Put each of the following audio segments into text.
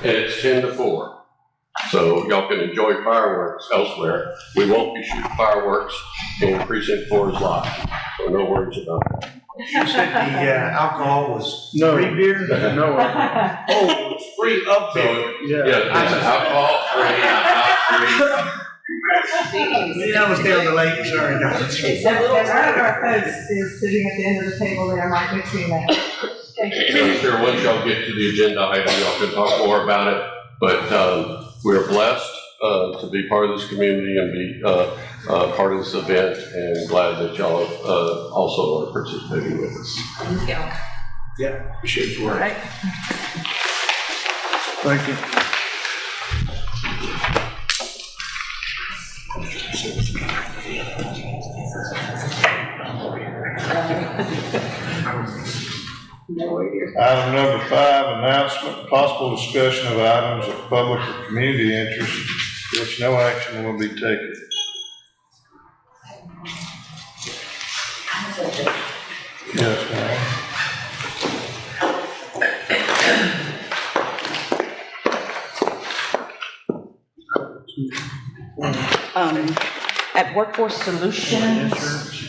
and it's 10 to 4. So y'all can enjoy fireworks elsewhere. We won't be shooting fireworks in precinct 4's lot, so no worries about that. You said the alcohol was No. free beer? No. Oh, it's free of beer. Yeah, it's alcohol free, not free. Yeah, I was down the lake, sorry. No. One of our folks is sitting at the end of the table there, Mike McTrina. I'm sure once y'all get to the agenda item, y'all can talk more about it. But we're blessed to be part of this community and be part of this event, and glad that y'all also are participating with us. Thank you. Yeah, appreciate your work. Right. Thank you. Item number 5, announcement, possible discussion of items of public or community interest, which no action will be taken. Yes, ma'am. At Workforce Solutions,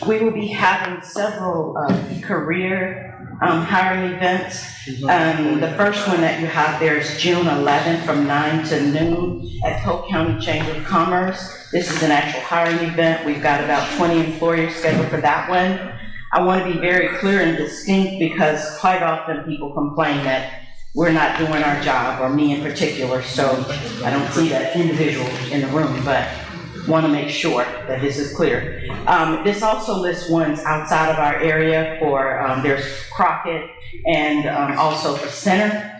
we will be having several career hiring events. The first one that you have there is June 11th from 9 to noon at Polk County Chamber of Commerce. This is an actual hiring event. We've got about 20 employers scheduled for that one. I want to be very clear and distinct because quite often people complain that we're not doing our job, or me in particular, so I don't see that individual in the room, but want to make sure that this is clear. This also lists ones outside of our area for, there's Crockett and also for Center.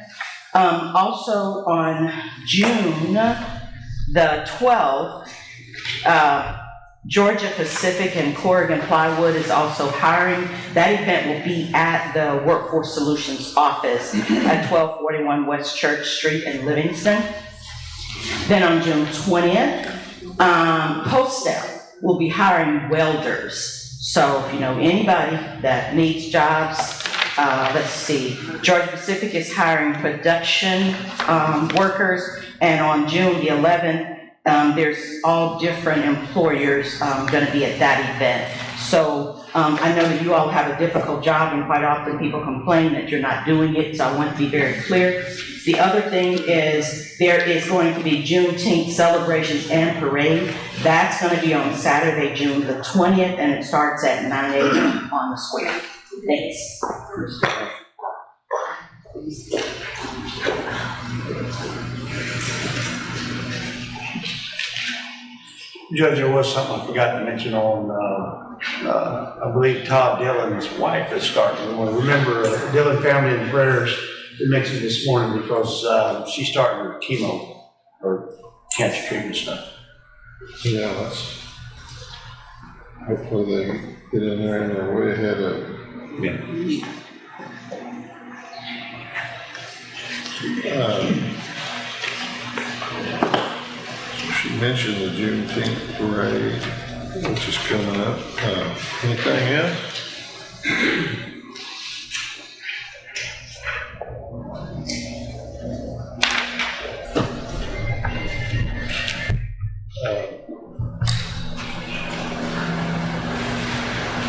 Also on June the 12th, Georgia Pacific and Corrigan Plywood is also hiring. That event will be at the Workforce Solutions office at 1241 West Church Street in Livingston. Then on June 20th, Postell will be hiring welders. So if you know anybody that needs jobs, let's see, Georgia Pacific is hiring production workers, and on June the 11th, there's all different employers going to be at that event. So I know that you all have a difficult job, and quite often people complain that you're not doing it, so I want to be very clear. The other thing is there is going to be Juneteenth celebrations and parade. That's going to be on Saturday, June the 20th, and it starts at 9 a.m. on the square. Thanks. Judge, there was something I forgot to mention on, I believe Todd Dillon's wife is starting. We want to remember Dillon family in prayers. We mentioned this morning because she's starting her chemo or cancer treatment stuff. Yeah, that's, hopefully they get in there and they're way ahead of it. She mentioned the Juneteenth parade, which is coming up. Anything else?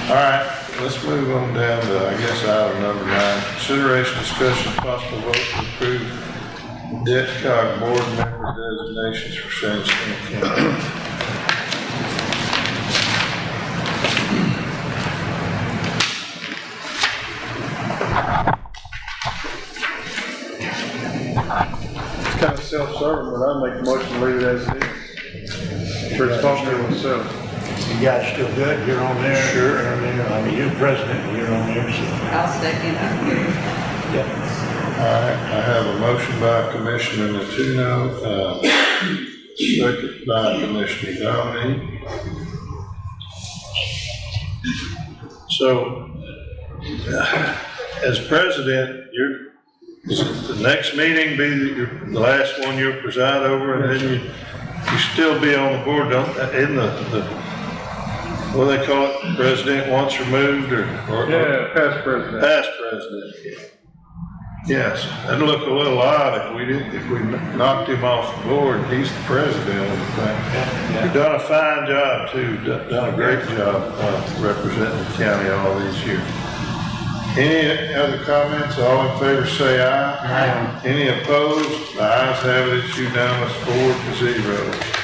All right, let's move on down to, I guess, item number 9. Consideration, discussion, possible vote to approve debt cog board member designations for Jacinto County. It's kind of self-serving, but I make a motion to leave it as it is. For it's supposed to be itself. You guys still good? You're on there? Sure. I mean, you're president, you're on there, so. I'll second Yeah. All right, I have a motion by Commissioner Natuno, second by Commissioner Dominique. So, as president, the next meeting be the last one you'll preside over, and then you still be on the board, don't, in the what do they call it, president once removed, or Yeah, past president. past president. Yes, that'd look a little odd if we knocked him off the board. He's the president of the thing. You've done a fine job too, done a great job representing the county all these years. Any other comments? All in favor say aye. Aye. Any opposed? The ayes have it, it's unanimous, 4-0.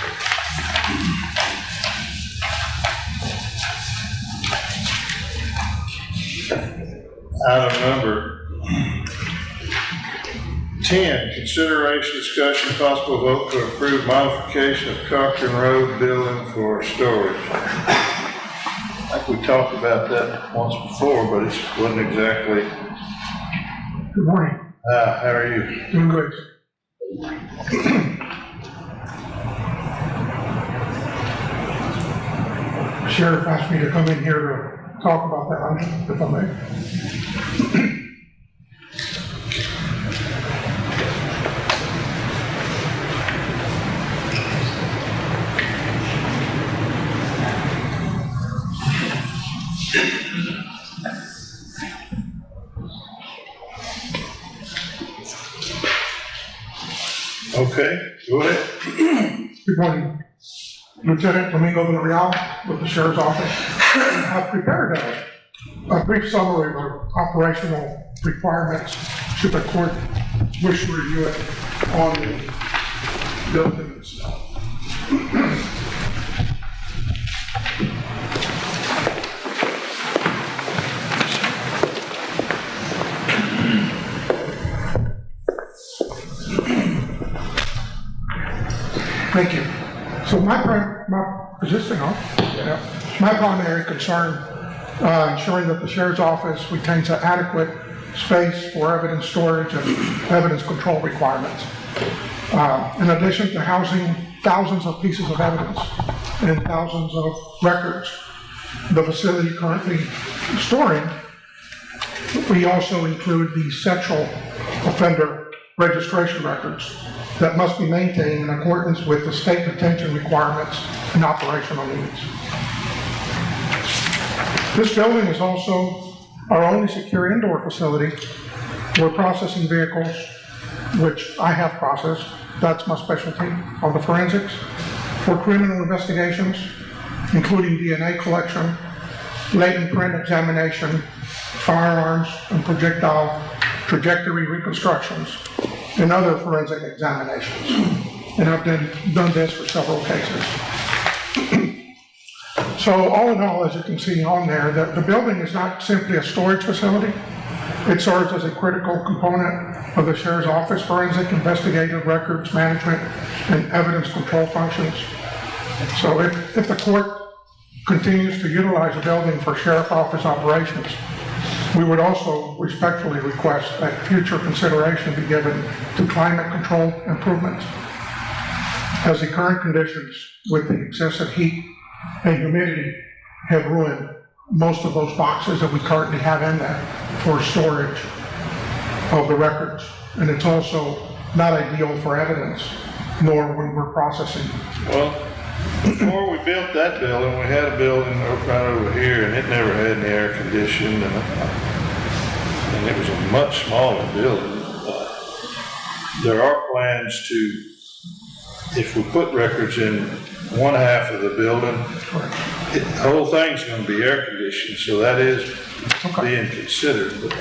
Item number 10, consideration, discussion, possible vote to approve modification of Cochran Road Building for storage. I think we talked about that once before, but it wasn't exactly. Good morning. How are you? Doing good. Sheriff asked me to come in here to talk about that item, if I may. Okay, go ahead. Good morning. Lieutenant Domingo Villarreal with the Sheriff's Office. I've prepared a brief summary of operational requirements should the court wish to review it on the building itself. Thank you. So my primary concern, ensuring that the Sheriff's Office retains an adequate space for evidence storage and evidence control requirements. In addition to housing thousands of pieces of evidence and thousands of records, the facility currently storing, we also include the sexual offender registration records that must be maintained in accordance with the state detention requirements and operational needs. This building is also our only secure indoor facility where processing vehicles, which I have processed, that's my specialty on the forensics, for criminal investigations, including DNA collection, latent print examination, firearms and projectile trajectory reconstructions, and other forensic examinations. And I've done this for several cases. So all in all, as you can see on there, the building is not simply a storage facility. It serves as a critical component of the Sheriff's Office forensic investigative records management and evidence control functions. So if the court continues to utilize the building for Sheriff's Office operations, we would also respectfully request that future consideration be given to climate control improvements, as the current conditions with the excessive heat and humidity have ruined most of those boxes that we currently have in there for storage of the records. And it's also not ideal for evidence, nor when we're processing. Well, before we built that building, we had a building right over here, and it never had any air conditioning, and it was a much smaller building. There are plans to, if we put records in one half of the building, the whole thing's going to be air conditioned, so that is being considered. But,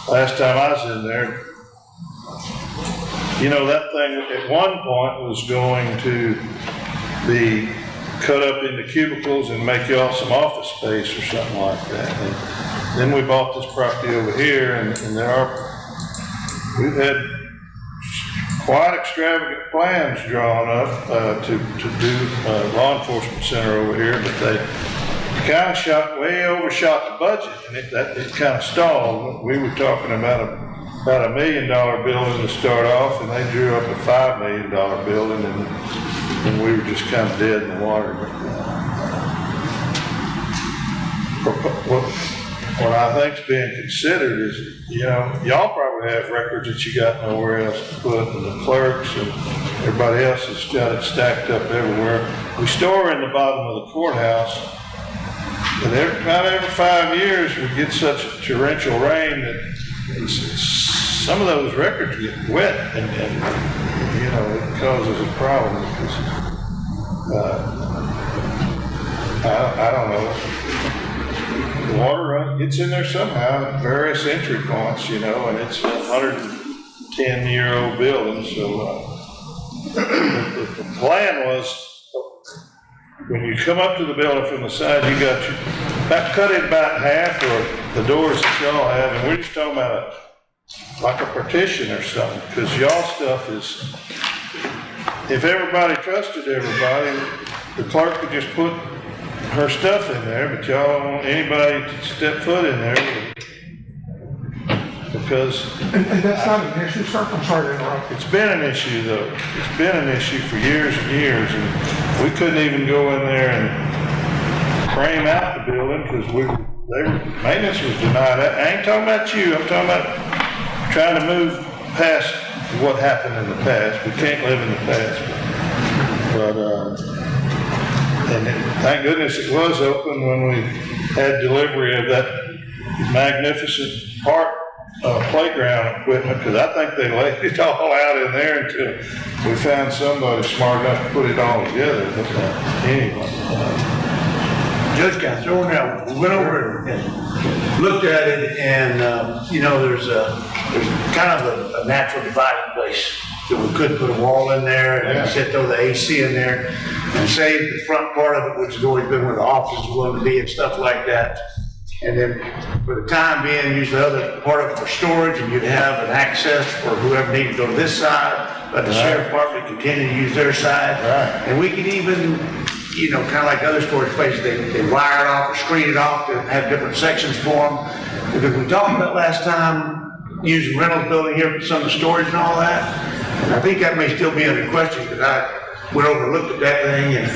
last time I was in there, you know, that thing at one point was going to be cut up into cubicles and make y'all some office space or something like that. And then we bought this property over here, and we've had quite extravagant plans drawn up to do a law enforcement center over here, but they kind of overshot the budget, and it kind of stalled. We were talking about a $1 million building to start off, and they drew up a $5 million building, and we were just kind of dead in the water. What I think's being considered is, you know, y'all probably have records that you got nowhere else to put, and the clerks and everybody else has got it stacked up everywhere. We store in the bottom of the courthouse, and about every 5 years we get such a torrential rain that it's some of those records get wet and you know, it causes a problem because, I don't know. The water gets in there somehow at various entry points, you know, and it's a 110-year-old building, so, the plan was, when you come up to the building from the side, you got cut it about half, or the doors that y'all have, and we're just talking about like a partition or something, because y'all stuff is, if everybody trusted everybody, the clerk could just put her stuff in there, but y'all don't want anybody to step foot in there, because And that's not an issue, sir, I'm sorry to interrupt. it's been an issue though. It's been an issue for years and years, and we couldn't even go in there and frame out the building because maintenance was denied. I ain't talking about you, I'm talking about trying to move past what happened in the past. We can't live in the past. Thank goodness it was open when we had delivery of that magnificent playground equipment, because I think they laid it all out in there until we found somebody smart enough to put it all together. But anyway. Judge got thrown out. We went over and looked at it, and you know, there's kind of a natural dividing place that we could put a wall in there and set throw the AC in there and save the front part of it, which has always been where the office is going to be and stuff like that. And then for the time being, use the other part of it for storage, and you'd have an access for whoever needed to go to this side, let the sheriff department continue to use their side. Right. And we could even, you know, kind of like other storage places, they wire it off or screen it off to have different sections for them. Because we talked about last time, using Reynolds building here for some of the storage and all that. And I think that may still be under question, because I went over and looked at that thing, and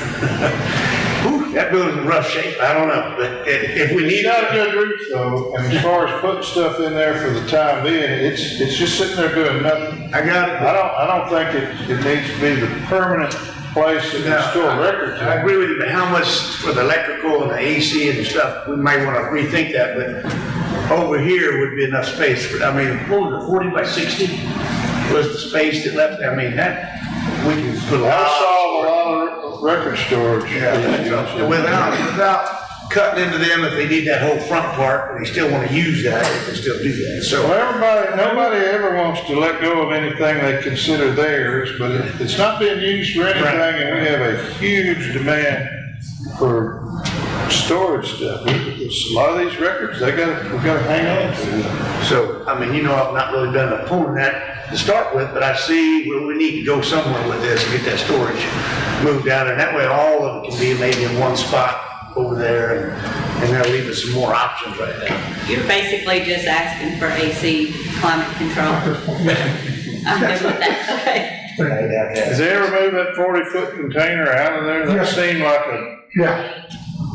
whew, that building's in rough shape. I don't know, but if we need It's got a good roof though, and as far as putting stuff in there for the time being, it's just sitting there doing nothing. I got it. I don't think it needs to be the permanent place that can store records. I agree with you, but how much for the electrical and the AC and the stuff, we might want to rethink that, but over here would be enough space for, I mean, what was it, 40 by 60 was the space that left, I mean, that, we can put a lot. I saw a lot of record storage. Yeah, without cutting into them, if they need that whole front part, and they still want to use that, they can still do that, so. Well, nobody ever wants to let go of anything they consider theirs, but it's not being used for anything, and we have a huge demand for storage stuff. A lot of these records, we gotta hang on to. So, I mean, you know, I've not really been an opponent of that to start with, but I see where we need to go somewhere with this and get that storage moved out, and that way all of it can be maybe in one spot over there, and that'll leave us some more options right now. You're basically just asking for AC climate control. I'm good with that. Has they ever moved that 40-foot container out of there? That Yes. seemed like a, Yeah,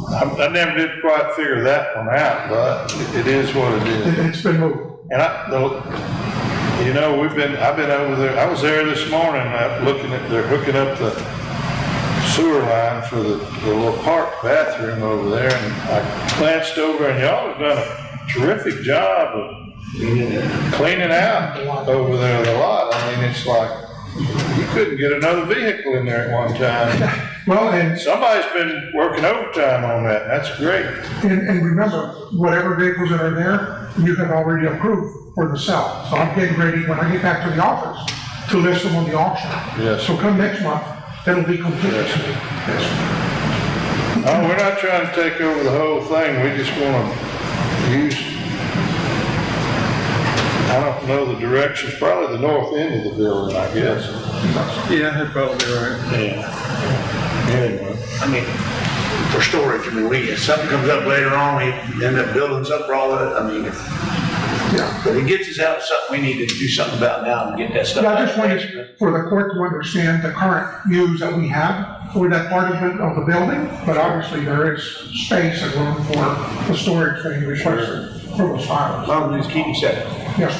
I never did quite figure that one out, but it is what it is. it's been moved. And you know, I've been over there, I was there this morning, looking at, they're hooking up the sewer line for the little park bathroom over there, and I glanced over, and y'all have done a terrific job of cleaning out over there a lot. I mean, it's like, you couldn't get another vehicle in there at one time. Well, and Somebody's been working overtime on that, that's great. And remember, whatever vehicles that are there, you have already approved for the sale. So I'm getting ready, when I get back to the office, to list them on the auction. Yes. So come next month, that'll be complete. Yes. Oh, we're not trying to take over the whole thing, we just want to use, I don't know the directions, probably the north end of the building, I guess. Yeah, that'd probably be right. Yeah. Anyway. I mean, for storage, I mean, if something comes up later on, we end up building something for all of it, I mean, Yeah. but it gets us out of something we need to do something about now and get that stuff. Yeah, I just wanted for the court to understand the current use that we have for that part of the building, but obviously there is space and room for the storage that you requested for those files. As long as we just keep it set. Yes.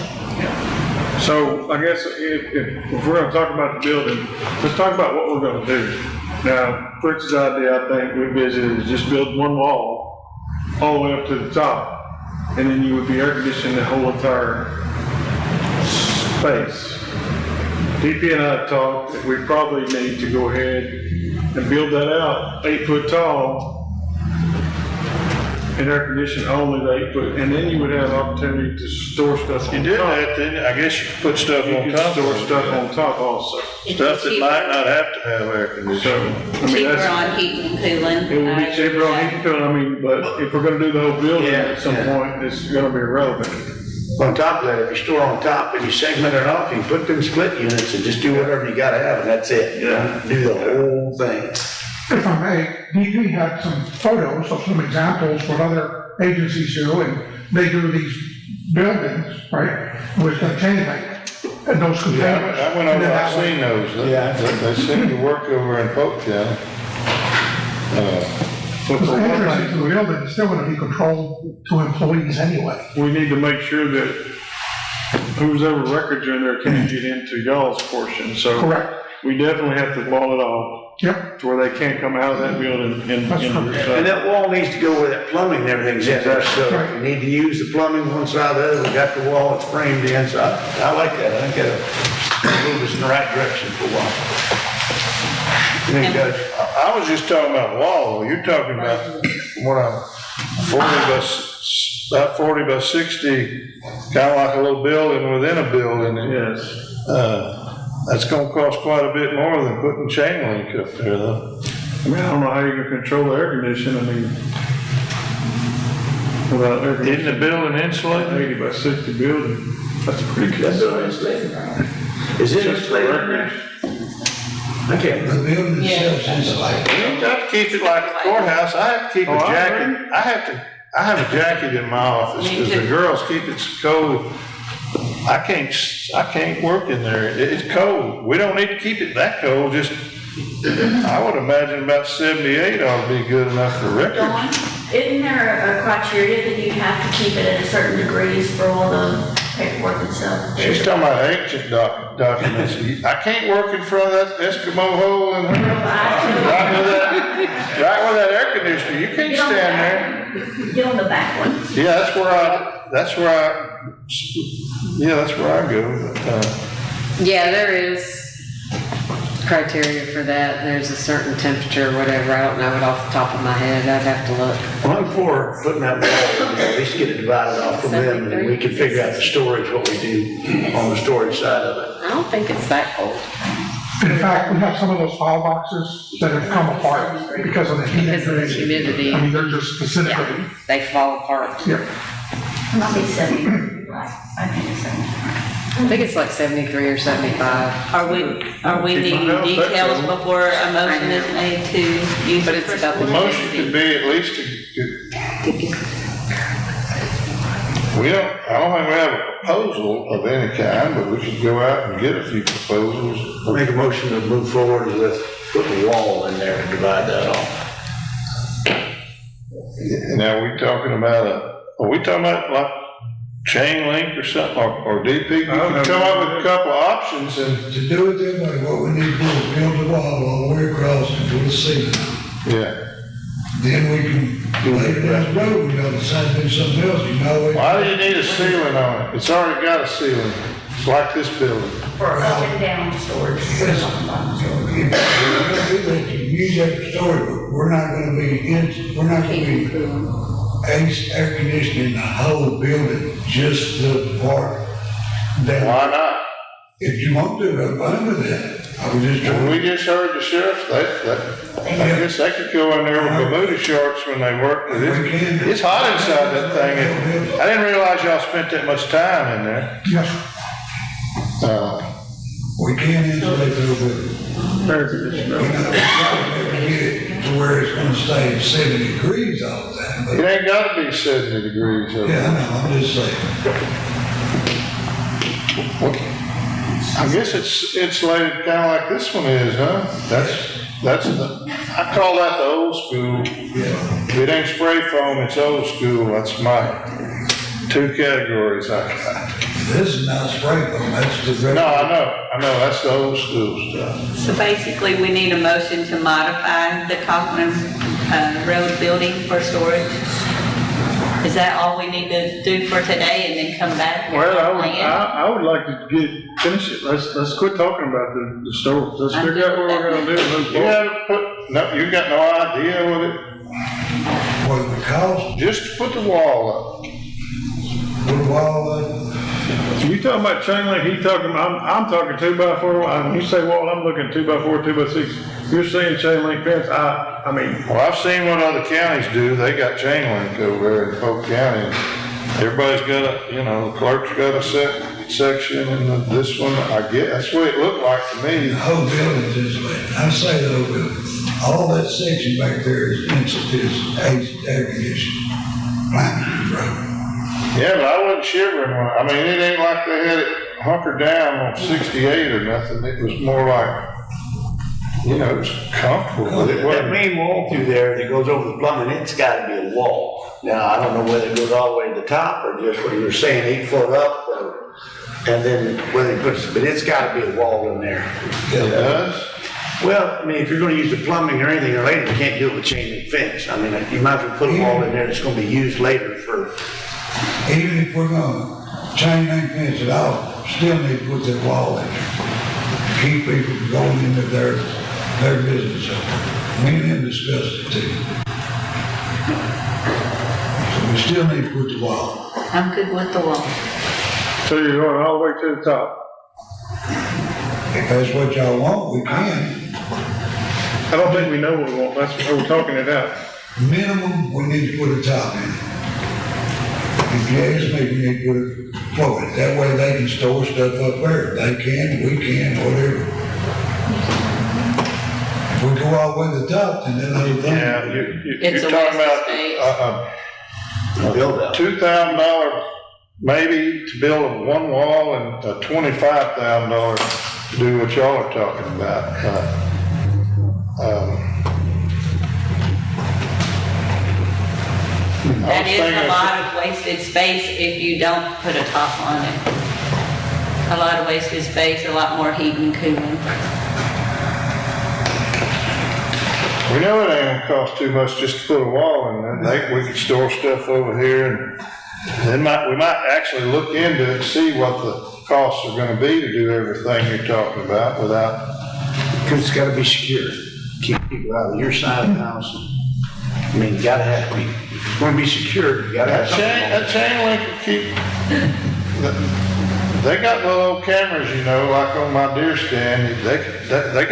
So I guess if we're gonna talk about the building, let's talk about what we're gonna do. Now, Fritz's idea, I think, we visited, is just build one wall all the way up to the top, and then you would be air conditioning the whole entire space. DP and I talked that we probably need to go ahead and build that out 8 foot tall and air condition only the 8 foot, and then you would have opportunity to store stuff You on did top. that, then I guess you could put stuff You on could top. store of it. stuff on top also. Stuff that might not have to have air So, conditioning. I mean, Cheaper that's, on heating and cooling. it would be cheaper on heating, cooling, I mean, but if we're gonna do the whole building at some Yeah. point, it's gonna be irrelevant. On top of that, if you store on top and you segment it off, you put them split units and just do whatever you gotta have, and that's it. You don't do the whole thing. If I may, DP had some photos of some examples what other agencies do, and they do these buildings, right, with a chain link and those containers. I went And over, then I've that way- seen those. Yeah. They seem to work over in Polk County. But The for one entrance thing, into the building is still gonna be controlled to employees anyway. we need to make sure that who's ever records are in there can't get into y'all's portion, so. Correct. We definitely have to wall it off Yep, to where they can't come out of that building and. That's correct. And that wall needs to go where that plumbing and everything's in there, so if you need to use the plumbing one side or the other, we got the wall, it's framed in, so I like that, I think that'll move us in the right direction for a while. You think, Judge? I was just talking about wall, you're talking about what I'm, 40 by 60, kind of like a little building within a building. And, Yes. that's gonna cost quite a bit more than putting chain link up there though. I mean, I don't know how you're gonna control the air conditioning, I mean, without air Isn't conditioning. the building insulated? 80 by 60 building, that's a pretty good That's what I'm size. saying. Is it Just for insulated? records. I can't remember. The building itself is insulated. You have to keep it like a courthouse, I have to keep a Oh, I jacket, agree. I have a jacket in my office, Me because the too. girls keep it cold. I can't work in there, it's cold, we don't need to keep it that cold, just, I would imagine about 78 ought to be good enough for records. Dawn, isn't there a criteria that you have to keep it at a certain degrees for all the paperwork and stuff? She's talking about ancient documents. I can't work in front of that Eskimo hole and right where that air conditioner, you can't stand there. Get on the back one. Yeah, that's where I go. Yeah, there is criteria for that. There's a certain temperature or whatever. I don't know it off the top of my head. I'd have to look. Well, I'm for putting that wall, at least get it divided off from them, and then we can figure out the storage, what we do on the storage side of it. I don't think it's that cold. in fact, we have some of those file boxes that have come apart because of the heat. Because of the humidity. I mean, they're just disintegrating. Yeah, they fall apart. Yep. Might be 70, like, I think it's 70. I think it's like 73 or 75. Are we needing details before a motion is made to use But it it's for about the The motion could be at least I don't think we have a proposal of any kind, but we could go out and get a few proposals. I'll make a motion to move forward with putting a wall in there to divide that off. Now, are we talking about like chain link or something, or DP? We could come up with a couple of options and, To do it that way, what we need to do is build the wall all the way across and put a ceiling. yeah. Then we can, later down the road, we gotta decide to do something else, you know. Why do you need a ceiling on it? It's already got a ceiling. It's like this building. For up and down storage, or something like storage. If we're gonna do that, you use that for storage, but we're not gonna be air conditioning the whole building, just the part that, Why not? if you want to, I'm fine with that. I was just When trying. we just heard the sheriff, I guess they could go in there with Bermuda shorts when they work. But it's hot inside that thing. I didn't realize y'all spent that much time in there. Yes, We can't insulate the whole building. Air conditioner. We're not gonna get it to where it's gonna stay at 70 degrees all the time, It but, ain't gotta be 70 degrees. yeah, I know, I'm just saying. I guess it's insulated kinda like this one is, huh? I call that the old school. Yeah. It ain't spray foam, it's old school. That's my two categories I got. This is not spray foam, that's the. No, I know, that's the old school stuff. So basically, we need a motion to modify the Cochran Road Building for storage. Is that all we need to do for today and then come back? with Well, our plan? I would like to finish it. Let's quit talking about the stores. Let's figure out what we're gonna do and move You forward. haven't put, no, you got no idea what it, What it would cost, just put the wall up. put a wall up. You talking about chain link, he talking, I'm talking 2x4, when you say wall, I'm looking 2x4, 2x6. You're saying chain link fence, I mean, Well, I've seen what other counties do. They got chain link over there in Polk County. Everybody's got a, the clerk's got a section and this one, I get, that's the way it looked like to me. The whole building's insulated. I say the whole building. All that section back there is air conditioning, climate control. Yeah, but I wasn't shivering when, I mean, it ain't like they had it hunkered down on 68 or nothing. It was more like, it was comfortable, but it That wasn't. main wall through there that goes over the plumbing, it's gotta be a wall. Now, I don't know whether it goes all the way to the top or just what you were saying, 8 foot up, and then whether it puts, but it's gotta be a wall in there. It does? Well, I mean, if you're gonna use the plumbing or anything or later, you can't do it with chain link fence. I mean, you might as well put a wall in there that's gonna be used later for. Even if we're gonna chain link fence it off, still need to put that wall in there. Keep people from going into their business. Me and him discussed it too. So we still need to put the wall. I'm good with the wall. so you're going all the way to the top. If that's what y'all want, we can. I don't think we know what we want, that's why we're talking it out. Minimum, we need to put a top in it. If you ask me, we need to put a floor in it. That way they can store stuff up there. They can, we can, whatever. If we go all the way to the top, then that other thing. Yeah, It's you're a talking waste of about, Build out. $2,000 maybe to build one wall and $25,000 to do what y'all are talking about. That is a lot of wasted space if you don't put a top on it. A lot of wasted space, a lot more heat and cooling. We know it ain't gonna cost too much just to put a wall in, and we could store stuff over here, and then we might actually look into it and see what the costs are gonna be to do everything you're talking about without. Because it's gotta be secure. Keep people out of your side of the house. I mean, you gotta have, if it's gonna be secure, you gotta have something. That chain link will keep, they got little old cameras, like on my deer stand, they already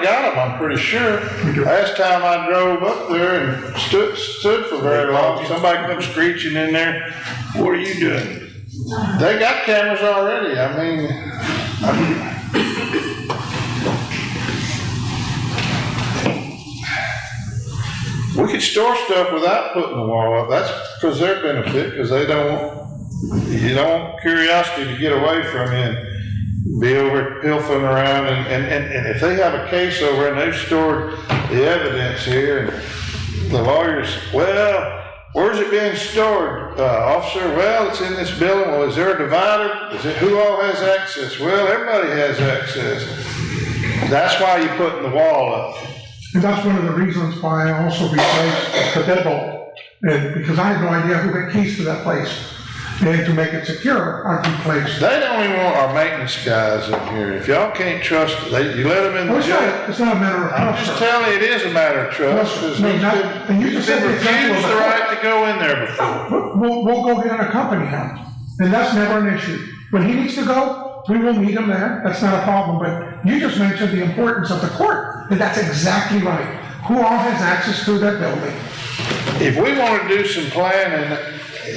got them, I'm pretty sure. Last time I drove up there and stood for very long, somebody come screeching in there, what are you doing? They got cameras already, we could store stuff without putting the wall up. That's because their benefit, because you don't want curiosity to get away from you and be over pilfering around. And if they have a case over and they've stored the evidence here, and the lawyers, well, where's it being stored, officer? Well, it's in this building. Well, is there a divider? Who all has access? Well, everybody has access. That's why you're putting the wall up. And that's one of the reasons why I also replaced the deadbolt. And because I had no idea who had keys to that place. And to make it secure, I replaced. They don't even want our maintenance guys in here. If y'all can't trust, you let them in the jail. It's not a matter of I'm trust, just sir. telling you, it is a matter of trust, because No, and you he's just been said the example refused of the the right to go in there before. We'll go get an accompany him. And that's never an issue. When he needs to go, we will meet him there. That's not a problem. But you just mentioned the importance of the court. And that's exactly right. Who all has access to that building? If we want to do some planning,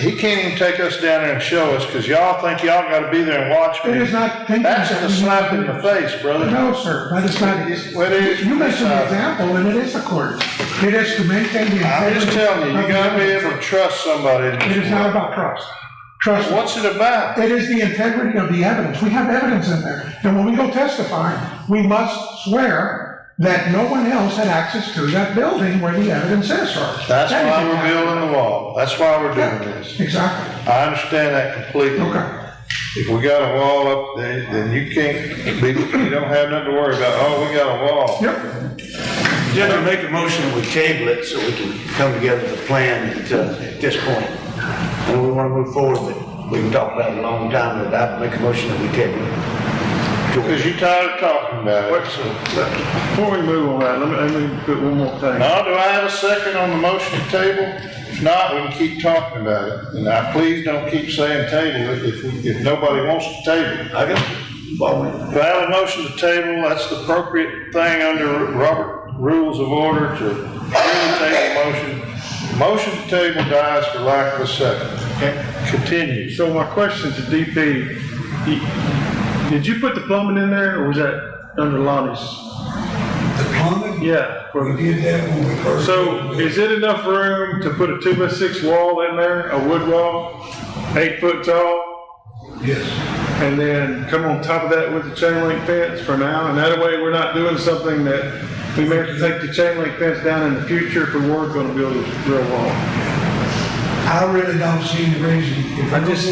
he can't even take us down there and show us, because y'all think y'all got to be there and watch me. It is not. That's a slap in the face, brother. No, sir, that is not. Well, it is. You mentioned the example, and it is the court. It is to maintain the integrity. I'm just telling you, you got to be able to trust somebody. in this It is not world. about trust. Trust me. What's it about? It is the integrity of the evidence. We have evidence in there. And when we go testify, we must swear that no one else had access to that building where the evidence is, sir. That's That why is we're exactly building the wall. That's why we're doing this. Exactly. I understand that completely. Okay. If we got a wall up there, then you don't have nothing to worry about. Oh, we got a wall. Yep. Just to make a motion, we table it so we can come together with a plan at this point. and we want to move forward with it. We can talk about it a long time, but I'd make a motion that we table it. Because you're tired of talking about it, so. Before we move on that, let me put one more thing. Now, do I have a second on the motion to table? If not, we can keep talking about it. And now, please don't keep saying table if nobody wants to table it. I got it. If I have a motion to table, that's the appropriate thing under Robert Rules of Order to really table motion. Motion to table dies for lack of a second. Okay. Continue. So my question to DP, did you put the plumbing in there, or was that under Lonnie's? The plumbing, Yeah. we did that when we first. So is it enough room to put a 2x6 wall in there, a wood wall, 8 foot tall? Yes. And then come on top of that with the chain link fence for now, and that way we're not doing something that we may have to take the chain link fence down in the future if we were gonna build a real wall. I really don't see any reason. If I just,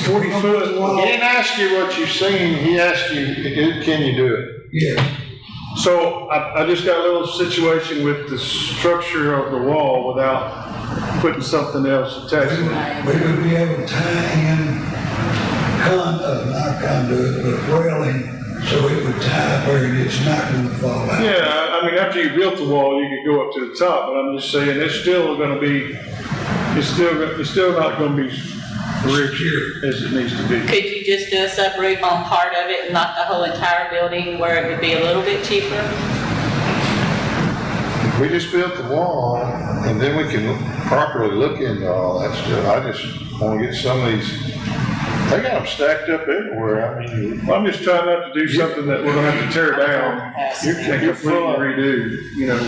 40 foot. He didn't ask you what you've seen, he asked you, can you do it? Yeah, So I just got a little situation with the structure of the wall without putting something else attached to it. we would be able to tie in not conduit, but railing, so it would tie up where it's not gonna fall out. Yeah, I mean, after you built the wall, you could go up to the top, but I'm just saying, it's still gonna be, it's still not gonna be rich as it needs to be. Could you just do a subroof on part of it and not the whole entire building where it would be a little bit cheaper? If we just built the wall, and then we can properly look into all that stuff, I just wanna get some of these, they got them stacked up everywhere, I mean. I'm just trying not to do something that we're gonna have to tear down You're and completely redo, you know?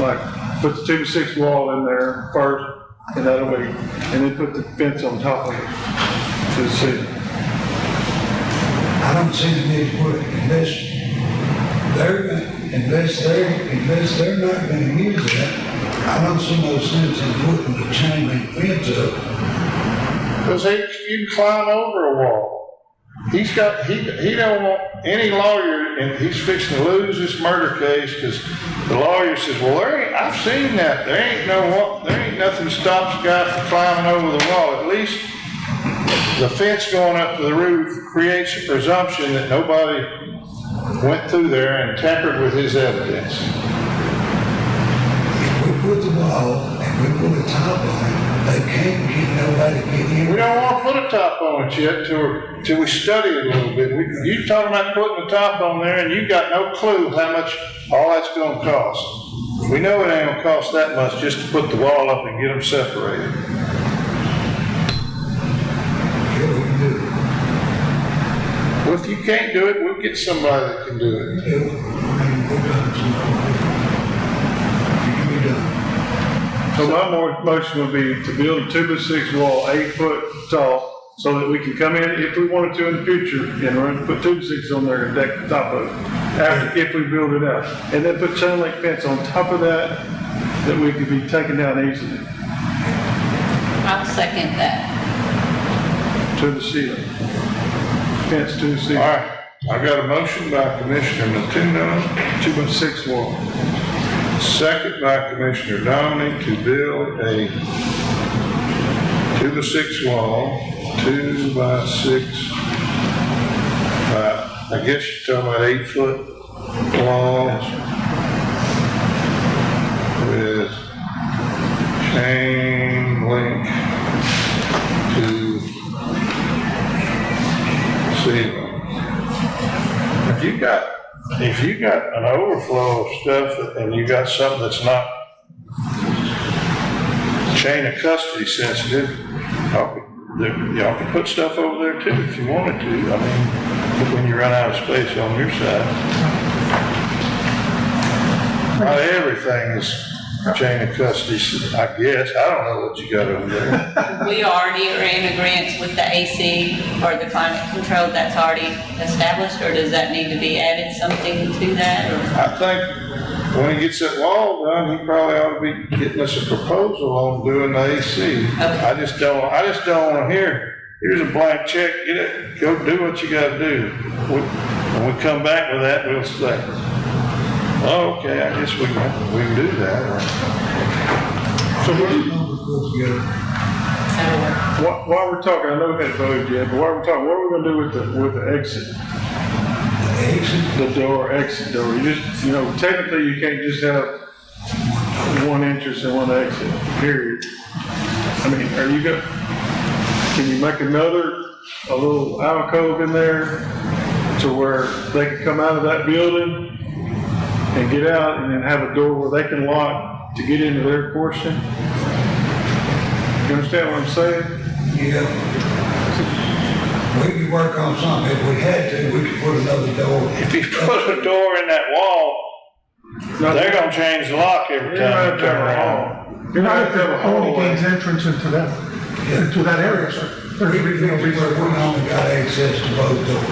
Like, put the 2x6 wall in there first, and that'll be, and then put the fence on top of it to the city. I don't see the need for it unless they're not gonna use that. I don't see no sense in putting the chain link fence up. Because you can climb over a wall. He don't want any lawyer, and he's fixing to lose this murder case, because the lawyer says, well, I've seen that, there ain't nothing stops a guy from climbing over the wall. At least the fence going up to the roof creates a presumption that nobody went through there and tampered with his evidence. If we put the wall and we put a top on it, they can't get nobody to get in. We don't want to put a top on it yet till we study it a little bit. You talking about putting a top on there, and you got no clue how much all that's going to cost. We know it ain't going to cost that much just to put the wall up and get them separated. Yeah, we can do it. Well, if you can't do it, we'll get somebody that can do it. Yeah, I mean, we've done some. It can be done. So my motion would be to build a 2x6 wall, 8 foot tall, so that we can come in, if we wanted to in the future, and put 2x6 on there and deck the top of it, if we build it out. And then put chain link fence on top of that we could be taken down easily I'll second that. to the ceiling. Fence to the All ceiling. right, I got a motion by Commissioner Matuno, 2x6 wall. second by Commissioner Dominic to build a 2x6 wall, 2x6, I guess you're talking about 8 foot wall with chain link to ceiling. If you got an overflow of stuff and you got something that's not chain of custody sensitive, y'all can put stuff over there too if you wanted to. I mean, when you run out of space on your side. Not everything is chain of custody, I guess. I don't know what you got over there. We already are in agreement with the AC or the climate control that's already established, or does that need to be added something to that? Or? I think when he gets that wall done, he probably ought to be getting us a proposal on doing the AC. Okay. I just don't want to hear, here's a blank check, get it, go do what you gotta do. When we come back with that, we'll say, oh, okay, I guess we can do that. So Number put together. While we're talking, I know we haven't voted yet, but while we're talking, what are we gonna do with the exit? Exit, The exit door? You just, technically you can't just have one entrance and one exit, period. I mean, can you make a little alcove in there to where they can come out of that building and get out and then have a door where they can lock to get into their portion? You understand what I'm saying? yeah. We could work on something. If we had to, we could put another door. If you put a door in that wall, they're gonna change the lock every time you turn around. You're not gonna have a Only hallway. gains entrance into that area, sir. There's We really no reason only got access to both doors.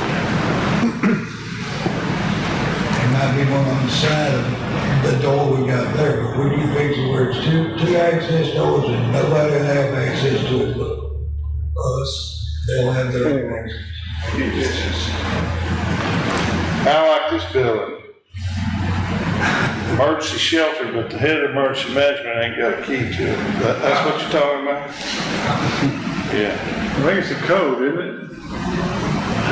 There might be one on the side of the door we got there, but we can fix it where it's two access doors and nobody will have access to it but us. They'll have their own access. I like this building. Emergency shelter, but the head of emergency management ain't got a key to it. That's what you're talking about? Yeah. I think it's a code, isn't it?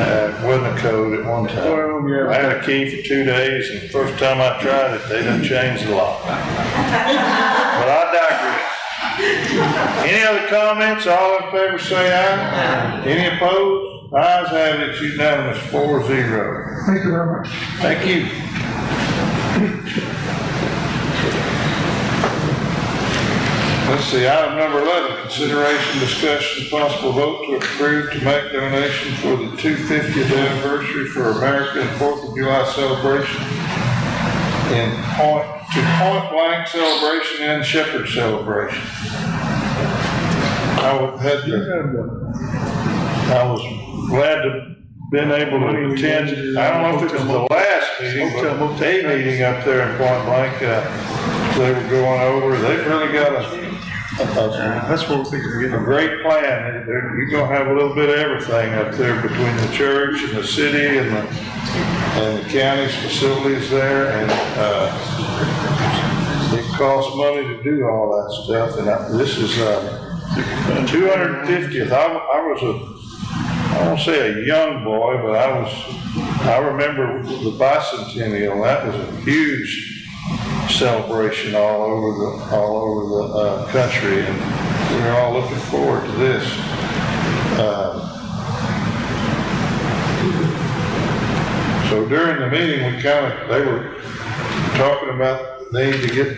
It wasn't a code at one time. Well, yeah. I had a key for 2 days, and the first time I tried it, they done changed the lock. But I digress. Any other comments? All in favor say aye. Any opposed? Ayes have it, unanimous, 4-0. Thank you very much. Thank you. Let's see, item number 11, consideration, discussion, and possible vote to approve to make donation for the 250th anniversary for American 4th of July celebration in Point Blank celebration and Shepherd celebration. I was glad to been able to attend. I don't know if it was the last meeting, but a meeting up there in Point Blank. They were going over. They've really got That's what we're a great plan. You're gonna have a little bit of everything up there between the church and the city and the county's facilities there, and it costs money to do all that stuff. And this is 250th. I won't say a young boy, but I remember the bicentennial. That was a huge celebration all over the country, and we're all looking forward to this. So during the meeting, they were talking about the need to get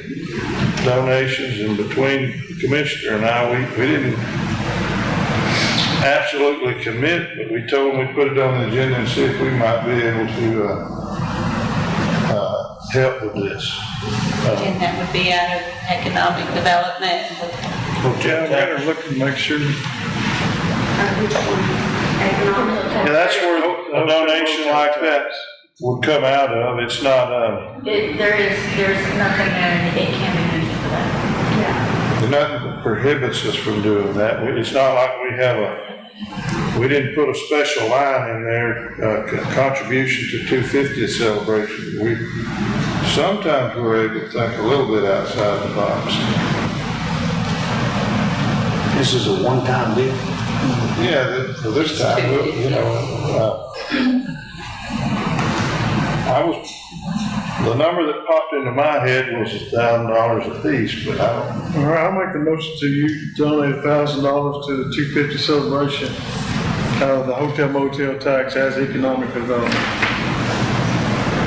donations, and between the commissioner and I, we didn't absolutely commit, but we told them we'd put it on the agenda and see if we might be able to help with this. And that would be out of economic development. Yeah, I gotta look and make sure. Economic. Yeah, that's where a donation like that would come out of. It's not, There's nothing there, and it can be used for that. nothing that prohibits us from doing that. It's not like we didn't put a special line in there, contribution to 250th celebration. Sometimes we're able to think a little bit outside the box. This is a one-time deal. Yeah, for this time, the number that popped into my head was $1,000 a piece, but I don't. All right, I'll make the motion to donate $1,000 to the 250 celebration out of the hotel motel tax as economic development.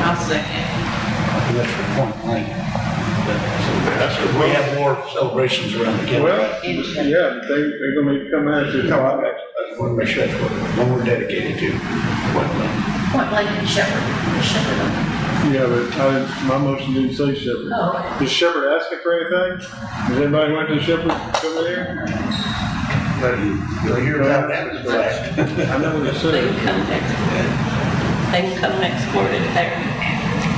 I'll second. That's for Point Blank. We have more celebrations around the county. Well, yeah, they're gonna need to come out to. No, I want to make sure that's what we're dedicated to. Point Blank. Point Blank and Shepherd. Yeah, but my motion didn't say Shepherd. Oh. Is Shepherd asking for anything? Has anybody went to Shepherd over there? You'll hear about that. I know what it They said. can come export it there.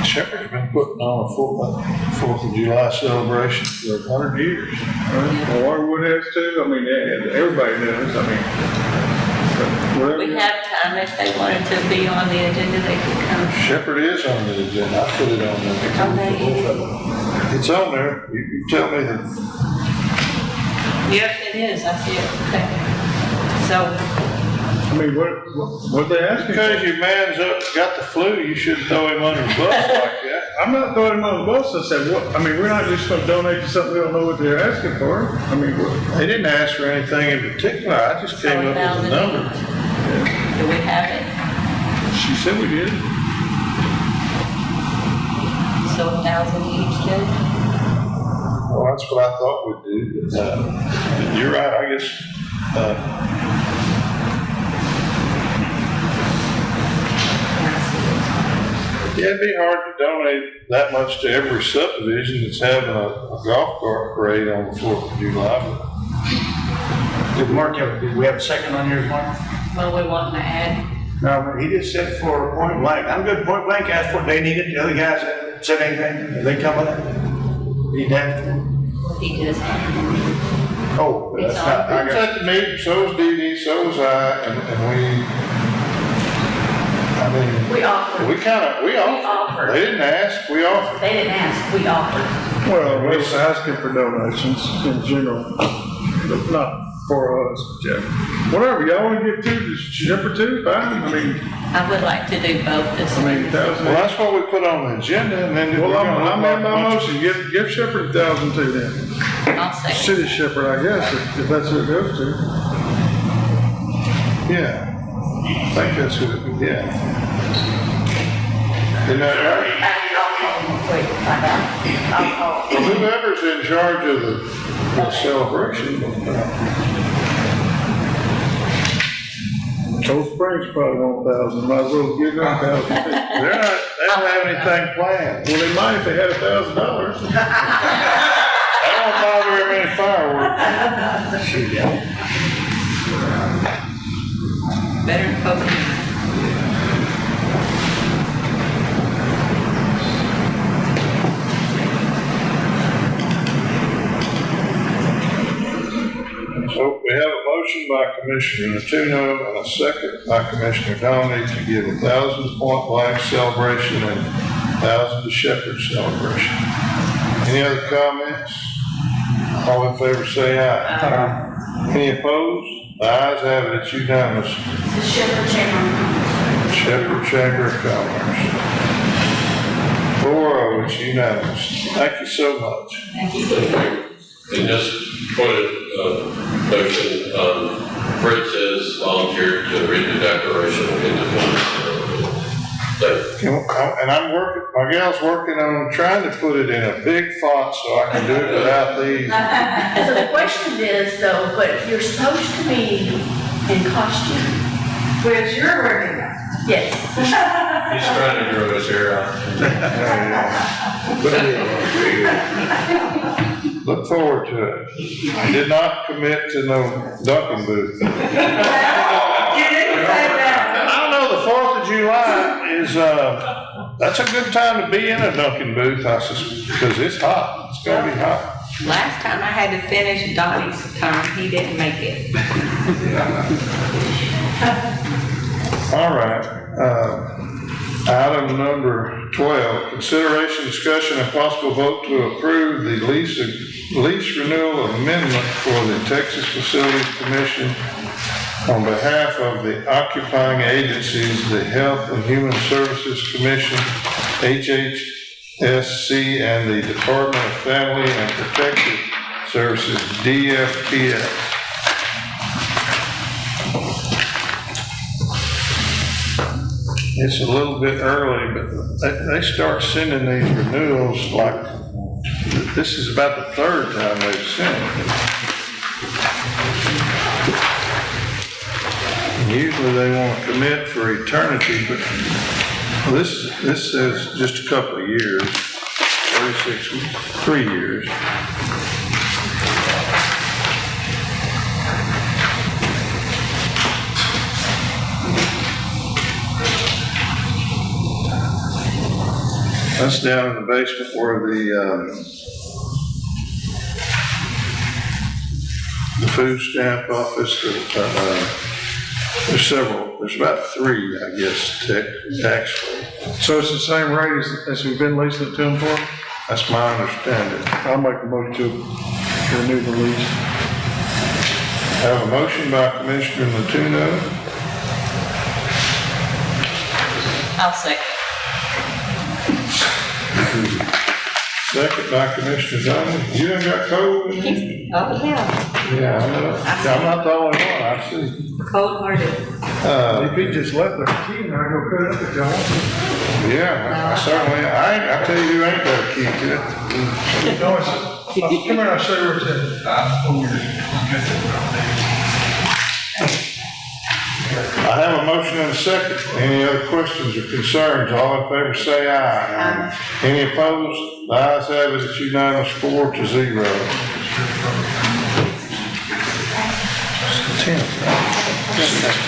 Shepherd's been putting on a 4th of July celebration for 100 years. Well, Waterwood has too. I mean, everybody does. I mean, whatever. We have time if they wanted to be on the agenda, they could come. Shepherd is on the agenda. I put it on there. Okay. It's on there. You tell me that. Yes, it is, I see it, okay. So, I mean, what they asking for? Because your man's got the flu, you shouldn't throw him under the bus like that. I'm not throwing them on the bus, I said, what, I mean, we're not just gonna donate to something we don't know what they're asking for. I mean, what? They didn't ask for anything in particular, I just came up with a number. do we have it? She said we did. So 1,000 each, Judge? Well, that's what I thought we'd do, but, you're right, I guess, yeah, it'd be hard to donate that much to every subdivision that's having a golf cart parade on the 4th of July. Did Mark did we have a second on yours, Mark? Well, we want to add, No, but he just said for point blank. I'm good, point blank, asked what they needed. The other guys haven't said anything. Have they come with it? He'd asked for. he does have. Oh, that's not, I was at the meeting, so was Dee Dee, so was I, and We offered. we offered. They didn't ask, we offered. They didn't ask, we offered. Well, we're just asking for donations in general, but not for us, Jeff. Whatever, y'all wanna give to the shepherd too, fine, I mean, I would like to do both this. I mean, Well, 1,000. that's what we put on the agenda, and then. Well, we're gonna I'm look in my like a bunch of- motion, give Shepherd 1,000 too then. I'll second. City Shepherd, I guess, if that's who it goes to. Yeah, I think that's who, yeah. Isn't that right? Wait, find out. I'll call. Well, whoever's in charge of the celebration. Cold Springs probably want 1,000, might as well give them 1,000 too. They don't have anything planned. Well, they might if they had $1,000. I don't buy very many fireworks. Better than Cochran. So we have a motion by Commissioner Natino and a second by Commissioner Downey to give 1,000 point blank celebration and 1,000 to Shepherd celebration. Any other comments? All in favor say aye. Any opposed? The ayes have it, it's unanimous. The Shepherd Chamber. Shepherd Chamber of Commerce. 4-0, it's unanimous. Thank you so much. Thank you. And just point of motion, Fritz has volunteered to read the Declaration of Independence. And I'm working, my gal's working on trying to put it in a big font so I can do it without these. So the question is though, but you're supposed to be in costume. Where's your wedding? Yes. He's trying to grow his hair out. Look forward to it. I did not commit to no dunking booth. You didn't say that. I don't know, the 4th of July is, that's a good time to be in a dunking booth, because it's hot. It's gonna be hot. Last time I had to finish Donnie's term, he didn't make it. All right, item number 12, consideration, discussion, and possible vote to approve the lease renewal amendment for the Texas Facilities Commission on behalf of the occupying agencies, the Health and Human Services Commission, HHSC, and the Department of Family and Protective Services, DFPS. It's a little bit early, but they start sending these renewals like, this is about the 3rd time they've sent it. And usually they want to commit for eternity, but this says just a couple of years, 3 years. That's down in the basement where the food stamp office, there's about 3, I guess, actually. So it's the same rate as we've been leasing it to them for? That's my understanding. I'll make a motion to renew the lease. Have a motion by Commissioner Latuno, I'll second. second by Commissioner Donovan. You done got cold in here? Oh, yeah, Yeah, I know. I'm not the only one, I see. cold-hearted. If he just left the key and I go put it up if y'all want. Yeah, I certainly, I tell you who ain't got a key to it. No, it's, come here, I'll show you where it's at. I have a motion and a second. Any other questions or concerns? All in favor say aye. Any opposed? The ayes have it, it's unanimous 4-0. 10.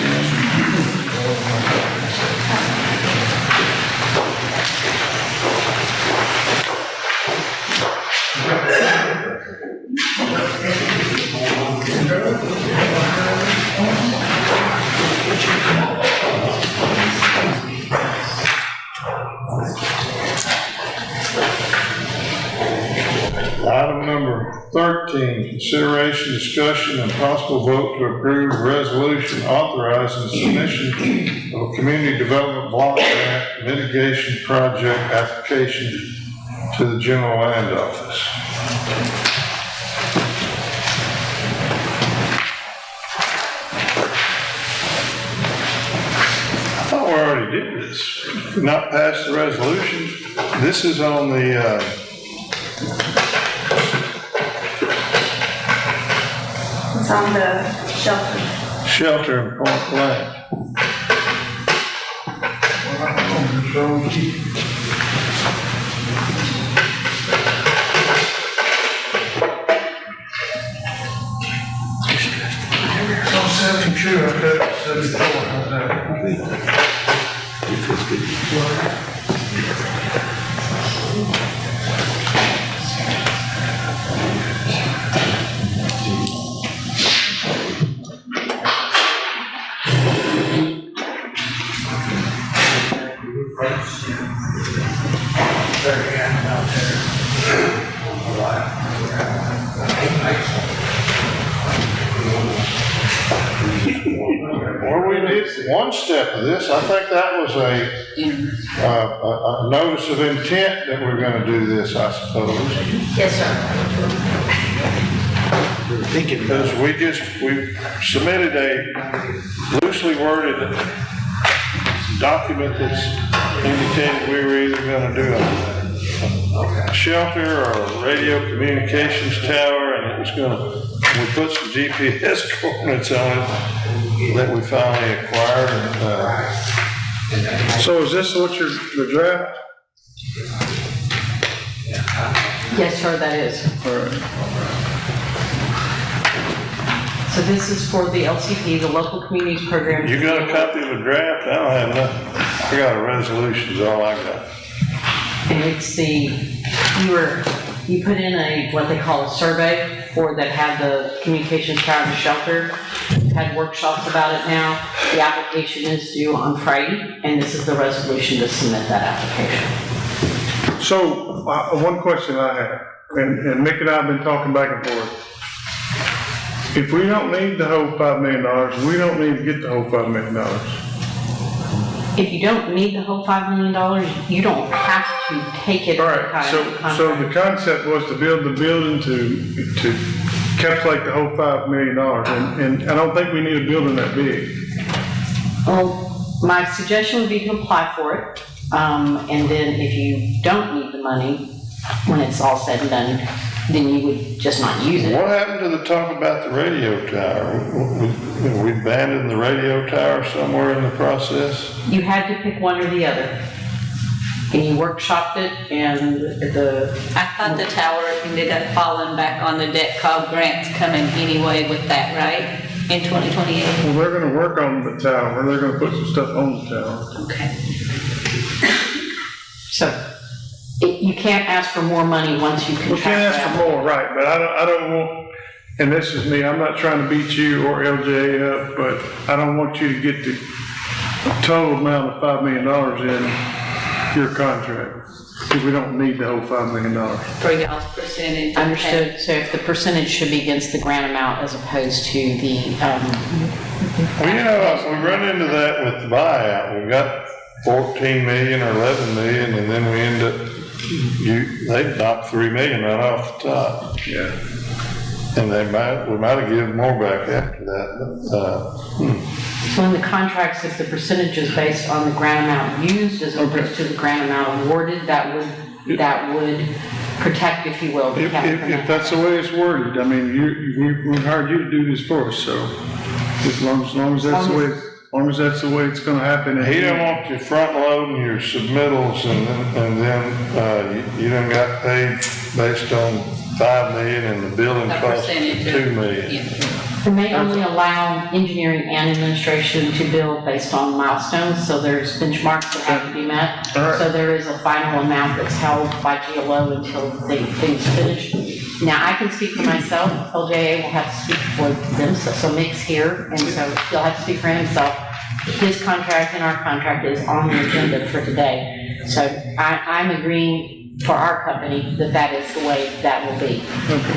Item number 13, consideration, discussion, and possible vote to approve resolution authorizing submission of a community development block grant mitigation project application to the general land office. I thought we already did this. Not pass the resolution. This is on the, It's on the shelter. shelter in Polk Lane. Computer, I've got 74, how's that? Where we did one step of this, I think that was a notice of intent that we're gonna do this, I suppose. Yes, sir. Because we submitted a loosely worded document that's indicated we were either gonna do a shelter or a radio communications tower, and it was we put some GPS coordinates on it that we finally acquired. So is this what the draft? Yes, sir, that is. So this is for the LCP, the Local Communities Program. You got a copy of the draft? I don't have nothing. I got a resolution is all I got. And it's you put in what they call a survey that had the communications tower and the shelter, had workshops about it now. The application is due on Friday, and this is the resolution to submit that application. So, one question I have, and Nick and I have been talking back and forth. If we don't need the whole $5 million, we don't need to get the whole $5 million. If you don't need the whole $5 million, you don't have to take it. All right, so the concept was to build the building to encapsulate the whole $5 million, and I don't think we need a building that big. Well, my suggestion would be to apply for it, and then if you don't need the money, when it's all said and done, then you would just not use it. What happened to the talk about the radio tower? We abandoned the radio tower somewhere in the process? You had to pick one or the other. And you workshopped it, and I thought the tower ended up falling back on the debt called grants coming anyway with that, right? In 2028? Well, they're gonna work on the tower, they're gonna put some stuff on the tower. Okay. so you can't ask for more money once you contract. We can't ask for more, right, but I don't want, and this is me, I'm not trying to beat you or LJA up, but I don't want you to get the total amount of $5 million in your contract. because we don't need the whole $5 million. For y'all's percentage. Understood, so if the percentage should be against the grant amount as opposed to the, Well, we run into that with the buyout. We got 14 million or 11 million, and then we end up, they knocked 3 million right off the top. Yeah. And we might have given more back after that, so in the contracts, if the percentage is based on the grant amount used as opposed to the grant amount awarded, that would protect, if you will, the county from If that's the way it's worded, I mean, we hired you to do this for us, so as long as that's the way it's gonna happen. but he don't want you front loading your submittals and then, you done got paid based on 5 million and the building A cost percentage of- 2 million. Yeah. It may only allow engineering and administration to build based on milestones, so there's benchmarks that have to be met. All right. So there is a final amount that's held by GLO until things finish. Now, I can speak for myself, LJA will have to speak for them, so Mick's here, and so he'll have to speak for himself. His contract and our contract is on the agenda for today. So I'm agreeing for our company that is the way that will be.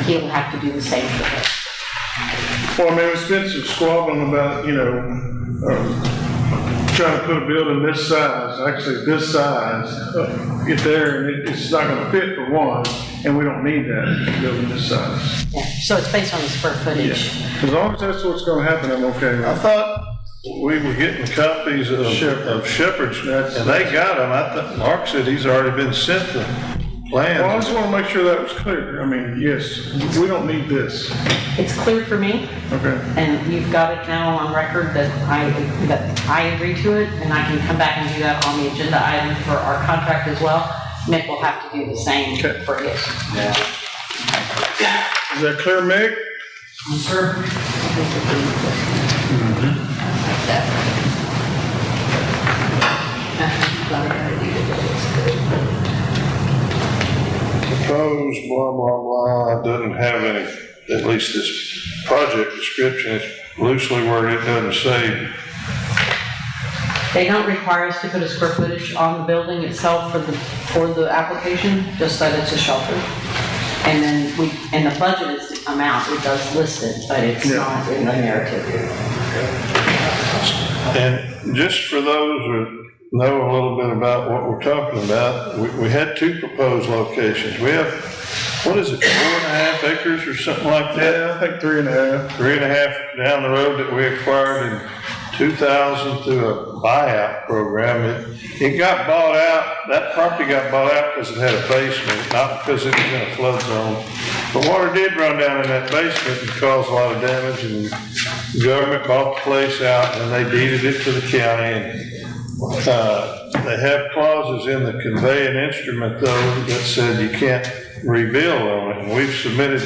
He'll have to do the same for his. Well, I mean, there's been some squabbling about, trying to put a building this size, actually this size, get there, and it's not gonna fit for one, and we don't need that building this size. Yeah, so it's based on the square footage. As long as that's what's gonna happen, I'm okay with I it. thought we were getting copies of Shepherd's, and they got them. I thought Mark said he's already been sent the Well, I plans. just wanna make sure that was clear. I mean, yes, we don't need this, It's clear for me, okay? and you've got it now on record that I agree to it, and I can come back and do that on the agenda item for our contract as well. Mick will have to do the same Okay. for his. Is that clear, Meg? Proposed, blah, blah, blah, doesn't have any, at least this project description, it's loosely worded, it doesn't say. They don't require us to put a square footage on the building itself for the application, just that it's a shelter. And then the budget is the amount, it does list it, but it's not in the narrative. And just for those who know a little bit about what we're talking about, we had 2 proposed locations. We have, what is it, 4.5 acres or something like that? Yeah, I think 3.5. 3.5 down the road that we acquired in 2000 through a buyout program. It got bought out, that property got bought out because it had a basement, not because it was in a flood zone. But water did run down in that basement and caused a lot of damage, and the government bought the place out and they deeded it to the county. And they have clauses in the conveying instrument though that said you can't rebuild on it. And we've submitted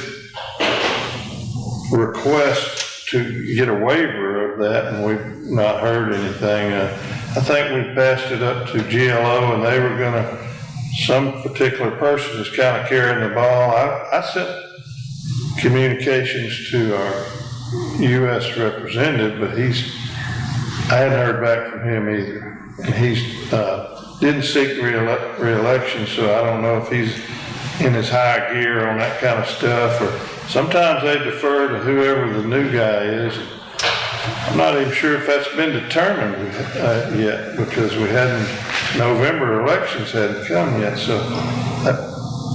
requests to get a waiver of that, and we've not heard anything. I think we passed it up to GLO, and they were gonna, some particular person is kind of carrying the ball. I sent communications to our U.S. representative, but I hadn't heard back from him either. And he's, didn't seek re-election, so I don't know if he's in his high gear on that kind of stuff, or sometimes they defer to whoever the new guy is. I'm not even sure if that's been determined yet, because November elections hadn't come yet, so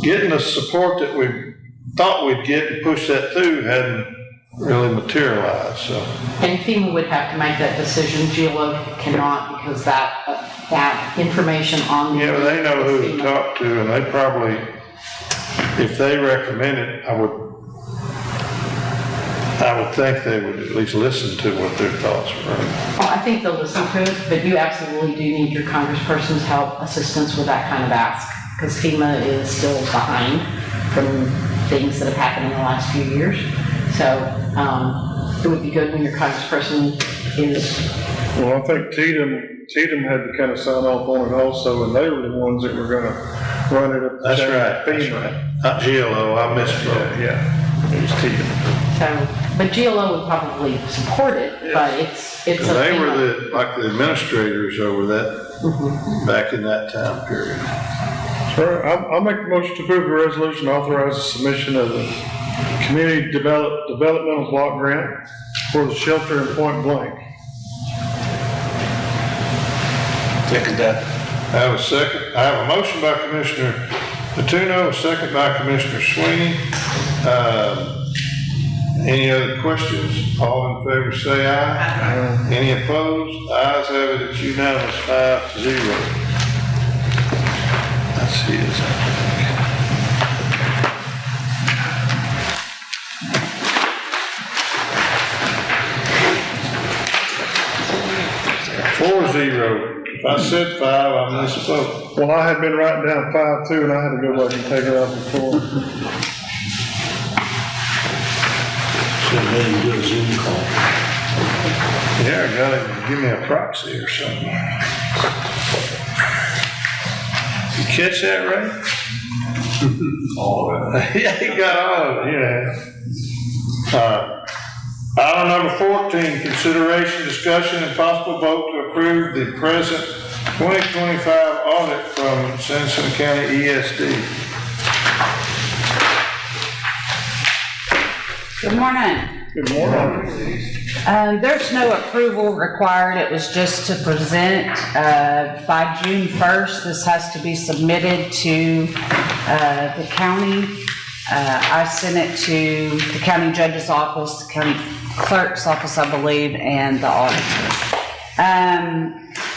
getting the support that we thought we'd get to push that through hadn't really materialized, so. And FEMA would have to make that decision, GLO cannot, because that information on. Yeah, but they know who to talk to, and they probably, if they recommend it, I would think they would at least listen to what their thoughts were. Well, I think they'll listen to it, but you absolutely do need your congressperson's help, assistance with that kind of ask, because FEMA is still behind from things that have happened in the last few years. So it would be good when your congressperson is. Well, I think Tatum had to kind of sign off on it also, and they were the ones that were gonna run it up. That's right. Not GLO, I misspoke. Yeah, it was Tatum. So, but GLO would probably support it, but it's a. They were FEMA. like the administrators over that, back in that time period. Sir, I'll make the motion to approve the resolution to authorize the submission of the community developmental block grant for the shelter in Point Blank. Second that. I have a second, I have a motion by Commissioner Patuno, a second by Commissioner Sweeney. Any other questions? All in favor say aye. Any opposed? Ayes have it, it's unanimous, 5-0. Let's see, is that? 4-0. If I said 5, I misspoke. Well, I had been writing down 5 too, and I had to go back and take it out before. Should have do a Zoom call. Yeah, I got him, give me a proxy or something. You catch that, Ray? All of it. Yeah, he got all of it, yeah. Item number 14, consideration, discussion, and possible vote to approve the present 2025 audit from Sanderson County ESD. Good morning. Good morning. There's no approval required. It was just to present by June 1st. This has to be submitted to the county. I sent it to the county judge's office, the county clerk's office, I believe, and the auditor.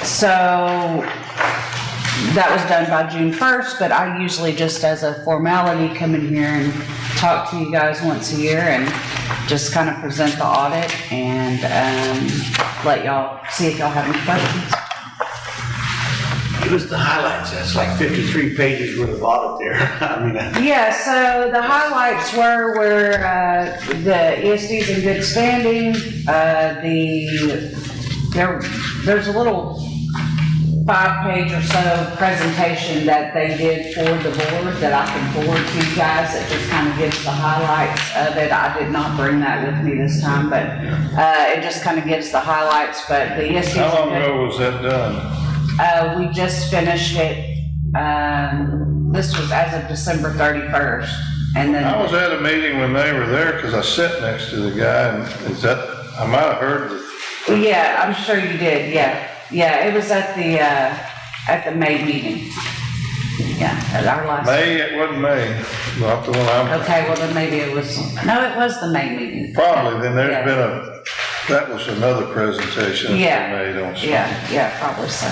So that was done by June 1st, but I usually just as a formality come in here and talk to you guys once a year and just kind of present the audit and let y'all see if y'all have any questions. Give us the highlights. That's like 53 pages worth of audit there. I mean, Yeah, so the highlights were where the ESD's in good standing. There's a little 5-page or so presentation that they did for the board that I can forward to you guys that just kind of gives the highlights of it. I did not bring that with me this time, but it just kind of gives the highlights. But the ESD's How long ago was that done? we just finished it. This was as of December 31st, and then I was at a meeting when they were there, because I sat next to the guy, and I might have heard that. yeah, I'm sure you did. Yeah, it was at the May meeting. Yeah, at our last. May, it wasn't May, not the one I'm. Okay, well then maybe it was. No, it was the May meeting. Probably, then Yeah. there's been that was another presentation that they made on something. Yeah, probably so.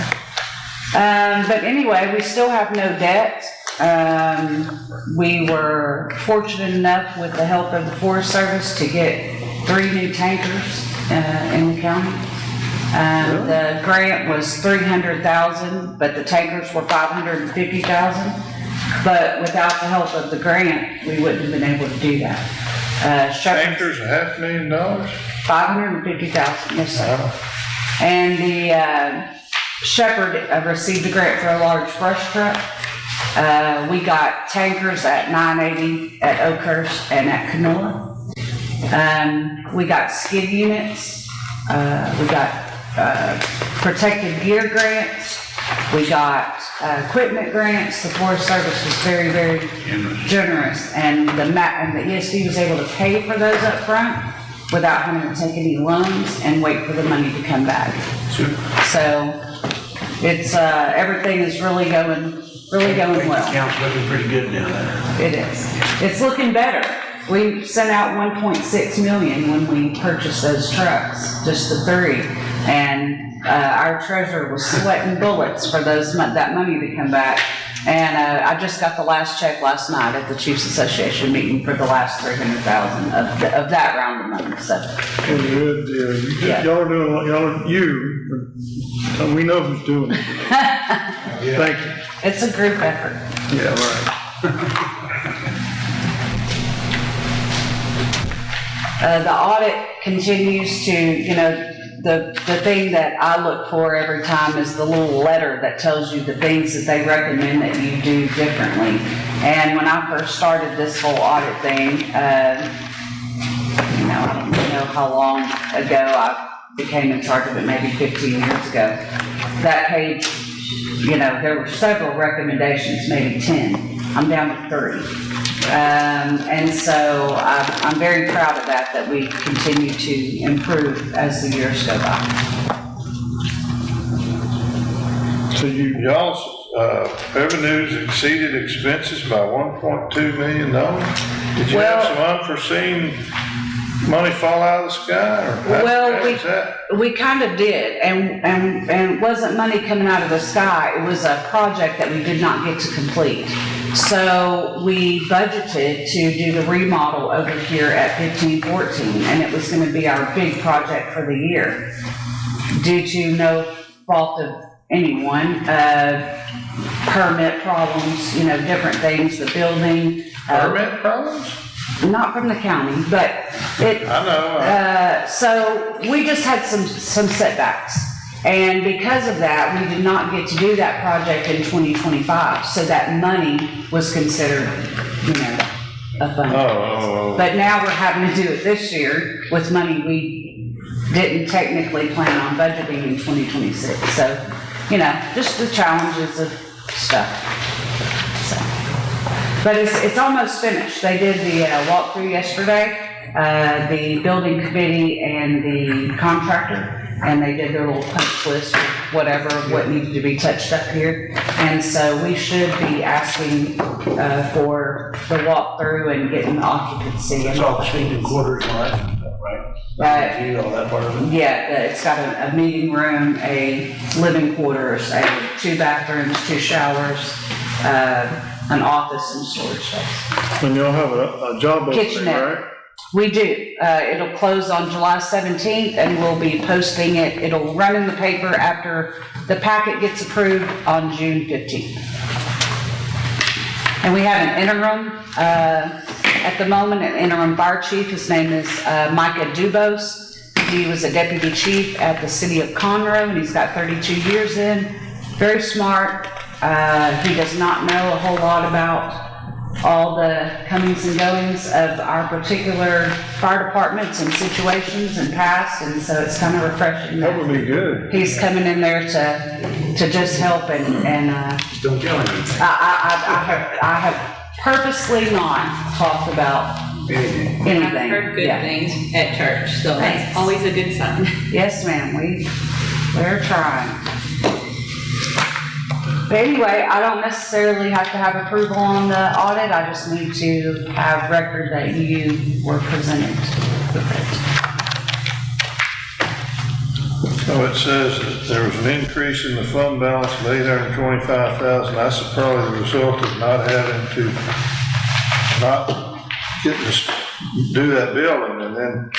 But anyway, we still have no debt. We were fortunate enough with the help of the Forest Service to get 3 new tankers in the county. The grant was $300,000, but the tankers were $550,000. But without the help of the grant, we wouldn't have been able to do that. Tankers, $500,000? $550,000, yes, sir. And the Shepherd received a grant for a large brush truck. We got tankers at 980 at Oakhurst and at Camilla. We got skid units. We got protected gear grants. We got equipment grants. The Forest Service was very, very generous, and the ESD was able to pay for those up front without having to take any loans and wait for the money to come back. So it's everything is really going well. Account's looking pretty good now. It is. It's looking better. We sent out 1.6 million when we purchased those trucks, just the 3. And our treasurer was sweating bullets for that money to come back. And I just got the last check last night at the Chiefs Association meeting for the last $300,000 of that round of money. So Good deal. Y'all are doing, we know who's doing it. Thank you. it's a group effort. Yeah, right. The audit continues to, the thing that I look for every time is the little letter that tells you the things that they recommend that you do differently. And when I first started this whole audit thing, I don't know how long ago I became in charge of it, maybe 15 years ago. That page there were several recommendations, maybe 10. I'm down to 3. And so I'm very proud of that we continue to improve as the years go by. So y'all's revenues exceeded expenses by $1.2 million? Did you have some unforeseen money fall out of the sky, or we kind of did, and it wasn't money coming out of the sky. It was a project that we did not get to complete. So we budgeted to do the remodel over here at 1514, and it was going to be our big project for the year. Due to no fault of anyone, permit problems, different things, the building. permit problems? Not from the county, but it. I know. So we just had some setbacks. And because of that, we did not get to do that project in 2025. So that money was considered, a fund. Oh. But now we're having to do it this year with money we didn't technically plan on budgeting in 2026. So, just the challenges of stuff. So. But it's almost finished. They did the walkthrough yesterday, the building committee and the contractor, and they did their little punch list of whatever, what needed to be touched up here. And so we should be asking for the walkthrough and getting occupancy. It's all sleeping quarters and all that stuff, right? All that part of it. Yeah, it's got a meeting room, a living quarters, 2 bathrooms, 2 showers, an office and storage space. And you'll have a job opening, Kitchenette. right? We do. It'll close on July 17th and we'll be posting it. It'll run in the paper after the packet gets approved on June 15th. And we have an interim, at the moment, an interim fire chief. His name is Micah Dubose. He was a deputy chief at the city of Conroe and he's got 32 years in. Very smart. He does not know a whole lot about all the comings and goings of our particular fire departments and situations and past, and so it's kind of refreshing. That would be good. He's coming in there to just help and Just don't tell anything. I have purposely not talked about Anything. anything. I've heard good Yeah. things at church, so Thanks. that's always a good sign. Yes, ma'am, we're trying. But anyway, I don't necessarily have to have approval on the audit, I just need to have record that you were presented with it. So it says that there was an increase in the fund balance of $825,000. That's probably the result of not having to, not getting to do that building. And then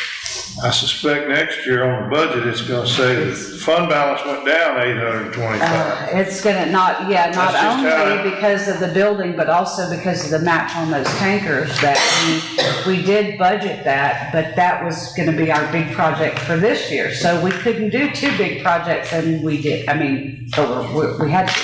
I suspect next year on the budget, it's gonna say the fund balance went down $825,000. It's gonna not That's just only how- because of the building, but also because of the match on those tankers that we did budget that, but that was gonna be our big project for this year. So we couldn't do 2 big projects and we did, we had to,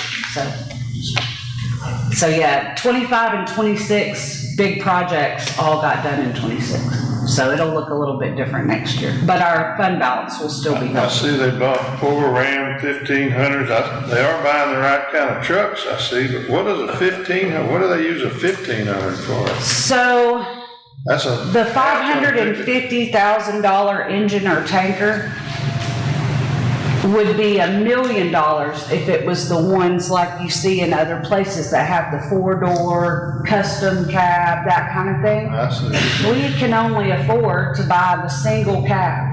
so yeah, 25 and 26 big projects all got done in 26. So it'll look a little bit different next year, but our fund balance will still be I healthy. see they bought 4 Ram 1500s. They are buying the right kind of trucks, I see, but what is a 1500? What do they use a 1500 for? So That's a. the $550,000 engine or tanker would be $1 million if it was the ones like you see in other places that have the 4-door custom cab, that kind of thing. I see. We can only afford to buy the single cab.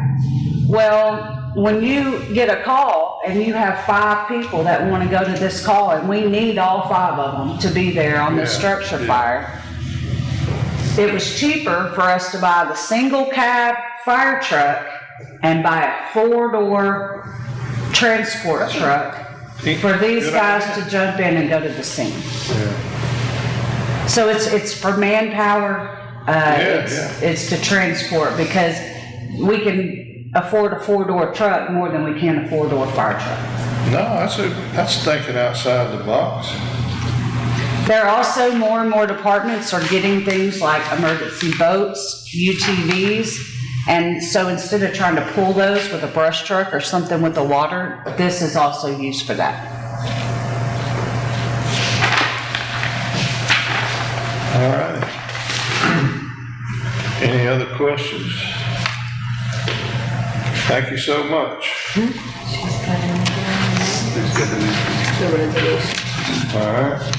Well, when you get a call and you have 5 people that want to go to this call and we need all 5 of them to be there on the structure fire, it was cheaper for us to buy the single cab fire truck and buy a 4-door transport truck for these Good guys idea. to jump in and go to the scene. So it's for manpower, it's to transport, because we can afford a 4-door truck more than we can a 4-door fire truck. No, that's thinking outside the box. There are also more and more departments are getting things like emergency boats, UTVs, and so instead of trying to pull those with a brush truck or something with the water, this is also used for that. All right. Any other questions? Thank you so much. All right.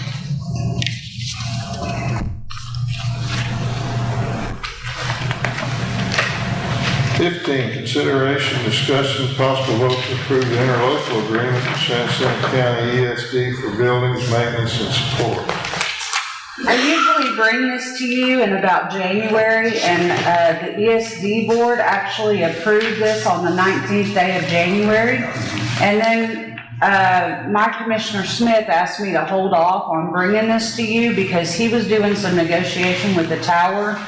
Consideration, discussion, possible vote to approve the interlocal agreement with San Jacinto County ESD for buildings, maintenance, and support. I usually bring this to you in about January, and the ESD board actually approved this on the 19th day of January. And then my Commissioner Smith asked me to hold off on bringing this to you because he was doing some negotiation with the tower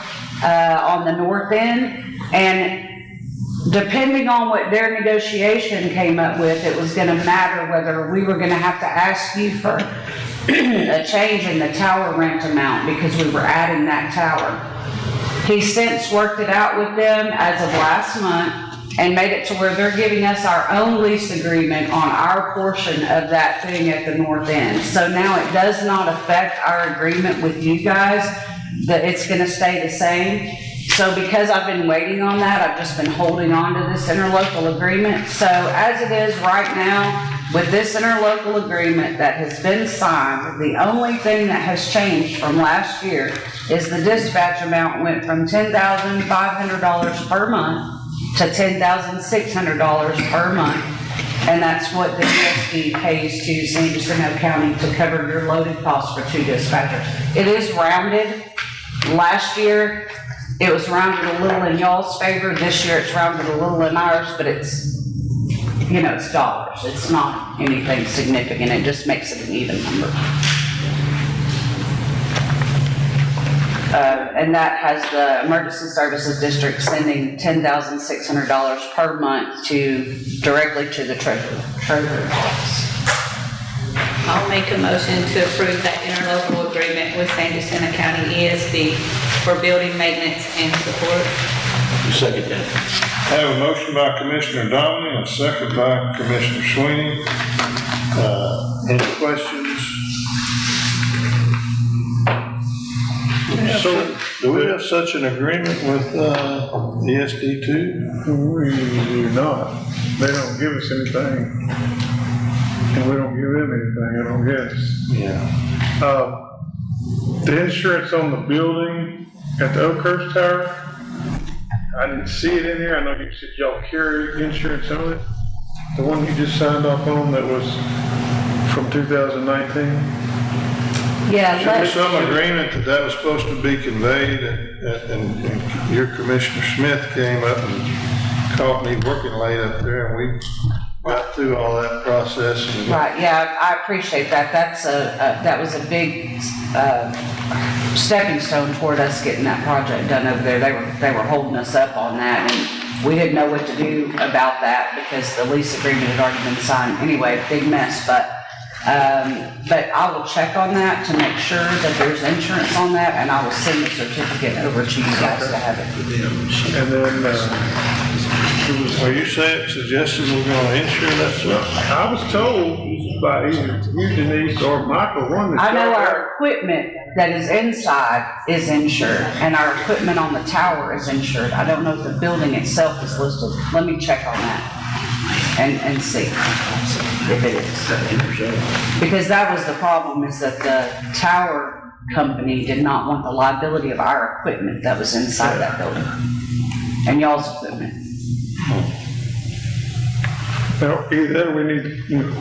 on the north end. And depending on what their negotiation came up with, it was gonna matter whether we were gonna have to ask you for a change in the tower rent amount because we were adding that tower. He's since worked it out with them as of last month and made it to where they're giving us our own lease agreement on our portion of that thing at the north end. So now it does not affect our agreement with you guys, that it's gonna stay the same. So because I've been waiting on that, I've just been holding on to this interlocal agreement. So as it is right now, with this interlocal agreement that has been signed, the only thing that has changed from last year is the dispatch amount went from $10,500 per month to $10,600 per month. And that's what the ESD pays to San Jacinto County to cover your loaded costs for 2 dispatchers. It is rounded. Last year, it was rounded a little in y'all's favor. This year, it's rounded a little in ours, but it's, you know, it's dollars. It's not anything significant. It just makes it an even number. And that has the Emergency Services District sending $10,600 per month directly to the treasurer office. I'll make a motion to approve that interlocal agreement with San Jacinto County ESD for building maintenance and support. Second that. I have a motion by Commissioner Domley and a second by Commissioner Sweeney. Any questions? So, do we have such an agreement with ESD too? We do not. They don't give us anything. And we don't give them anything, I don't guess. Yeah. The insurance on the building at the Oakhurst Tower, I didn't see it in there. I know you said y'all carry insurance on it. The one you just signed off on that was from 2019. Yeah, Should be some agreement that was supposed to be conveyed, and your Commissioner Smith came up and caught me working late up there, and we got through all that process. right, yeah, I appreciate that. That was a big stepping stone toward us getting that project done over there. They were holding us up on that, and we didn't know what to do about that because the lease agreement had already been signed. Anyway, big mess, but I will check on that to make sure that there's insurance on that, and I will send the certificate over to you guys to have it. And then, Are you suggesting we're gonna insure that stuff? I was told by either you, Denise, or Michael, one that. I know our equipment that is inside is insured, and our equipment on the tower is insured. I don't know if the building itself is listed. Let me check on that and see if it is. Because that was the problem, is that the tower company did not want the liability of our equipment that was inside that building, and y'all's equipment. Now, either that or we need to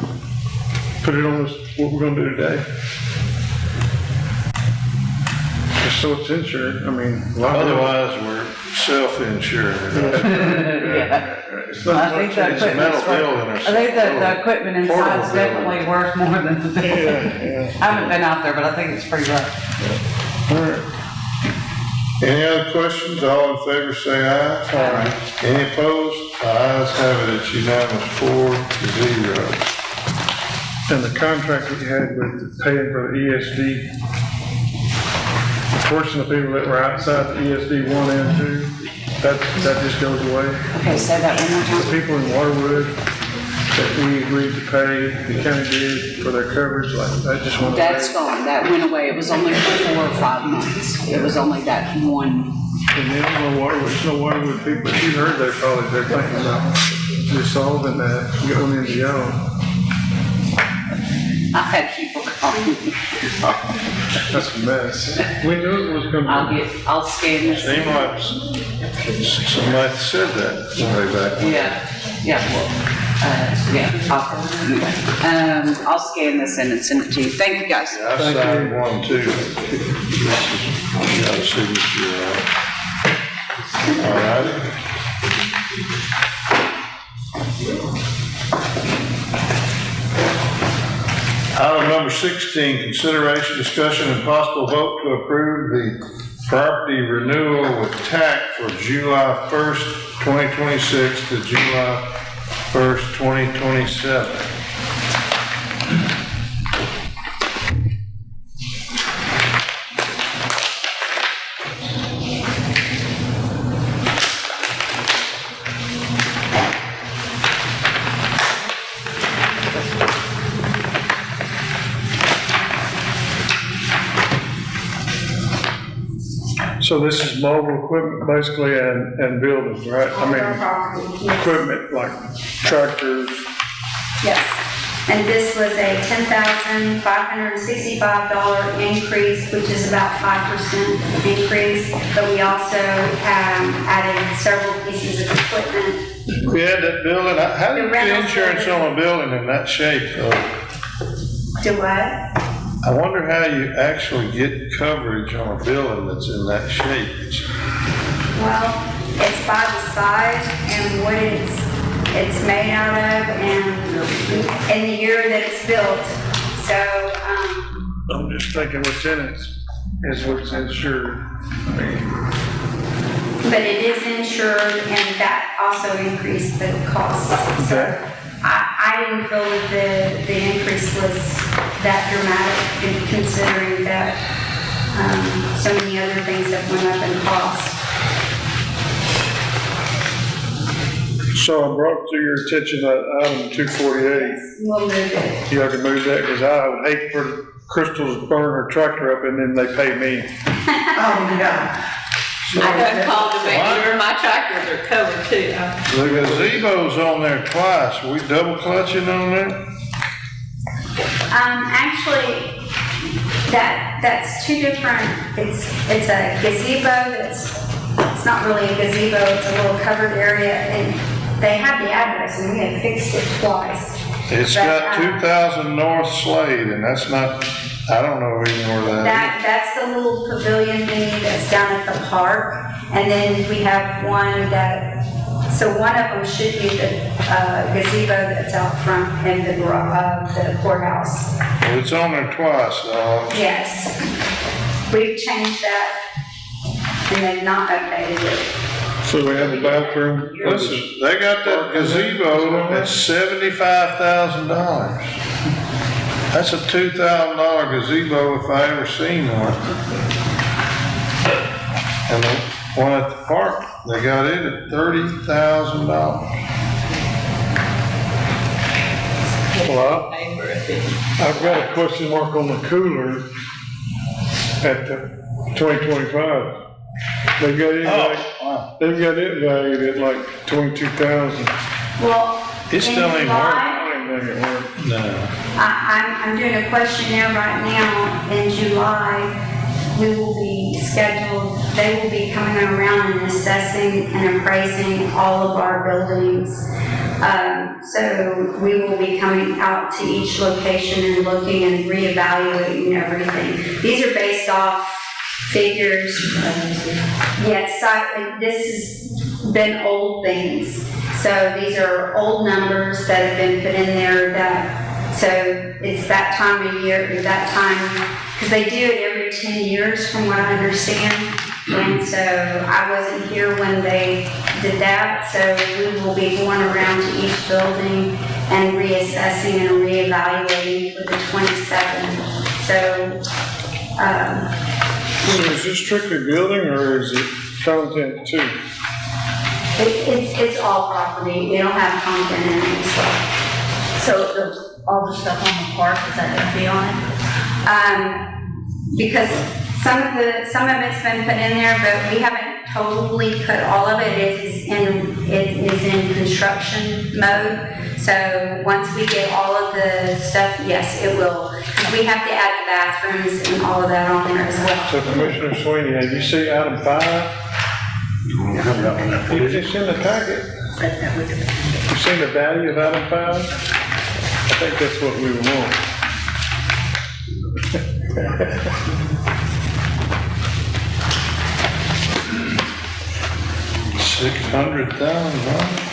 put it on this, what we're gonna do today. Just so it's insured, I mean. Otherwise, we're self-insured. Yeah. It's I not think much. the It's a metal equipment's building or worth, I think that the something. equipment inside is definitely worth more than the building. Yeah. I haven't been out there, but I think it's pretty rough. All right. Any other questions? All in favor say aye. Aye. Any opposed? The ayes have it. It's unanimous, 4-0. And the contract that you had with paying for the ESD, a portion of people that were outside the ESD 1 and 2, that just goes away. Okay, say that one more The time. people in Waterwood that we agreed to pay, the county did for their coverage, like, that just went away? That's gone, that went away, it was only for 4 or 5 months, it was only that one. And then there's no Waterwood people, but you heard they're thinking about dissolving that, going into y'all. I had people call me. That's a mess. We knew it was coming. I'll scan this. Seemed like somebody said that way back. I'll scan this in and send it to you. Thank you, guys. Yeah, I signed one too. This is, got a signature on it. All righty. Item number 16, consideration, discussion, and possible vote to approve the property renewal with TAC for July 1st, 2026 to July 1st, 2027. So this is mobile equipment basically and buildings, right? I mean, equipment like tractors. Yes, and this was a $10,565 increase, which is about 5% increase, but we also added several pieces of equipment. We had that building, how do you get insurance on a building in that shape though? Do what? I wonder how you actually get coverage on a building that's in that shape. Well, it's by the size and what it's made out of and the year that it's built. So, I'm just thinking lieutenants is what's insured. I mean, but it is insured and that also increased the cost. So I didn't feel that the increase was that dramatic considering that so many other things that went up in cost. so I brought to your attention that item 248. We'll move it. You have to move that because I would hate for Crystal to burn her tractor up and then they pay me. Oh, no. I got called to make sure my tractors are covered too. The gazebo's on there twice. We double clutching on that? Actually, that's two different, it's a gazebo it's not really a gazebo, it's a little covered area, and they have the address, and we had fixed it twice. It's got 2000 North Slade, and that's not, I don't know even where that That's the little pavilion thingy that's down at the park, and then we have one so one of them should be the gazebo that's out front in the courthouse. is. Well, it's on there twice, Yes, we've changed that, and they've not updated it. So we have a bathroom. Listen, they got that gazebo at $75,000. That's a $2,000 gazebo if I ever seen one. And the one at the park, they got it at $30,000. Well, I've got a question mark on the cooler at the 2025. They've got it valued at like 22,000. Well, It still ain't July, I don't think it worked. No. I'm doing a questionnaire right now. In July, we will be scheduled, they will be coming around and assessing and appraising all of our buildings. So we will be coming out to each location and looking and reevaluating everything. These are based off figures. Yes, this has been old things. So these are old numbers that have been put in there so it's that time of year, because they do it every 10 years from what I understand. And so I wasn't here when they did that, so we will be going around to each building and reassessing and reevaluating for the 27. So, So is this strictly building or is it content too? it's all property, they don't have content in it, so. So all the stuff on the park, is that gonna be on it? Because some of it's been put in there, but we haven't totally put all of it. It is in construction mode. So once we get all of the stuff, yes, it will. We have to add the bathrooms and all of that on there as well. So Commissioner Sweeney, have you see item 5? It's in the packet. You seen the value of item 5? I think that's what we want. $600,000.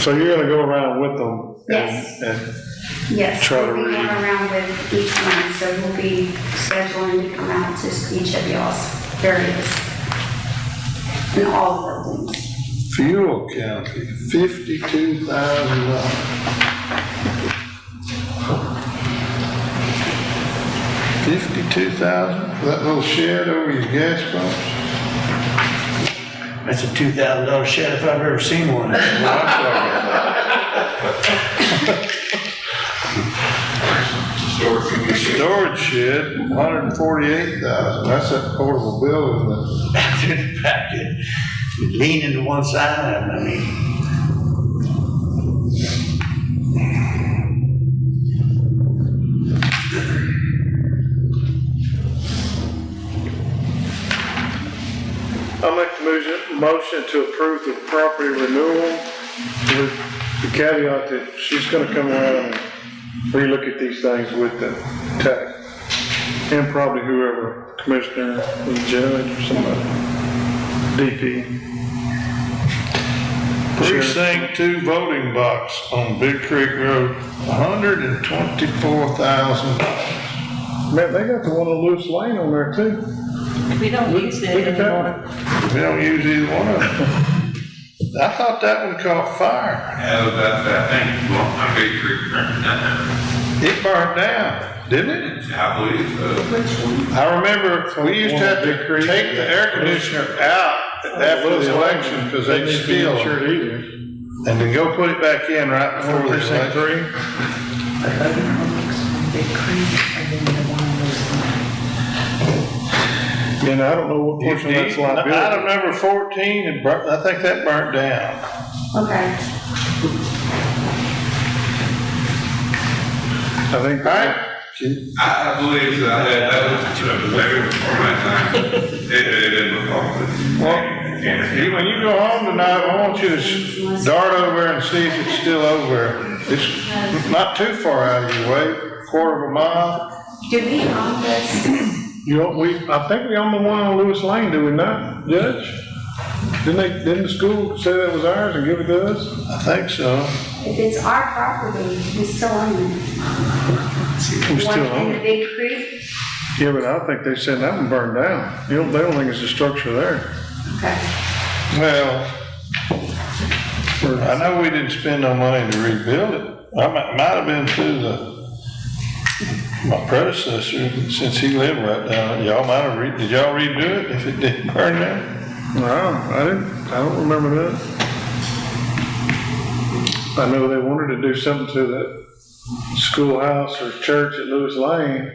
So you're gonna go around with them? Yes. And Yes, try to we'll be going read. around with each one, so we'll be scheduling to come out to each of y'all's areas in all buildings. Fuel county, $52,000. $52,000 for that little shed over your gas pumps? That's a $2,000 shed if I've ever seen one. Storage shed, $148,000. That's that portable building That's in the packet. Leaning to one side, I mean. I'll make the motion to approve the property renewal with the caveat that she's gonna come around and relook at these things with the tech. And probably whoever, commissioner, the judge or somebody, DP. Precinct 2 voting box on Big Creek Road, $124,000. Man, they got the one on Loose Lane on there too. We don't use it Look at that. anymore. We don't use either one of them. I thought that one caught fire. Yeah, that thing, well, my big creek burned down. It burned down, didn't it? I believe so. I remember we used to have to take the air conditioner out after the election because they'd steal them. Sure either. And then go put it back in right before the Precinct election. 3? And I don't know what portion of that's liability. Item number 14, I think that burnt down. Okay. I think. Right? I believe so. That was maybe before my time. It didn't look awful. Well, when you go home tonight, I want you to dart over and see if it's still over. It's not too far out of your way, quarter of a mile. Do we own this? I think we own the one on Lewis Lane, do we not, Judge? Didn't the school say that was ours and give it to us? I think so. If it's our property, we still own it. We still One own in the it. Big Creek? Yeah, but I think they said that one burned down. They don't think it's a structure there. Okay. Well, I know we didn't spend no money to rebuild it. I might have been through my predecessor, since he lived right down, y'all might have did y'all redo it if it didn't burn down? No, I don't remember that. I know they wanted to do something to that schoolhouse or church at Lewis Lane.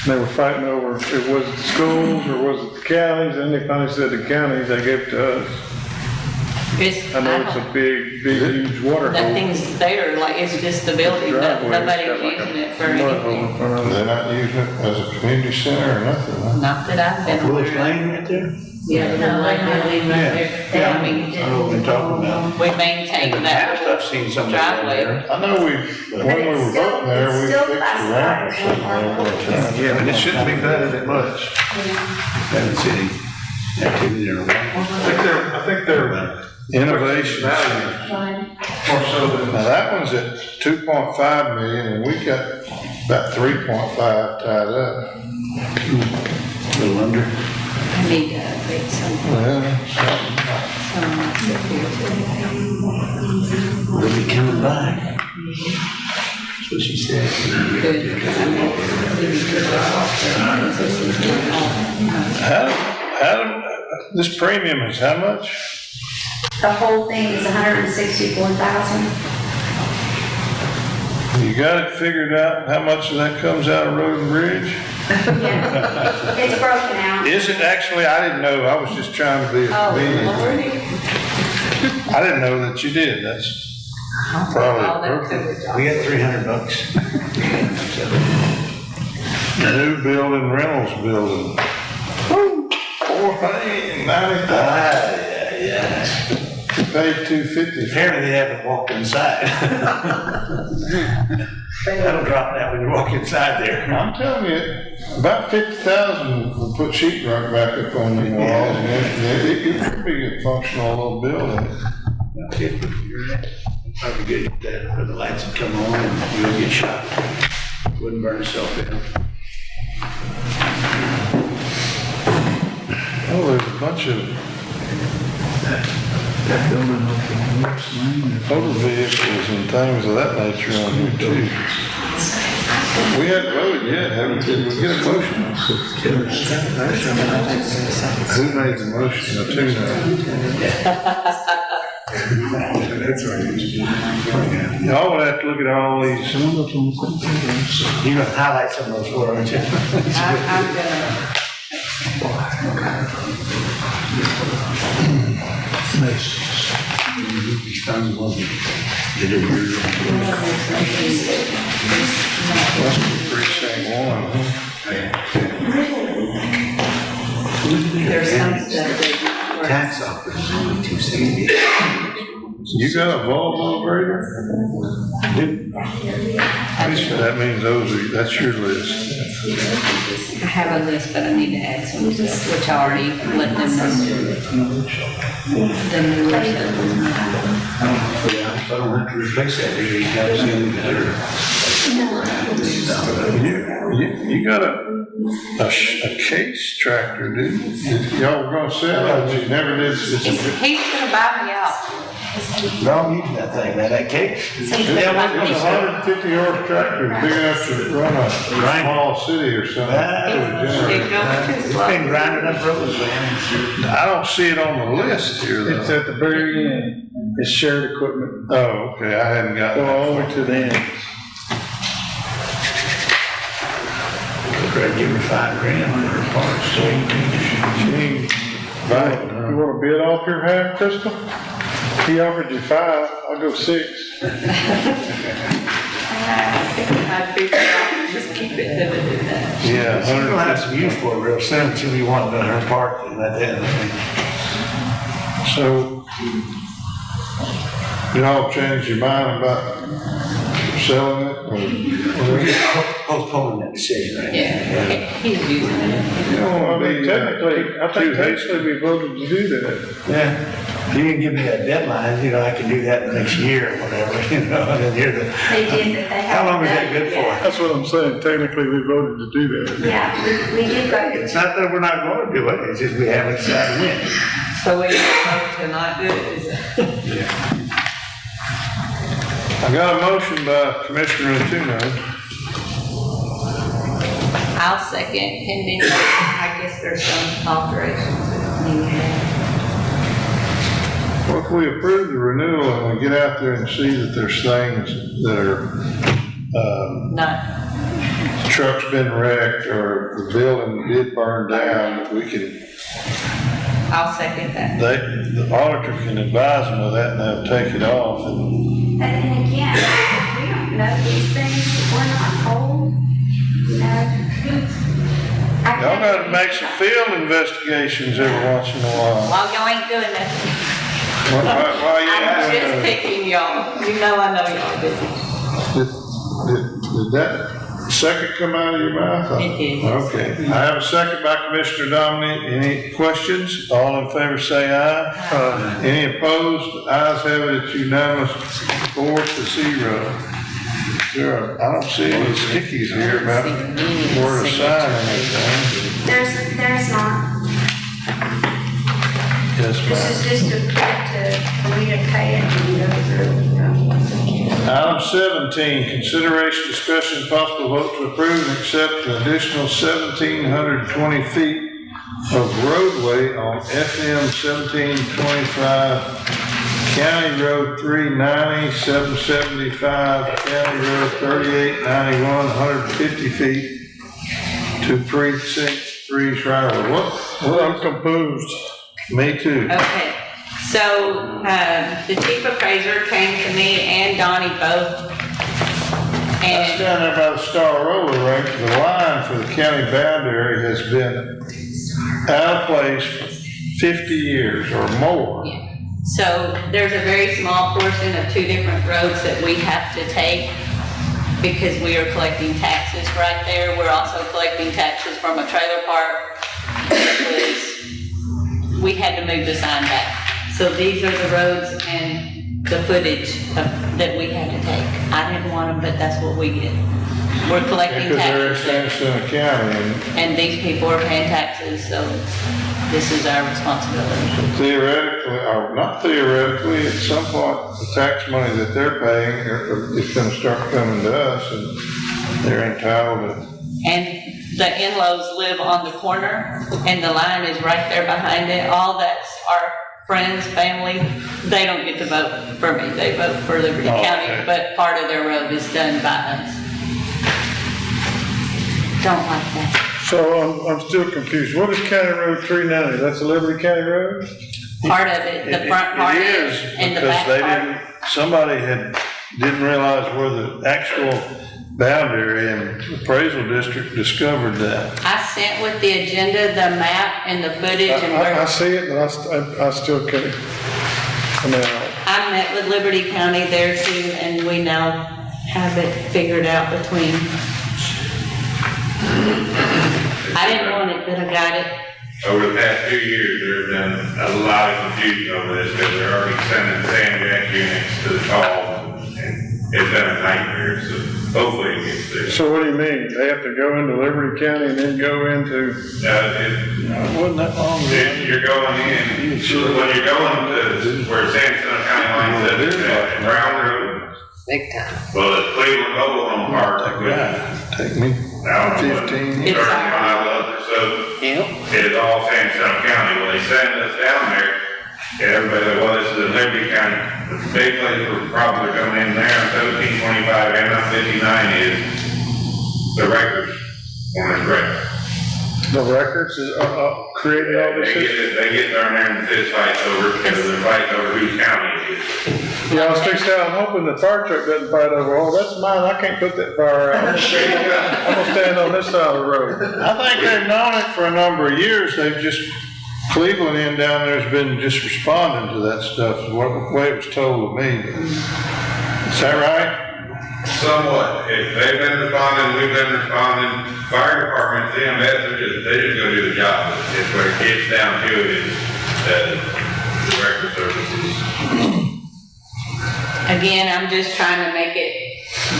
They were fighting over if it was the schools or was it the counties, and they finally said the counties, they gave it to us. I know it's a big, huge water hole. That thing's there, like, it's just the building, Driveway, nobody's it's got like using a it for mud hole in anything. front of it. They're not using it as a community center or nothing, huh? Not that I've been Willis aware of. Lane right there? Yeah, the like building right there. Yeah, I mean, I know what you're talking about. we maintain In the that past, I've seen some driveway. there. I know when we were voting there, we fixed the ramp or something there one time. Yeah, but it shouldn't be vetted that much. Haven't seen any activity there. I think they're Innovations. more so than. Now that one's at 2.5 million and we got about 3.5 tied up. A little under. I need to update something. Well, We'll be coming back. That's what she said. Good. this premium is how much? The whole thing is 164,000. You got it figured out, how much of that comes out of road and bridge? Yeah. It's broken out. Is it actually, I didn't know, I was just trying to be convenient. I didn't know that you did, that's probably appropriate. We got $300. New building, Reynolds building. Woo, $490,000. Yeah. You paid $250. Apparently they haven't walked inside. That'll drop that when you walk inside there. I'm telling you, about 50,000 will put sheet rock back up on the walls, and it could be a functional little building. Probably good that for the lights would come on and you'll get shot. Wouldn't burn itself in. Oh, there's a bunch of motor vehicles and things of that nature on here too. We hadn't voted yet, haven't we? Did we get a motion? Who made the motion? The two now. That's right. Y'all would have to look at all these. You're gonna highlight some of those for, aren't you? I'm gonna. Must be precinct 1, huh? There's some stuff that. Tax office is only $260. You got a Volvo grader? That means that's your list. I have a list, but I need to add some, which I already let them know. The new list. I don't have to replace that, you have to see You got a case tractor, dude. Y'all were gonna sell it, you never did. He's gonna buy me out. No, I'm using that thing, man, that cake. It's a 150 horse tractor, big enough to run a small city or something. It's been grinding up roads, man. I don't see it on the list here though. It's at the very end. It's shared equipment. Oh, okay, I hadn't got Go that. all the way to the end. Greg, give her $5,000 for her parts. You want to bid off your half, Crystal? He offered you 5, I'll go 6. I figured I'll just keep it limited that. Yeah, She's gonna have some use for it real soon, she'll be wanting to her part and that, so y'all changed your mind about selling it? Or postponing that decision, right? Yeah, he's using it. you don't I want to mean, be technically we voted to do that. Yeah, if you can give me that deadline, you know, I can do that in the next year or whatever, you know, and then you're the. They did, but they haven't. How long is that good for? That's what I'm saying, technically we voted to do that. Yeah, we did go. It's not that we're not going to do it, it's just we haven't decided when. So we vote to not do it, is it? I got a motion by Commissioner Antuno. I'll second pending, I guess there's some alterations that need to happen. Well, if we approve the renewal and we get out there and see that there's things that are, Not, truck's been wrecked or the building did burn down, that we can, I'll second that. the auditor can advise them of that and they'll take it off. And And again, we don't know these things, we're not told, you know. y'all gotta make some field investigations every once in a while. Well, y'all ain't doing nothing. Why you I'm ain't just doing picking y'all. You know I know y'all busy. Did that second come out of your mouth? It did. Okay, I have a second by Commissioner Dominic. Any questions? All in favor say aye. Any opposed? Ayes have it, it's unanimous, 4-0. Sure, I don't see any stickies here about where to sign anything. There's not. Yes, This ma'am. is just for me to pay it and go through. Item 17, consideration, discussion, possible vote to approve and accept an additional 1,720 feet of roadway on FM 1725, County Road 390, 775, County Road 3891, 150 feet to precinct 3's right of way. What? I'm confused. Me too. Okay, so, the chief appraiser came to me and Donnie both. That's And down there by the Star Roller Rink. The line for the county boundary has been out of place for 50 years or more. so there's a very small portion of 2 different roads that we have to take because we are collecting taxes right there. We're also collecting taxes from a trailer park. We had to move the sign back. So these are the roads and the footage that we had to take. I didn't want them, but that's what we get. We're collecting Because they're in taxes. Santa County, And these people are paying taxes, so this is our responsibility. and theoretically, or not theoretically, at some point, the tax money that they're paying is gonna start coming to us, and they're entitled to. And the in-laws live on the corner, and the line is right there behind it. All that's our friends, family. They don't get to vote for me. They vote for Liberty Oh, County, okay. but part of their road is done by us. Don't like that. So I'm still confused. What is County Road 390? That's a Liberty County Road? Part of it, the front part It is, is, and the because back they part. didn't, somebody didn't realize where the actual boundary, and the appraisal district discovered that. I sent with the agenda, the map and the footage and I where. see it, but I still can't. I mean, I met with Liberty County there too, and we now have it figured out between. I didn't want it, but I got it. Over the past 2 years, there's been a lot of confusion over this, because they're already sending sand jack units to the call, and it's been a nightmare, so hopefully it gets there. so what do you mean? They have to go into Liberty County and then go into, Wasn't that long ago? You're going in, when you're going to where Sandstone County line says it's at Brown Road, Big time. well, it's Cleveland Mobile Home Park, which Take me I don't know, 15 30 miles up or so. Yep. It's all Sandstone County. Well, they send us down there, and everybody like, well, this is in Liberty County. The big place where problems are coming in there on 1725 and on 59 is the records on this record. the records creating all this? They get down there and fist fights over, because they're fighting over whose county it is. Yeah, I was fixing out, I'm hoping the fire truck doesn't fight over, oh, that's mine, I can't put that fire out. I'm gonna stand on this side of the road. I think they've known it for a number of years. They've just, Cleveland end down there's been just responding to that stuff, is the way it was told to me. Is that right? Somewhat. If they've been responding, we've been responding. Fire department, CMS, they just go do the job. It's where it gets down to it is, the record services. Again, I'm just trying to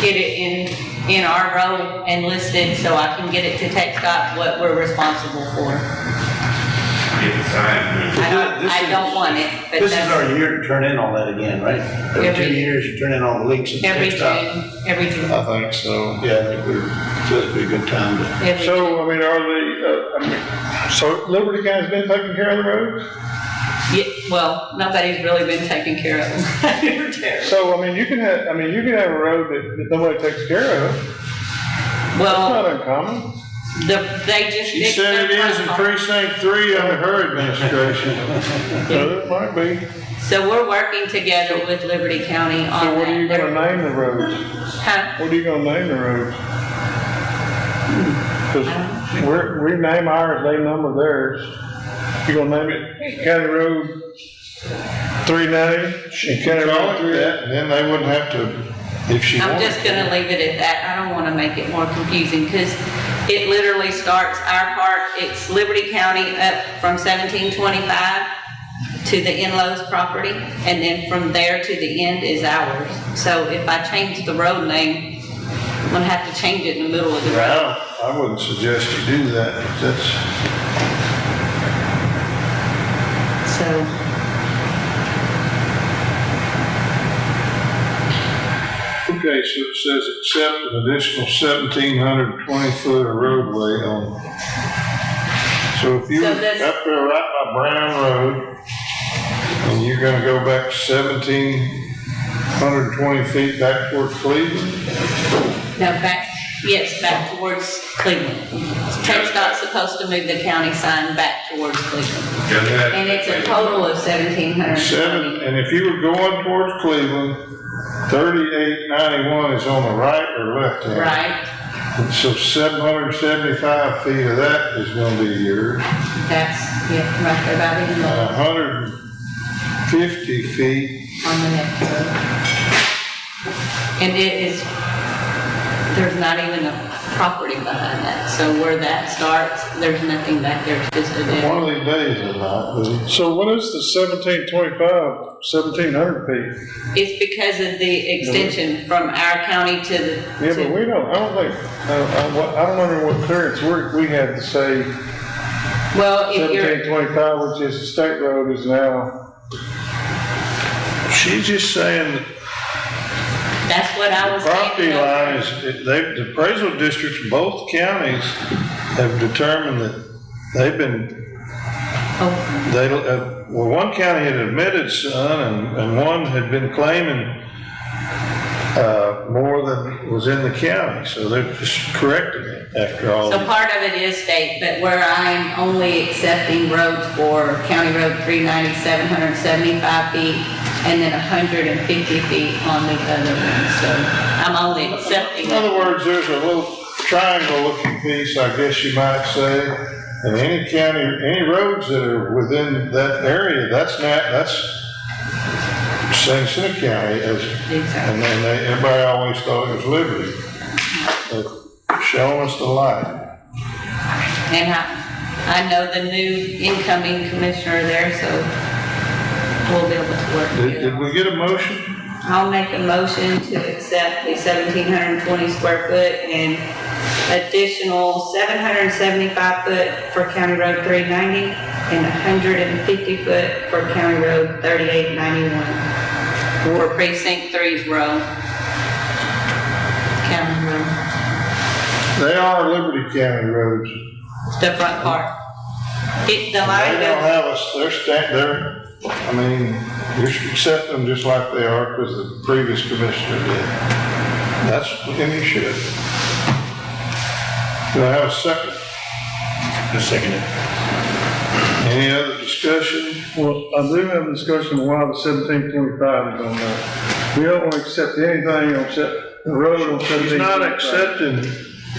get it in our row and listed so I can get it to TechStop what we're responsible for. Get the sign. I don't want it, but This is that's our year to turn in all that again, right? Every 2 years, you turn in all the leaks and every stuff. June, every June, I think so. Yeah, I think so it'd be a good time to. every June. So, I mean, so Liberty County's been taking care of the roads? Yeah, well, nobody's really been taking care of them. So, I mean, you can have a road that nobody takes care of. That's Well, not uncommon. they just. She fixed said it their is in front part. precinct 3 under her administration. So it might be. So we're working together with Liberty County on that. So what are you gonna name the roads? Huh? What are you gonna name the roads? Cause we name ours, they number theirs. You gonna name it County Road 390 and County Call Road it 3? that, and then they wouldn't have to, if she I'm wanted just gonna leave it at that. I don't wanna make it more confusing, because it literally starts our part, it's Liberty County up from 1725 to the in-laws property, and then from there to the end is ours. So if I change the road name, I'm gonna have to change it in the middle of the road. Well, I wouldn't suggest you do that, 'cause that's, So, okay, so it says accept an additional 1,720 foot of roadway on So if you, So up this- there right by Brown Road, and you're gonna go back 1,720 feet back towards Cleveland? No, back, yes, back towards Cleveland. TxDOT's supposed to move the county sign back towards Cleveland. And it's a total of 1,720. And if you were going towards Cleveland, 3891 is on the right or left hand? Right, So 775 feet of that is gonna be yours. that's, yeah, right there by the And end 150 feet, on the next road. And it is, there's not even a property behind that, so where that starts, there's nothing back there, it's just a dead. one of these days it might be. So what is the 1725, 1,700 feet? It's because of the extension from our county to the. Yeah, but we don't, I don't think, I don't remember what clearance we had to say Well, if you're, 1725, which is the state road, is now. She's just saying that that's what I was property thinking. line is, the appraisal districts in both counties have determined that they've been, Oh, well, one county had admitted some and one had been claiming more than was in the county, so they're just correcting it after all. so part of it is state, but where I'm only accepting roads for County Road 390, 775 feet, and then 150 feet on the other one, so I'm only accepting. In other words, there's a little triangle looking piece, I guess you might say, and any county, any roads that are within that area, that's St. Center County, Exactly. and then everybody always thought it was Liberty. They're showing us the light. And I know the new incoming commissioner there, so we'll be able to work Did together. we get a motion? I'll make a motion to accept the 1,720 square foot and additional 775 foot for County Road 390 and 150 foot for County Road 3891 for Precinct 3's row. County Road, They are Liberty County roads. the front part. The They line don't goes, have us, I mean, you should accept them just like they are because the previous commissioner did. And you should. Do I have a second? A second. Any other discussion? Well, I do have a discussion on why the 1725 is on there. We don't want to accept anything on the road on 1725. She's not accepting,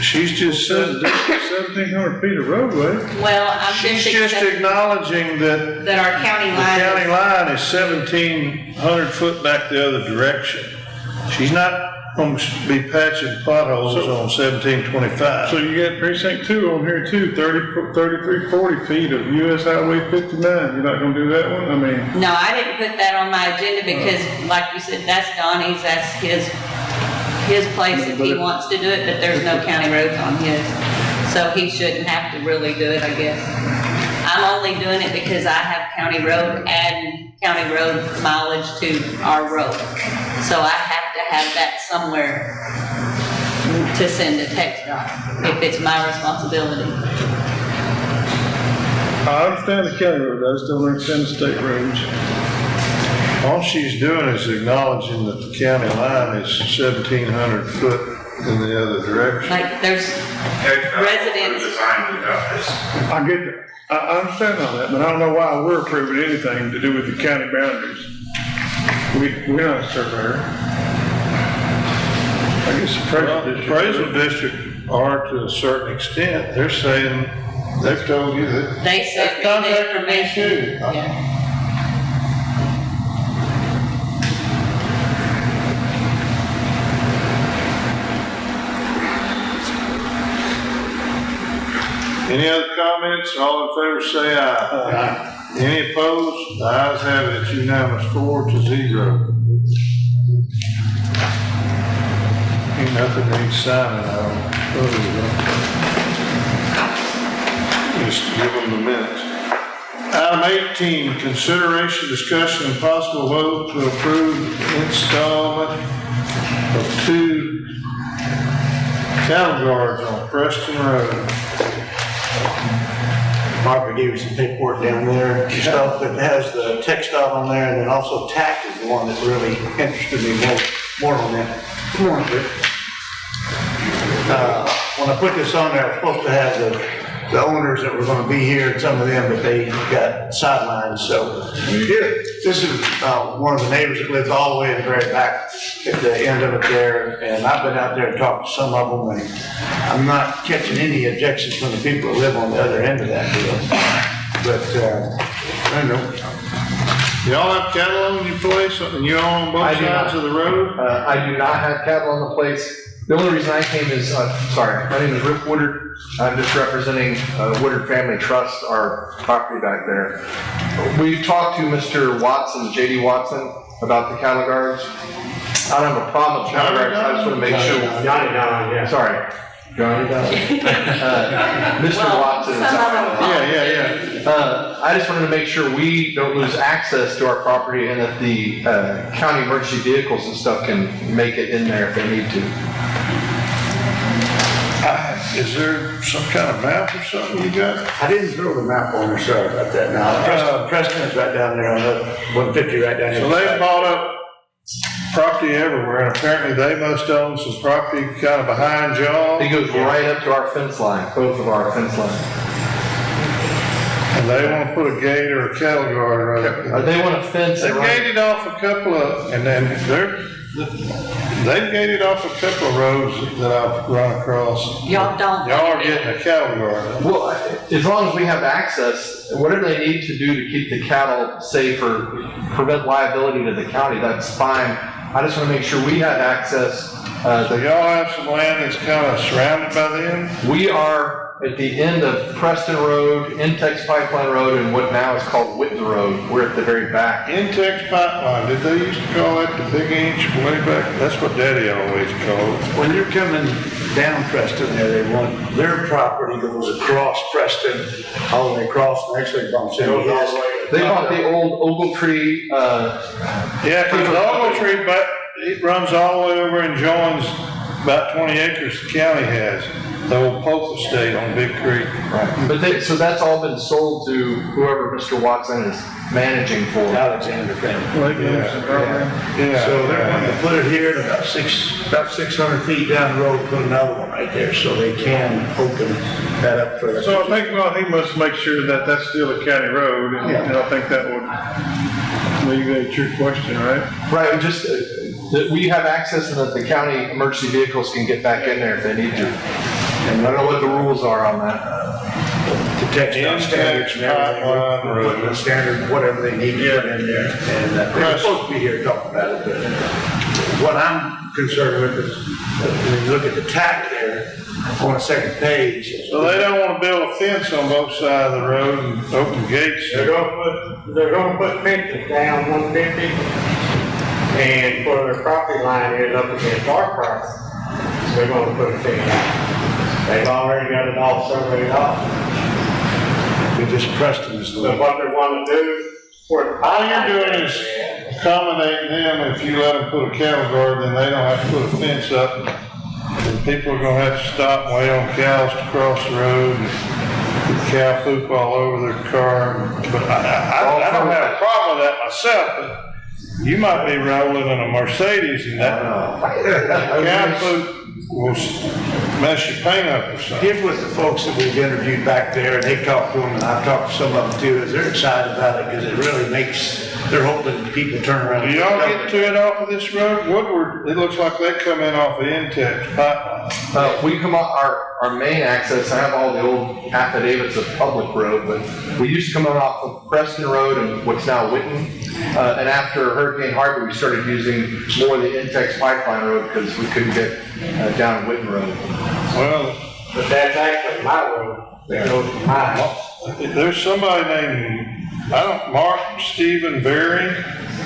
she's just saying, 1,700 feet of roadway. well, I'm she's just just accepting acknowledging that that our county the line county is. line is 1,700 foot back the other direction. She's not going to be patching potholes on 1725. So you got precinct 2 on here too, 3340 feet of US Highway 59. You're not gonna do that one? I mean, No, I didn't put that on my agenda because, like you said, that's Donnie's, that's his place if he wants to do it, but there's no county roads on his. So he shouldn't have to really do it, I guess. I'm only doing it because I have county road, adding county road mileage to our road. So I have to have that somewhere to send to TxDOT if it's my responsibility. I understand the county road, I just don't understand the state roads. All she's doing is acknowledging that the county line is 1,700 foot in the other direction. Like, there's residents. I get that. I understand all that, but I don't know why we're approving anything to do with the county boundaries. We're not a surveyor. I guess the Well, the appraisal district are to a certain extent, they're saying, they've told you that. They sent me the Contacted me information. too. Yeah. Any other comments? All in favor say aye. Aye. Any opposed? The ayes have it, it's unanimous, 4-0. Ain't nothing needs signing on. Just give them the minutes. Item 18, consideration, discussion, and possible vote to approve installment of 2 cattle guards on Preston Road. Margaret gave you some paperwork down there, and stuff that has the text dot on there, and then also TAC is the one that really interested me more on that. Come on, Rick. When I put this on there, I was supposed to have the owners that were gonna be here, and some of them, but they got sidelined, so. This is, one of the neighbors that lives all the way in the very back at the end of it there, and I've been out there and talked to some of them, and I'm not catching any objections from the people that live on the other end of that deal. But, I don't know. Y'all have cattle on your place, and you on both sides of the road? I do not have cattle on the place. The only reason I came is, sorry, my name is Rick Woodard. I'm just representing Woodard Family Trust, our property back there. We talked to Mr. Watson, J.D. Watson, about the cattle guards. I don't have a problem with cattle guards, I just want to make sure. Johnny Don, yeah. Sorry. Johnny Don. Mr. Watson. Yeah. I just wanted to make sure we don't lose access to our property and that the county emergency vehicles and stuff can make it in there if they need to. Is there some kind of map or something you got? I didn't throw the map on there, sorry about that now. Preston's right down there on the 150 right down here. So they bought up property everywhere, and apparently they must own some property kind of behind y'all. It goes right up to our fence line, both of our fence lines. And they want to put a gate or a cattle guard right. They want to fence They it right. gated off a couple of, and then they've gated off a couple of roads that I've run across. Y'all don't. Y'all are getting a cattle guard. Well, as long as we have access, whatever they need to do to keep the cattle safe or prevent liability to the county, that's fine. I just want to make sure we have access. So y'all have some land that's kind of surrounded by them? We are at the end of Preston Road, Intex Pipeline Road, and what now is called Whitten Road. We're at the very back. Intex Pipeline, did they used to call that the Big Inch way back? That's what Daddy always called it. When you're coming down Preston there, they want, their property goes across Preston, all the way across, and actually bumps into his. They bought the old Ogletree, Yeah, because the Ogletree, but it runs all the way over and joins about 20 acres the county has. The old Polk estate on Big Creek. right. But so that's all been sold to whoever Mr. Watson is managing for. Alexander family. Yeah. So they're going to put it here and about 600 feet down the road, put another one right there, so they can open that up for the. So I think, well, he must make sure that that's still a county road, and I think that would alleviate your question, right? Right, just that we have access and that the county emergency vehicles can get back in there if they need to. And I don't know what the rules are on that. To text on standards and everything, putting the standard, whatever they need to put in there. And they're supposed to be here to talk about it, but what I'm concerned with is, when you look at the TAC there, on the second page. So they don't want to build a fence on both sides of the road and open gates. They're gonna put fences down 150, and where their property line is up against our property, they're gonna put a fence down. They've already got it all surveyed off. We just Preston's. So what they wanna do, All you're doing is accommodating them. If you let them put a cattle guard, then they don't have to put a fence up. And people are gonna have to stop and wait on cows to cross the road and get cow poop all over their car. But I don't have a problem with that myself, but you might be rolling in a Mercedes and that cow poop will mess your paint up or something. Get with the folks that we've interviewed back there, and they've talked to them, and I've talked to some of them too, is they're excited about it, because it really makes, they're hoping people turn around. Do y'all get to it off of this road? Woodward, it looks like they come in off the Intex pipeline. We come on our main access. I have all the old affidavits of public road, but we used to come on off of Preston Road and what's now Whitten. And after Hurricane Harvey, we started using more of the Intex pipeline road because we couldn't get down Whitten Road. Well, but that's actually my road, that goes to my house. there's somebody named, Mark Stephen Berry.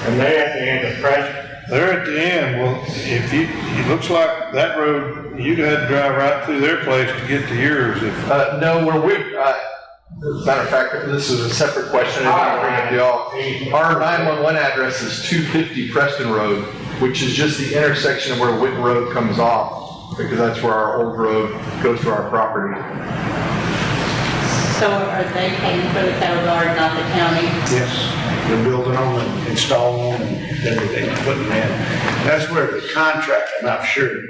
And they're at the end of Preston. They're at the end. Well, if it looks like that road, you'd have to drive right through their place to get to yours. No, matter of fact, this is a separate question. I bring up to y'all. Our 911 address is 250 Preston Road, which is just the intersection of where Whitten Road comes off, because that's where our old road goes to our property. So are they paying for the cattle guard, not the county? Yes, they're building them and installing them and everything, putting them in. That's where the contract, I'm not sure,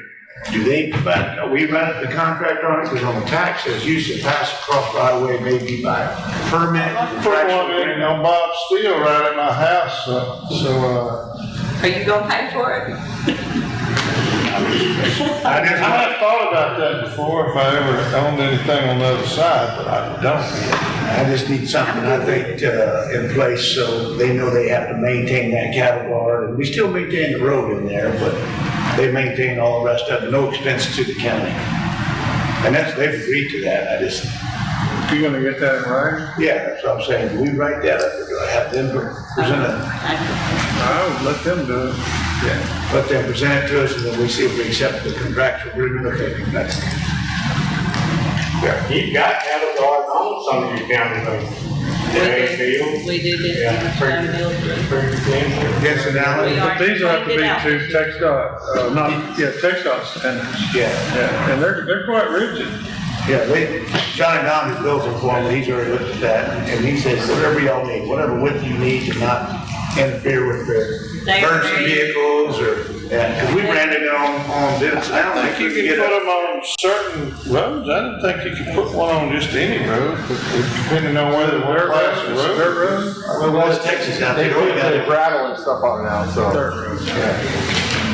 do they provide, are we running the contract on it? Because on the tax, says use to pass across right away, maybe by permit. Put one in on Bob Steele right at my house, Are you gonna pay for it? I have thought about that before, if I ever owned anything on the other side, but I don't. I just need something, I think, in place so they know they have to maintain that cattle guard. And we still maintain the road in there, but they maintain all the rest of it, no expense to the county. And that's, they've agreed to that, I just, You gonna get that in writing? yeah, that's what I'm saying. Do we write that up or do I have them present it? I would let them do it. Yeah. Let them present it to us and then we see if we accept the contractual agreement. Okay, that's. Yeah. You've got cattle guards on some of your county roads. We do this. Yeah, pretty extensive. Yes, and now, But these will have to be to Tex dot standards. Yeah, and they're quite rigid. yeah, Johnny Downey builds it for me, he's already looked at that, and he says, whatever y'all need, whatever width you need to not interfere with the emergency vehicles or, yeah, because we ran it on this. I think you can put them on certain roads. I didn't think you could put one on just any road, but depending on whether what class of road. Well, West Texas out there, we got it. gravel and stuff on it now, so.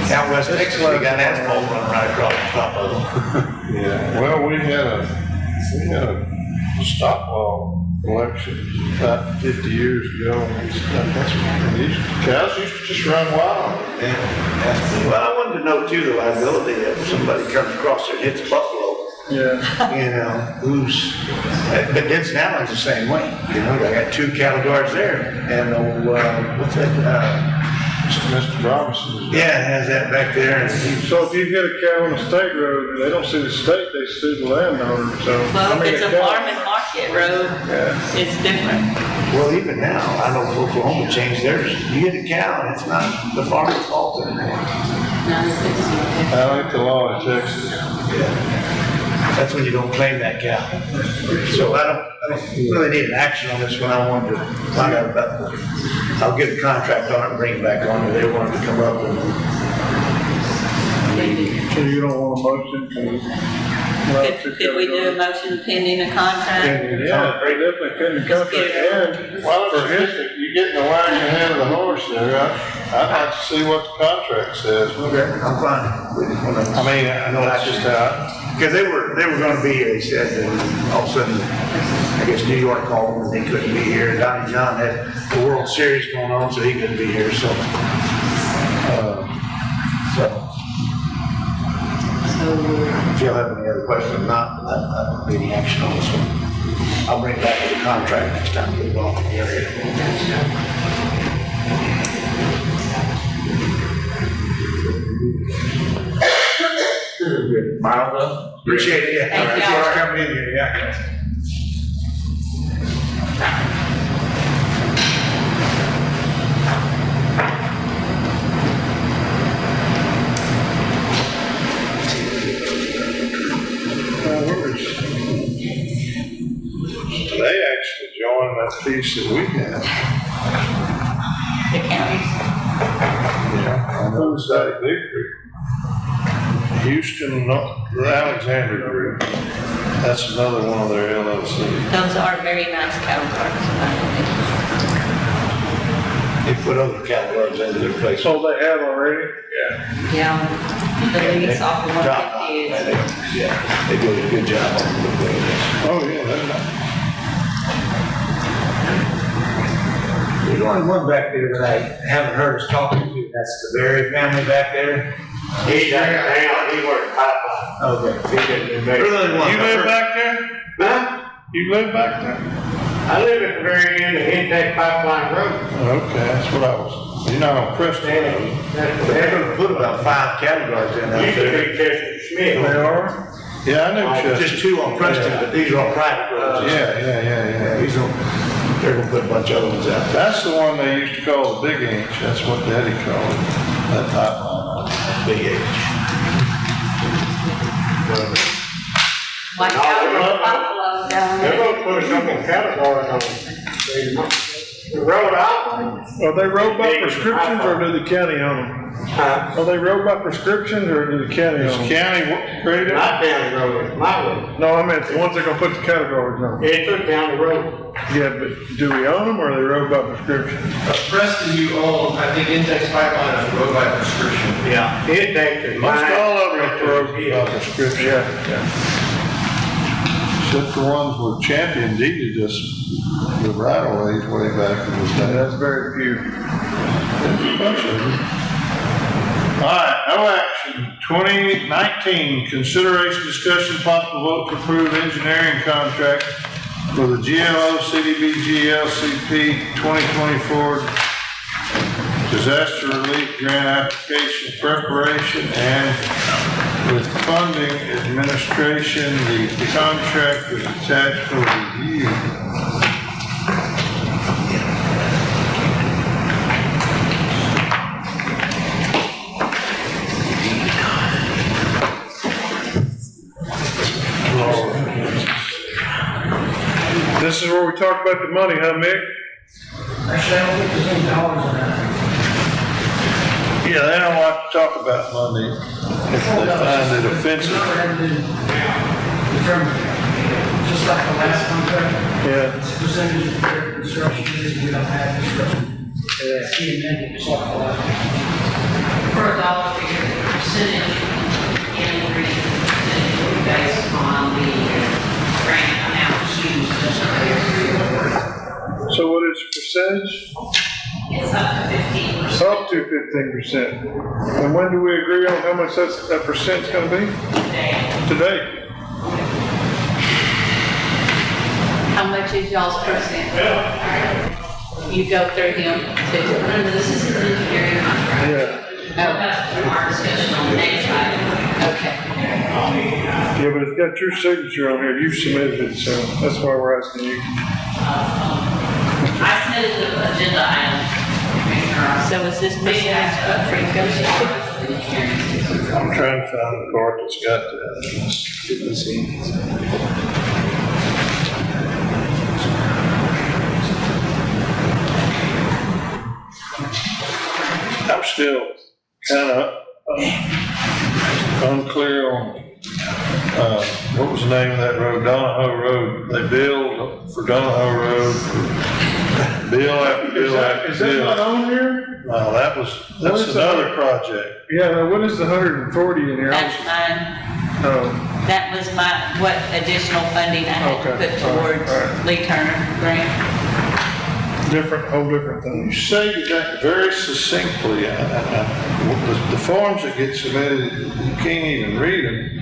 Out West Texas, we got asphalt running right across the top of them. Yeah, well, we had a stop law election about 50 years ago, and these cows used to just run wild. Yeah. Well, I wanted to know too, the liability if somebody comes across there and hits a buffalo. Yeah. You know, but Denson Allen's the same way. You know, I got 2 cattle guards there and, what's that, Mr. Robinson. yeah, it has that back there. And So if you hit a cow on a state road, they don't sue the state, they sue the landowner, so. Well, if it's a cow- farm and market road, it's different. well, even now, I know Oklahoma changed theirs. You hit a cow and it's not the farmer's fault anymore. I like the law in Texas. That's when you don't claim that cow. So I don't really need an action on this one. I wanted to find out about it. I'll get a contract on it and bring it back on if they wanted to come up and. So you don't want a motion to. Could we do a motion pending a contract? Yeah, they definitely couldn't Let's get it contract. And Well, for history, you're getting the wagon ahead of the horse there. I'd like to see what the contract says. Okay, I'm fine. We just wanna- I mean, I know that's just how. Because they were gonna be, they said, and all of a sudden, I guess New York called them and they couldn't be here. Donnie John had the World Series going on, so he couldn't be here, so. If y'all have any other questions, not, I don't need any action on this one. I'll bring it back to the contract next time we go off the area. Miles up? Appreciate it, yeah. Thank Thanks y'all. for coming in here, yeah. They actually joined that piece that we had. The counties? Yeah. On the other side of Big Creek. Houston, the Alexander Group. That's another one of their LLC. Those are very nice cattle guards. They put other cattle guards into their place. so they have already? Yeah, the lease off of Top 150 is. Yeah, they do a good job on the. Oh, yeah, they're There's only one back there that I haven't heard us talking to, that's the Berry family back there. He got down, he worked pipeline. Okay. He didn't make. Really one. You live back there? Huh? You live back there? I live at the very end of Intake Pipeline Road. Okay, that's what I was, you're not on Preston Road. They're gonna put about 5 cattle guards in out Used to there. be Chester Smith. They are? Yeah, I know Chester. Just 2 on Preston, but these are all private roads. Yeah. These are, they're gonna put a bunch of other ones out there. That's the one they used to call the Big Inch. That's what Daddy called it, that pipeline. Big H. Like out in Buffalo down They're there. gonna put a couple categories on the road out. Are they road by prescriptions or do the county own them? Are they road by prescriptions or do the county own them? County graded? Not county road, my road. No, I meant the ones that are gonna put the categories on. It's a county road. Yeah, but do we own them or are they road by prescription? Preston, you own, I think Index Pipeline is road by prescription. Yeah. It takes it. Most all of them are road by prescription. Yeah. Except the ones where Champion deeded us the right of ways way back in the day. That's very few. There's a bunch of them. All right, no action. 2019, consideration, discussion, possible vote to approve engineering contract for the GLO CDBG-LCP 2024 disaster relief grant application preparation and with funding administration, the contract is attached for review. This is where we talk about the money, huh, Mick? Actually, I don't think there's any dollars on that. Yeah, they don't like to talk about money if they find it offensive. Just like the last contract, Yeah. it's a percentage of their construction, we don't have construction. It's the amending, just like the last. For a dollar figure, the percentage increase will be based on the grant amount used. So what is the percentage? It's up to 15%. Up to 15%. And when do we agree on how much that percent's gonna be? Today. How much is y'all's percent? You go through him too. Remember, this is an engineering contract. Yeah. That's our discussion on the next item. Okay. Yeah, but it's got your signature on here. You submitted it, so that's why we're asking you. I submitted the agenda item. So is this percentage up for negotiation? I'm trying to find the part that's got that. Let's get this in. I'm still kind of unclear on, what was the name of that road? Donahoe Road. They billed for Donahoe Road for bill after bill after Is that not bill. on here? No, that's another project. Yeah, now what is the 140 in here? That's mine. Oh, That was what additional funding I had to Okay. put All right. towards All right. Lee Turner grant. whole different You thing. say that very succinctly. The forms that get submitted, you can't even read them.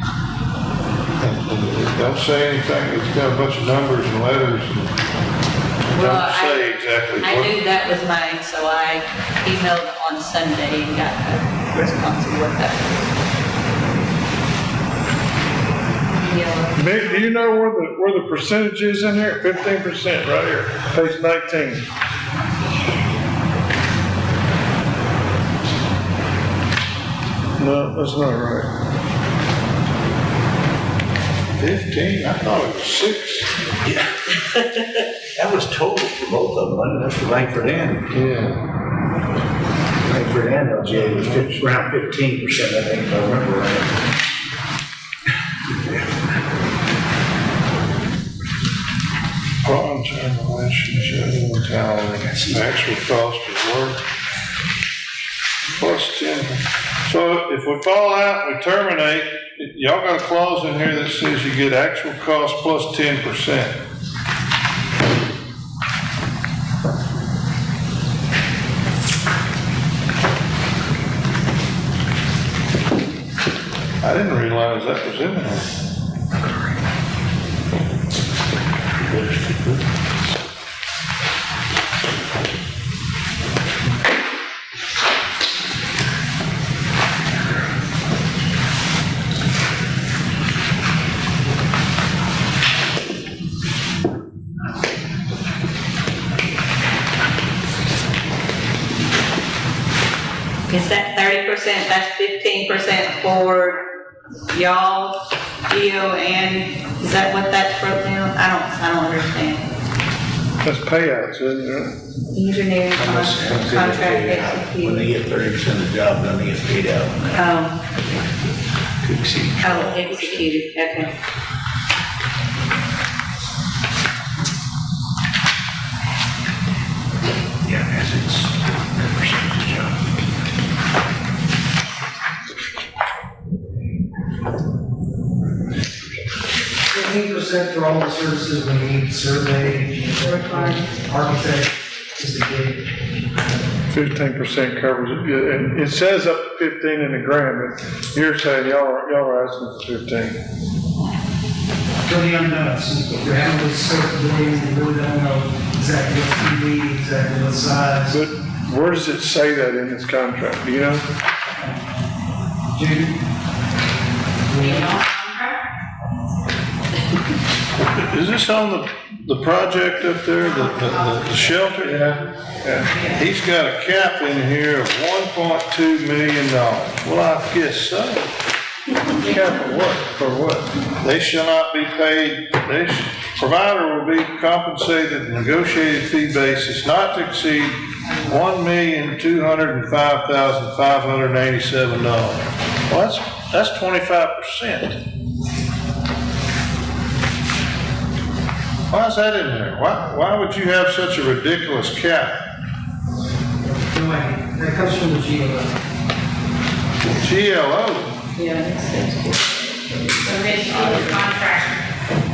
And don't say anything, it's got a bunch of numbers and letters. And Well, don't say exactly I what. knew that was mine, so I emailed on Sunday and got a response of what that was. Yeah. Mick, do you know where the percentage is in here? 15% right here, page 19. No, that's not right. 15, I thought it was 6. Yeah. That was total for both of them, wasn't it? That's for Langford and. Yeah. Langford and LGA was around 15%, I think, if I remember right. Bronze demolition, showing the actual cost of work. Plus 10. So if we fall out, we terminate, y'all got a clause in here that says you get actual cost plus 10%. I didn't realize that was in there. Is that 30%, that's 15% for y'all GEO and, is that what that's broke down? I don't understand. That's payouts, isn't it? Engineering contract When executed. they get 30% of the job done, they get paid out. Oh, To exceed. executed, okay. Yeah, as it's 10% of the job. 15% for all the services we need, survey, architect is the gig. 15% covers it, yeah, and it says up to 15 in the grant, but you're saying y'all are asking for 15. For the unknowns, if you're having with certain buildings, you really don't know exactly what's going to be, exactly what size. But where does it say that in this contract, do you know? Judy? Is this on the project up there, the shelter? Yeah. He's got a cap in here of $1.2 million. Well, I guess so. Cap for what? For what? They shall not be paid, provider will be compensated on a negotiated fee basis not to exceed $1,205,587. Well, that's 25%. Why is that in there? Why would you have such a ridiculous cap? No, that comes from the GLO. GLO? Yeah,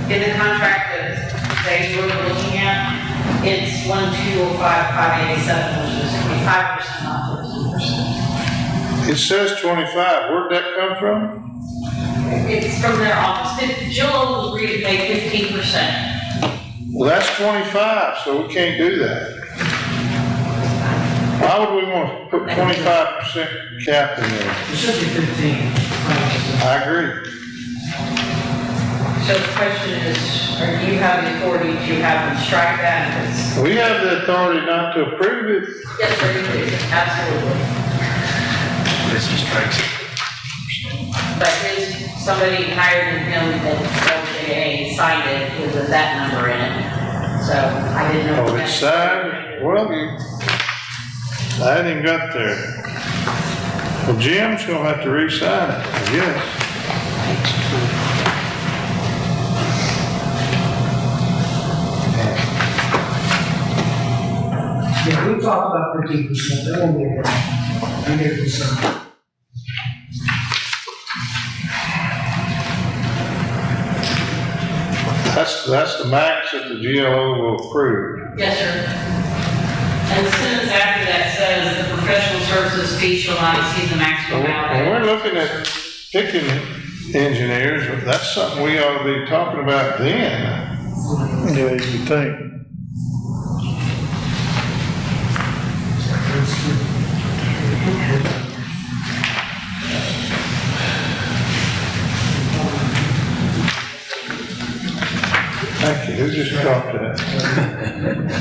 in the contract that they were looking at, it's 1,205,587, which is 5% off 15%. It says 25. Where'd that come from? It's from their office. GLO will agree to pay 15%. Well, that's 25, so we can't do that. Why would we want to put 25% cap in there? It should be 15. I agree. So the question is, do you have the authority to have them strike that? We have the authority not to approve it. Yes, sir, you do, absolutely. This just strikes it. But somebody higher than him at LJA signed it with that number in it. So I didn't know. Oh, it's signed? Well, I hadn't even got there. Well, Jim's gonna have to re-sign it, I guess. Yeah, we talked about 15%, that won't be a problem. I'm here to concern. That's the max that the GLO will approve. Yes, sir. And the sentence after that says the professional services fee shall not exceed the maximum amount. And we're looking at picking engineers, but that's something we ought to be talking about then. Yeah, you would think. Thank you. Who just caught that?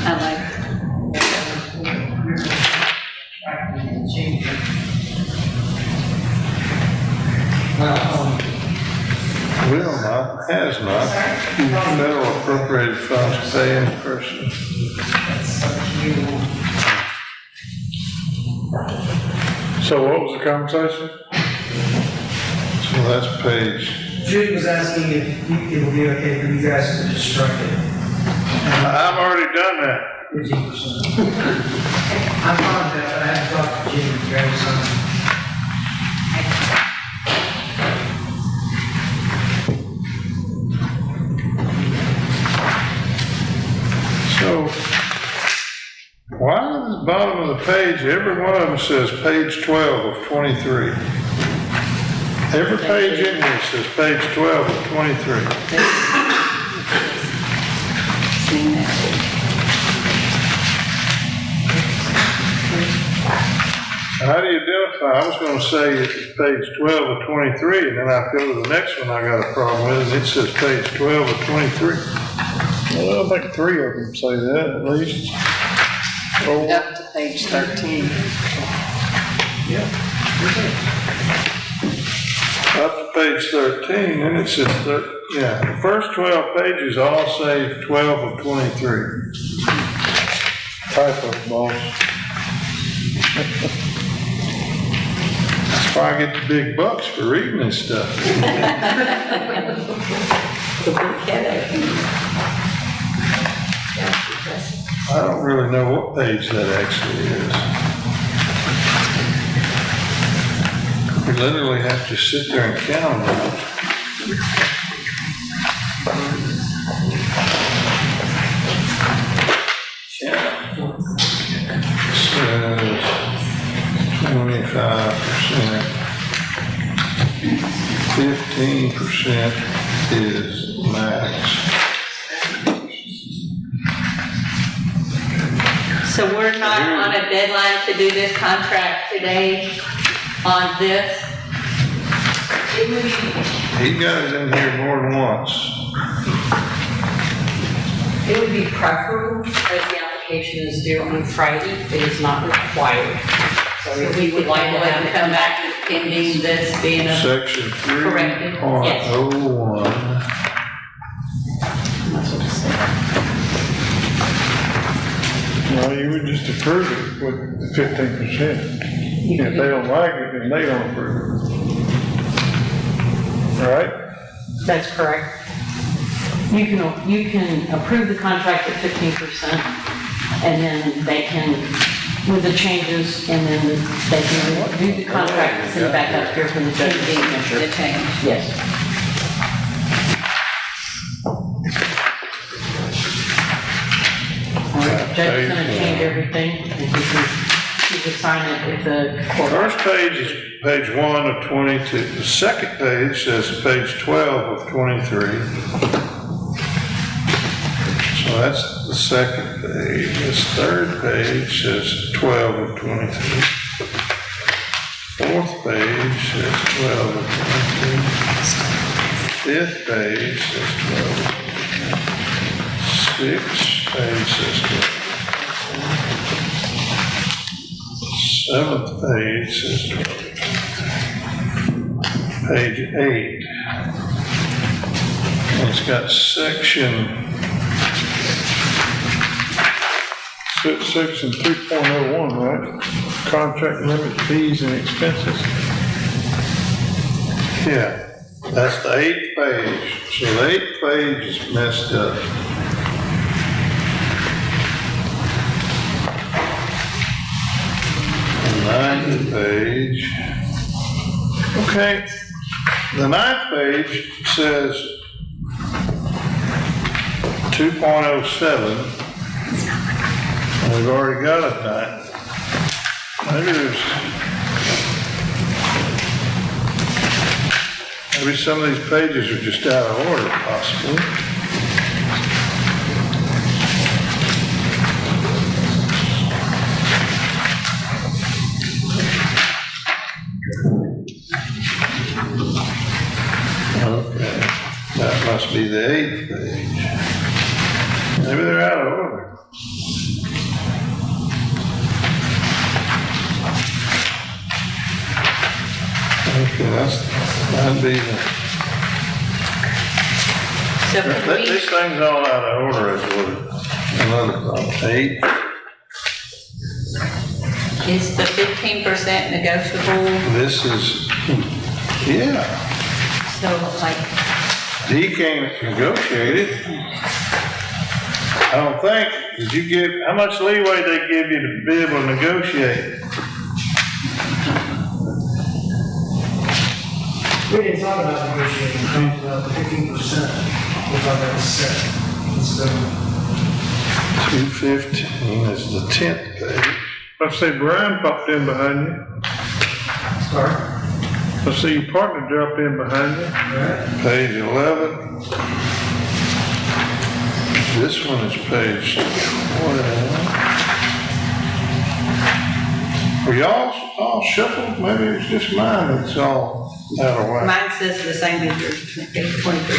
I like. Will not, has not. Federal appropriated funds pay in person. So what was the conversation? So that's page. Judy was asking if it would be okay for you guys to just strike it. I've already done that. 15%. I'm fine with that, but I haven't talked to Jimmy, grab something. So, why at the bottom of the page, every one of them says page 12 of 23? Every page in here says page 12 of 23. How do you identify? I was going to say it's page 12 of 23, and then I go to the next one I got a problem with, and it says page 12 of 23. Well, I think 3 of them say that at least. Up to page 13. up to page 13, and it says, the first 12 pages all say 12 of 23. Typo, boss. That's why I get the big bucks for reading this stuff. I don't really know what page that actually is. We literally have to sit there and count them. Says 25%, 15% is max. So we're not on a deadline to do this contract today on this? He got it in here more than once. It would be preferable as the application is due on Friday. It is not required. So if we would like to have it come back pending this being a. Section Corrected, 3.01. That's what it said. Well, you would just approve it with the 15%. If they don't like it, then they don't approve it. All right? That's correct. You can approve the contract at 15%, and then they can, with the changes, and then they can review the contract and send it back up here from the judge's signature. The change. Yes. All right, the judge is gonna change everything, and he can sign it at the court. First page is page 1 of 22. The second page says page 12 of 23. So that's the second page. This third page says 12 of 23. Fourth page says 12 of 23. Fifth page says 12 of 23. Sixth page says 12 of 23. Seventh page says 12 of 23. Page 8. And it's got section 3.01, right? Contract limit fees and expenses. Yeah, that's the 8th page. So the 8th page is messed up. The 9th page. Okay. The 9th page says 2.07. And we've already got it done. Maybe some of these pages are just out of order, possibly. Okay, that must be the 8th page. Maybe they're out of order. Okay, that'd be the. So could we, This thing's all out of order, is what another problem. 8. is the 15% negotiable? This is, yeah, So like, he can't negotiate it. I don't think, how much leeway they give you to be able to negotiate? We didn't talk about negotiating, we talked about the 15%, we thought that was set. Let's go. 215 is the 10th page. Let's say Brian popped in behind you. Sorry? Let's see your partner dropped in behind you. Page 11. This one is page 12. Are y'all all shuffled? Maybe it's just mine, it's all out of whack. mine says the same as yours, page 23.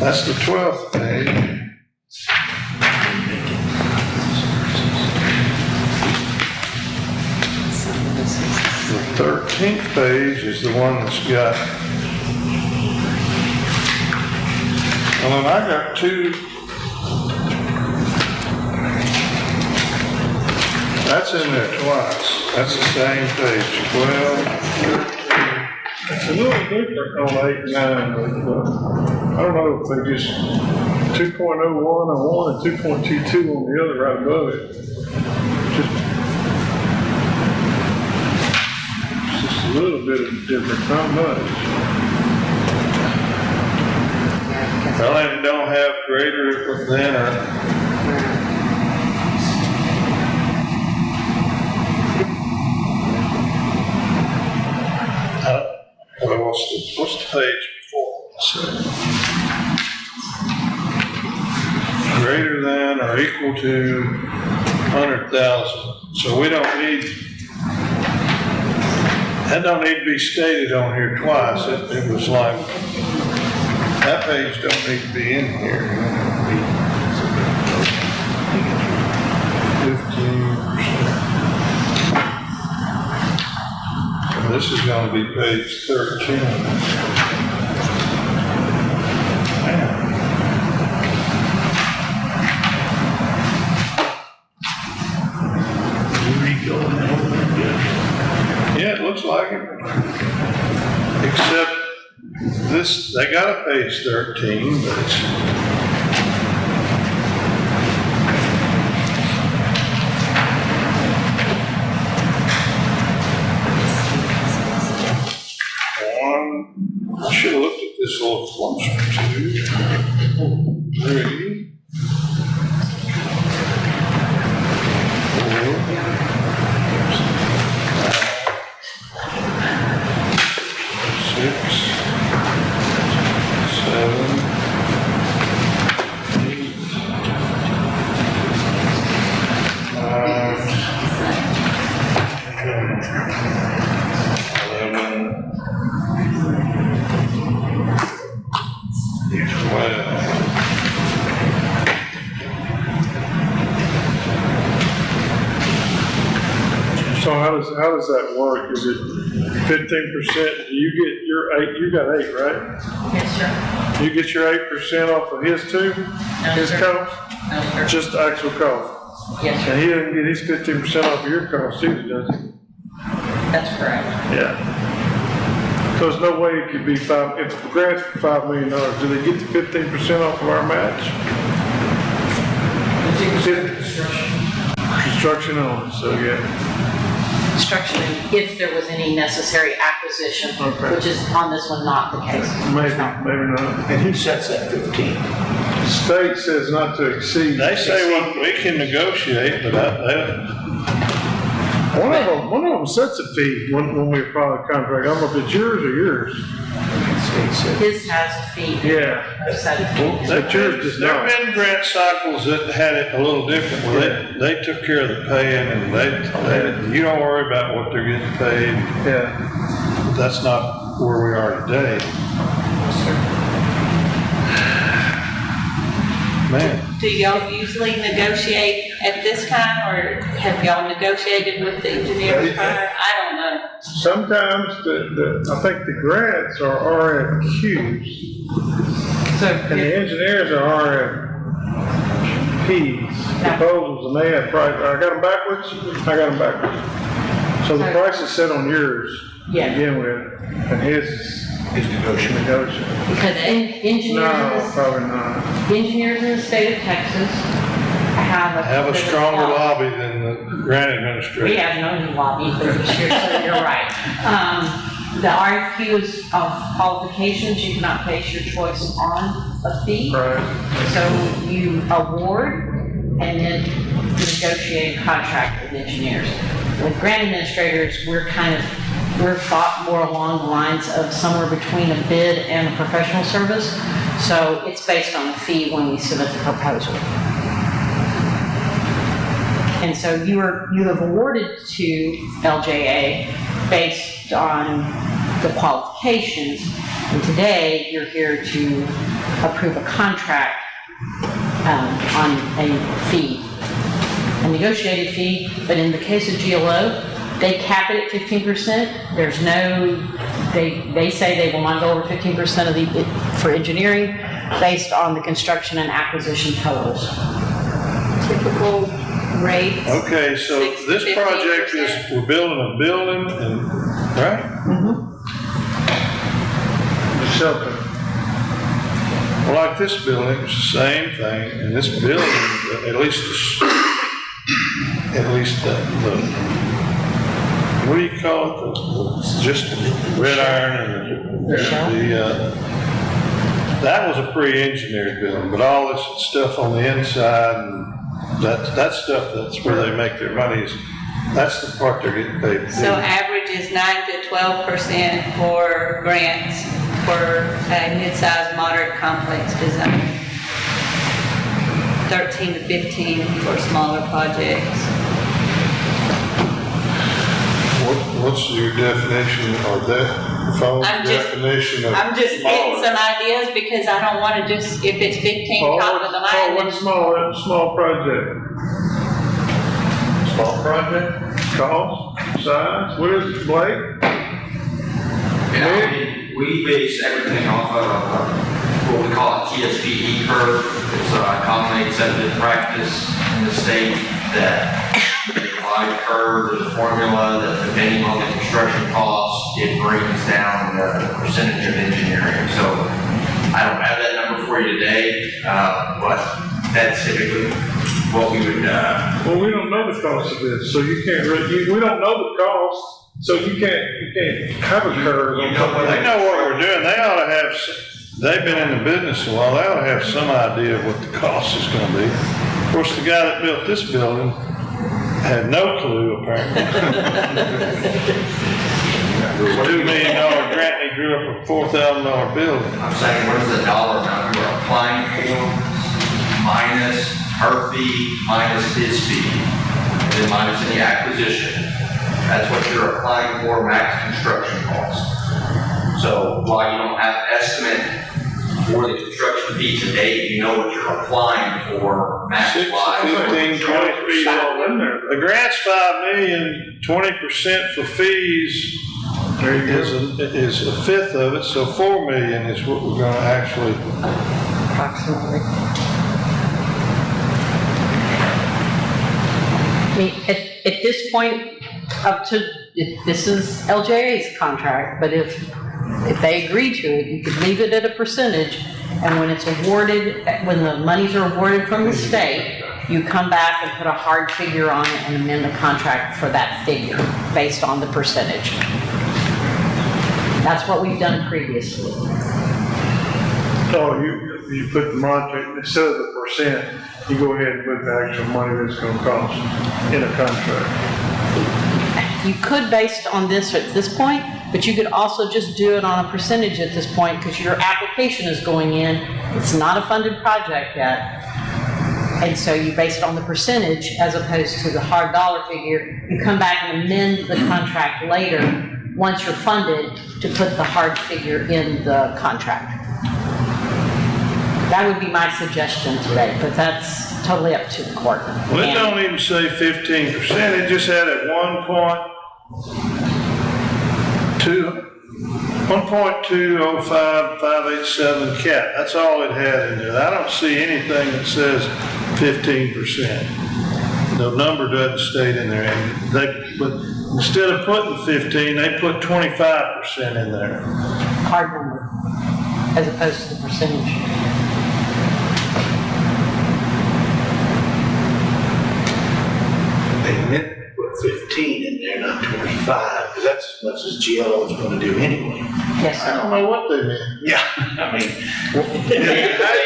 That's the 12th page. The 13th page is the one that's got, well, then I got two. That's in there twice. That's the same page, 12, 13. It's a little different on 8 and 9, but I don't know if they just 2.01 on one and 2.22 on the other right above it. Just a little bit of difference, not much. Well, they don't have greater than or. What's the page before? Greater than or equal to 100,000. So we don't need, that don't need to be stated on here twice. It was like, that page don't need to be in here. 15%. This is going to be page 13. Yeah, it looks like it. Except this, they got a page 13, but it's. I should have looked at this a little closer. 2, 3, 4, 6, 7, So how does that work? Is it 15%? You get your 8, you got 8, right? Yes, sir. You get your 8% off of his too? No, His sir. cost? No, sir. Just the actual cost? Yes, sir. And he doesn't get his 15% off of your cost either, does he? That's correct. Yeah. So there's no way it could be five, if the grant's for $5 million, do they get the 15% off of our match? Construction only, so yeah. Construction, if there was any necessary acquisition, Okay. which is on this one not the case. Maybe not. And who sets that 15? State says not to exceed. they say we can negotiate, but One of them sets a fee when we apply the contract. I don't know if it's yours or yours. His has a fee. Yeah. Set a fee. But yours does there not. have been grant cycles that had it a little different. Well, they took care of the paying, and they you don't worry about what they're getting paid. Yeah. But that's not where we are today. Man. Do y'all usually negotiate at this time, or have y'all negotiated with the engineer prior? I don't know. Sometimes I think the grants are RFQs, So and the engineers are RFPs, proposals, and they have price. I got them backwards. So the price is set on yours to Yeah. begin with, and his is negotiable. because engineers, No, probably not. engineers in the state of Texas Have a stronger lobby than the grant We administrator. have no lobby for this year, so you're right. The RFQ is of qualifications, you cannot base your choice on a fee. Right. So you award and then negotiate a contract with engineers. With grant administrators, we're thought more along the lines of somewhere between a bid and a professional service. So it's based on a fee when we submit the proposal. And so you have awarded to LJA based on the qualifications. And today, you're here to approve a contract on a fee, a negotiated fee. But in the case of GLO, They cap it at 15%. There's no, they say they will not go over 15% of the, for engineering based on the construction and acquisition totals. Typical rate. Okay, so 6 to this 15%. project is, we're building a building and, right? Shelter. Well, like this building, it's the same thing, and this building, at least the, what do you call it? Just red iron and that was a pre-engineered building, but all this stuff on the inside, and that stuff, that's where they make their money, that's the part they're getting paid. So average is 9 to 12% for grants for a mid-sized, moderate, complex design. 13 to 15 for smaller projects. What's your definition, or that, follow I'm the just- definition of I'm just getting smaller? some ideas because I don't want to just, if it's 15 top of the line, What's small project? Small project? Cost, size, what is it, Blake? We base everything off of what we call a TSPE curve. It's a commonly accepted practice in the state that the applied curve, there's a formula that depending on the construction cost, it brings down the percentage of engineering. So I don't have that number for you today, but that's typically what we would. Well, we don't know the cost of this, so you can't, we don't know the cost, so you can't have a curve. You know what They know what we're doing, they ought to have, they've been in the business a while, they ought to have some idea of what the cost is gonna be. Of course, the guy that built this building had no clue, apparently. It was a $2 million grant, and he drew up a $4,000 building. I'm saying, what is the dollar amount you are applying for minus her fee, minus his fee, and then minus any acquisition? That's what you're applying for, max construction cost. So while you don't have an estimate for the construction fee today, you know what you're applying for max 6, wise. 15, 20%. The grant's $5 million, 20% for fees is a fifth of it, so $4 million is what we're gonna actually. Approximately. I mean, at this point, up to, this is LJA's contract, but if they agree to it, you could leave it at a percentage, and when it's awarded, when the monies are awarded from the state, you come back and put a hard figure on it and amend the contract for that figure, based on the percentage. That's what we've done previously. Oh, you put the monetary, instead of the percent, you go ahead and put the actual money that's gonna cost in a contract. You could based on this at this point, but you could also just do it on a percentage at this point because your application is going in. It's not a funded project yet. And so you base it on the percentage as opposed to the hard dollar figure. You come back and amend the contract later, once you're funded, to put the hard figure in the contract. That would be my suggestion today, but that's totally up to the court. Well, it don't even say 15%, it just had a 1.205587 cap. That's all it had in there. I don't see anything that says 15%. The number doesn't state in there. And but instead of putting 15, they put 25% in there. Hard number, as opposed to the percentage. They meant to put 15 in there, not 25, because that's as much as GLO is going to do anyway. Yes, I don't know what they meant. Yeah, I mean. How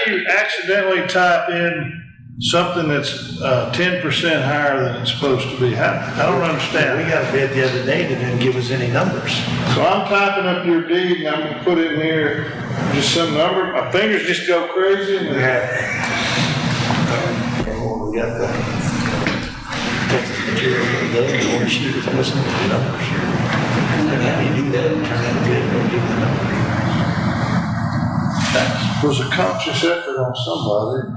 do you accidentally type in something that's 10% higher than it's supposed to be? I don't understand. We got a bid the other day that didn't give us any numbers. So I'm typing up your deed and I'm gonna put in here just some number. My fingers just go crazy. And We got the Texas material for the day, and one sheet is missing the numbers. And how do you do that and turn that bid and give the numbers? was a conscious effort on somebody,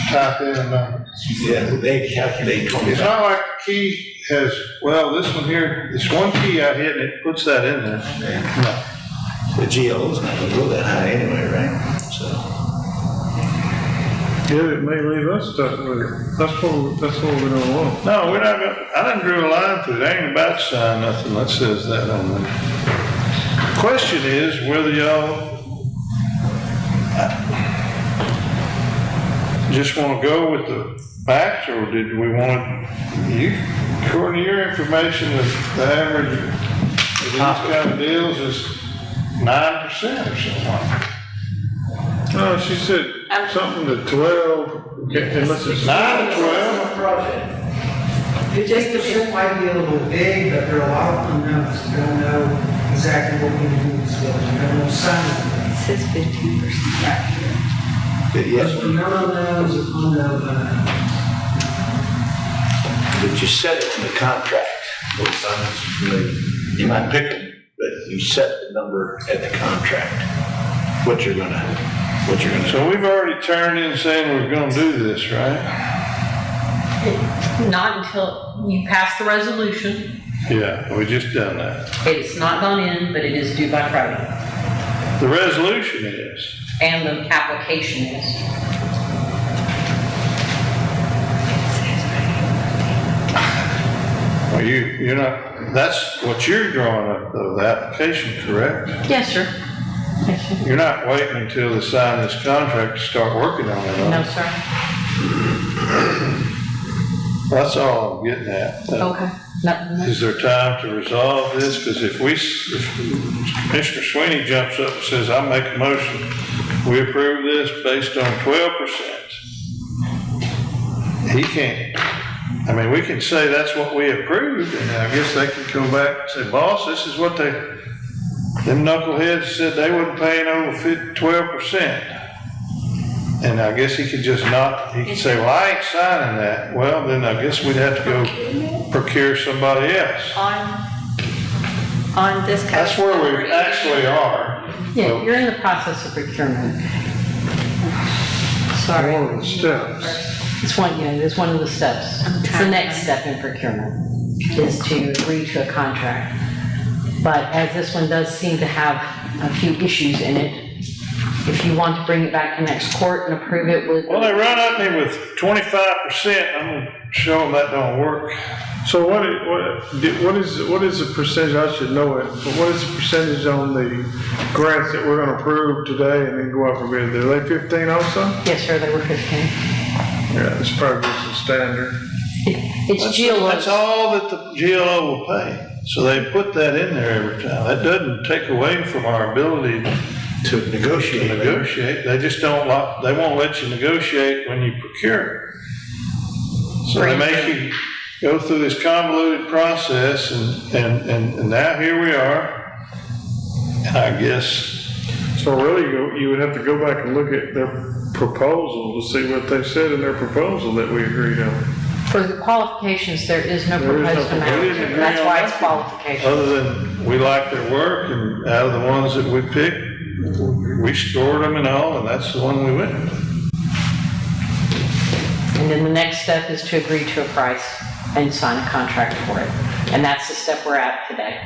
type in a number. Yeah, they calculate It's not like the key has, well, this one here, this one key I hit and it puts that in there. No. The GLO's not gonna go that high anyway, right? So. Yeah, it may leave us stuck with it. That's what we don't want. No, we're not gonna, I didn't draw a line through it. I ain't about to sign nothing that says that on there. Question is whether y'all just want to go with the facts, or did we want you, according to your information, the average of these kind of deals is 9% or something? No, she said something to 12, unless it's 9 to 12. It just might be a little big, but there are a lot of unknowns. We don't know exactly what we need to do with this building. We don't know sign. It says 15%. Yes, But the unknowns are unknown. but you set it in the contract. Those signs, you might pick them, but you set the number at the contract. What you're gonna So we've already turned in saying we're gonna do this, right? Not until you pass the resolution. Yeah, we just done that. It's not gone in, but it is due by Friday. The resolution is. And the application is. Well, you're not, that's what you're drawing up though, the application, correct? Yes, sir. Yes, sir. You're not waiting until they sign this contract to start working on it, No, are sir. you? That's all I'm getting at. Okay. No. Is there time to resolve this? Because if Commissioner Sweeney jumps up and says, I make a motion, we approve this based on 12%. He can't. I mean, we can say that's what we approved, and I guess they can come back and say, boss, this is what them knuckleheads said they wouldn't pay over 12%. And I guess he could just he could say, well, I ain't signing that. Well, then I guess we'd have to go procure somebody else. On this case. That's where we actually are. Yeah, you're in the process of procurement. Sorry. one of the steps. It's one of the steps. It's the next step in procurement, is to agree to a contract. But as this one does seem to have a few issues in it, if you want to bring it back to next court and approve it with. Well, they run at me with 25%. I'm gonna show them that don't work. So what is the percentage, I should know it, but what is the percentage on the grants that we're gonna approve today and then go out for bid? Are they 15 also? Yes, sir, they were 15. Yeah, it's probably just a standard. It's GLO. That's all that the GLO will pay. So they put that in there every time. That doesn't take away from our ability to negotiate. They just they won't let you negotiate when you procure. So they make you go through this convoluted process, and now here we are. And I guess. So really, you would have to go back and look at their proposal to see what they said in their proposal that we agreed on. For the qualifications, there is no proposed amount. That's why it's qualification. Other than we like their work, and out of the ones that we picked, we scored them and all, and that's the one we went with. And then the next step is to agree to a price and sign a contract for it. And that's the step we're at today.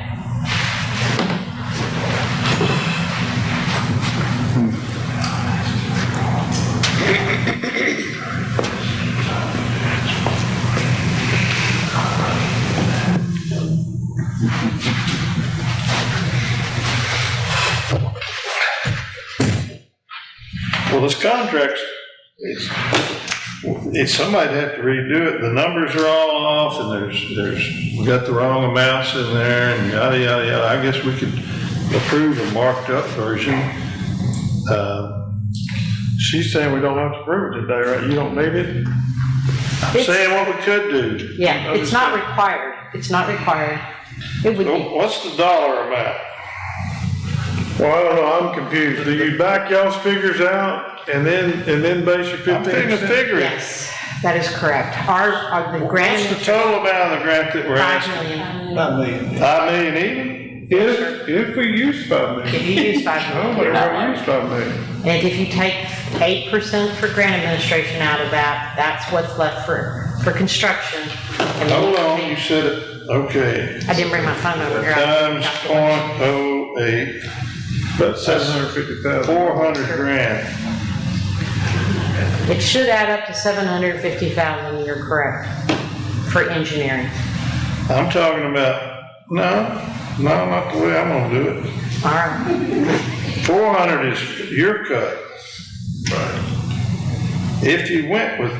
Well, this contract, somebody'd have to redo it. The numbers are all off, and we got the wrong amounts in there, and yada, yada, yada. I guess we could approve a marked up version. She's saying we don't have to approve it today, right? You don't need it? I'm saying what we could do. Yeah, it's not required. It's not required. It would So be. what's the dollar amount? Well, I don't know, I'm confused. Do you back y'all's figures out and then base your 15%? I'm putting a figure in. Yes, that is correct. The grant. What's the total amount of the grant that we're 5 asking? million. 5 million. 5 million even? If we use 5 million. If you use 5 I don't million. think we're gonna use 5 million. And if you take 8% for grant administration out of that, that's what's left for construction. And then Hold on, you said it, okay. I didn't bring my phone over here. Times .08, About 750,000. 400 grand. It should add up to 750,000, you're correct, for engineering. I'm talking about, no, not the way I'm gonna do it. All right. 400 is your cut. Right. If you went with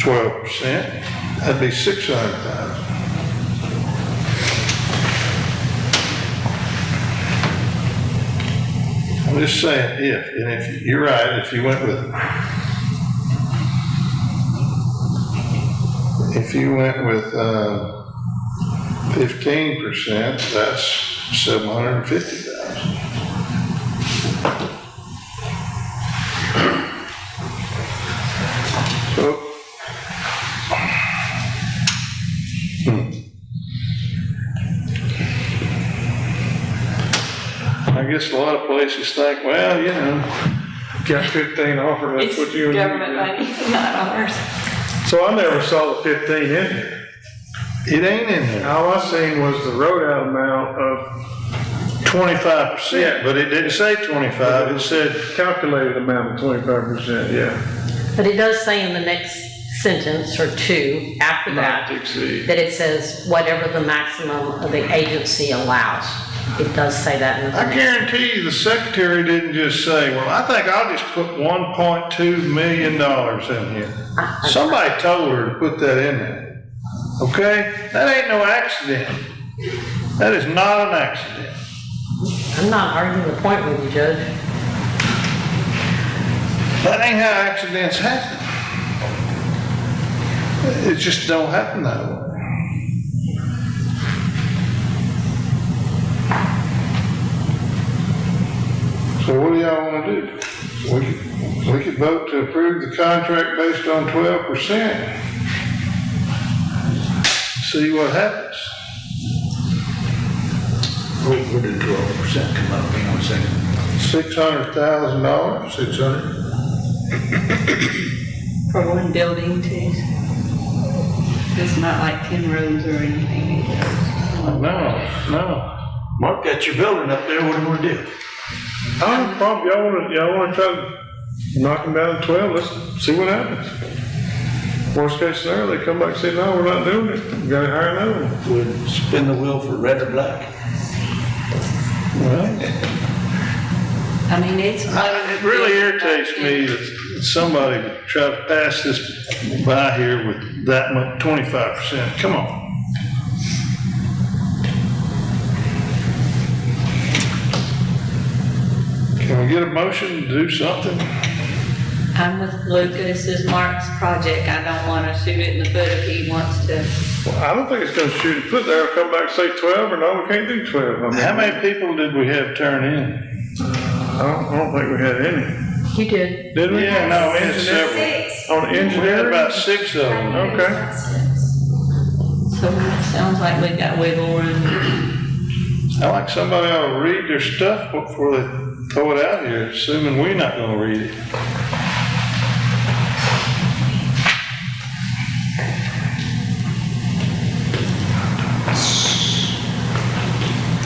12%, that'd be 600,000. I'm just saying and if, you're right, if you went with 15%, that's 750,000. So, I guess a lot of places think, well, you know, Got 15 offered, that's what you. It's government money, not ours. So I never saw the 15 in here. it ain't in there. All I seen was the road out amount of 25%, but it didn't say 25, it said, calculated amount of 25%, yeah. But it does say in the next sentence or two after Not that, to exceed. that it says whatever the maximum of the agency allows. It does say that in the. I guarantee you the secretary didn't just say, well, I think I'll just put $1.2 million in here. Somebody told her to put that in there, okay? That ain't no accident. That is not an accident. I'm not arguing the point with you, Judge. That ain't how accidents happen. It just don't happen that way. So what do y'all wanna do? We could vote to approve the contract based on 12%. See what happens. What did 12% come up, hang on a second? $600,000. 600? For one building too. It's not like 10 roads or anything either. No. Mark, got your building up there, what do you wanna do? I don't have a problem, y'all wanna try to knock them down to 12, let's see what happens. Worst case scenario, they come back and say, no, we're not doing it, we gotta hire another one. Would spin the wheel for red or black? Well, I mean, it's. it really irritates me that somebody would try to pass this by here with that much, 25%. Come on. Can we get a motion to do something? I'm with Lucas, this is Mark's project, I don't wanna shoot it in the foot if he wants to. Well, I don't think it's gonna shoot a foot there, I'll come back and say 12, or no, we can't do 12. I mean, How many people did we have turn in? I don't think we had any. You did. Did we? Yeah, no, we had Engineer- several. On We had engineering? about 6 of them. Okay. So it sounds like we got wiggle room. I like somebody ought to read their stuff before they throw it out here, assuming we're not gonna read it.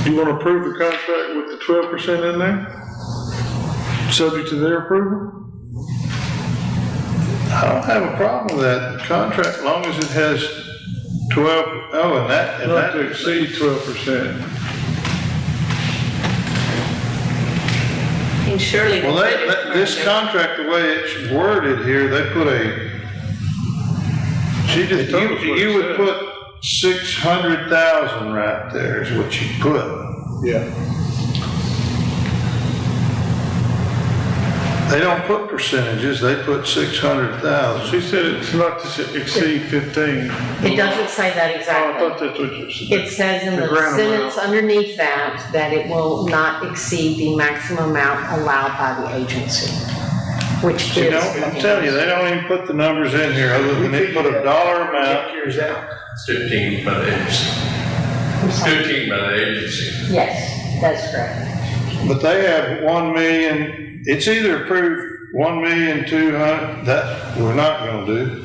You wanna approve the contract with the 12% in there? Subject to their approval? I don't have a problem with that contract, as long as it has 12, and that. Not to exceed 12%. And surely. Well, this contract, the way it's worded here, they put she just told us you would put 600,000 right there is what you put. Yeah. They don't put percentages, they put 600,000. She said it's not to exceed 15. It doesn't say that Oh, I exactly. thought that's what you said. It says in The the grant sentence amount. underneath that it will not exceed the maximum amount allowed by the agency, which You is. know, I'm telling you, they don't even put the numbers in here, other than they put a dollar amount. Check yours out. It's 15 by the agency. 15 by the agency. Yes. That's correct. But they have 1 million, it's either approved 1,200,000, that we're not gonna do,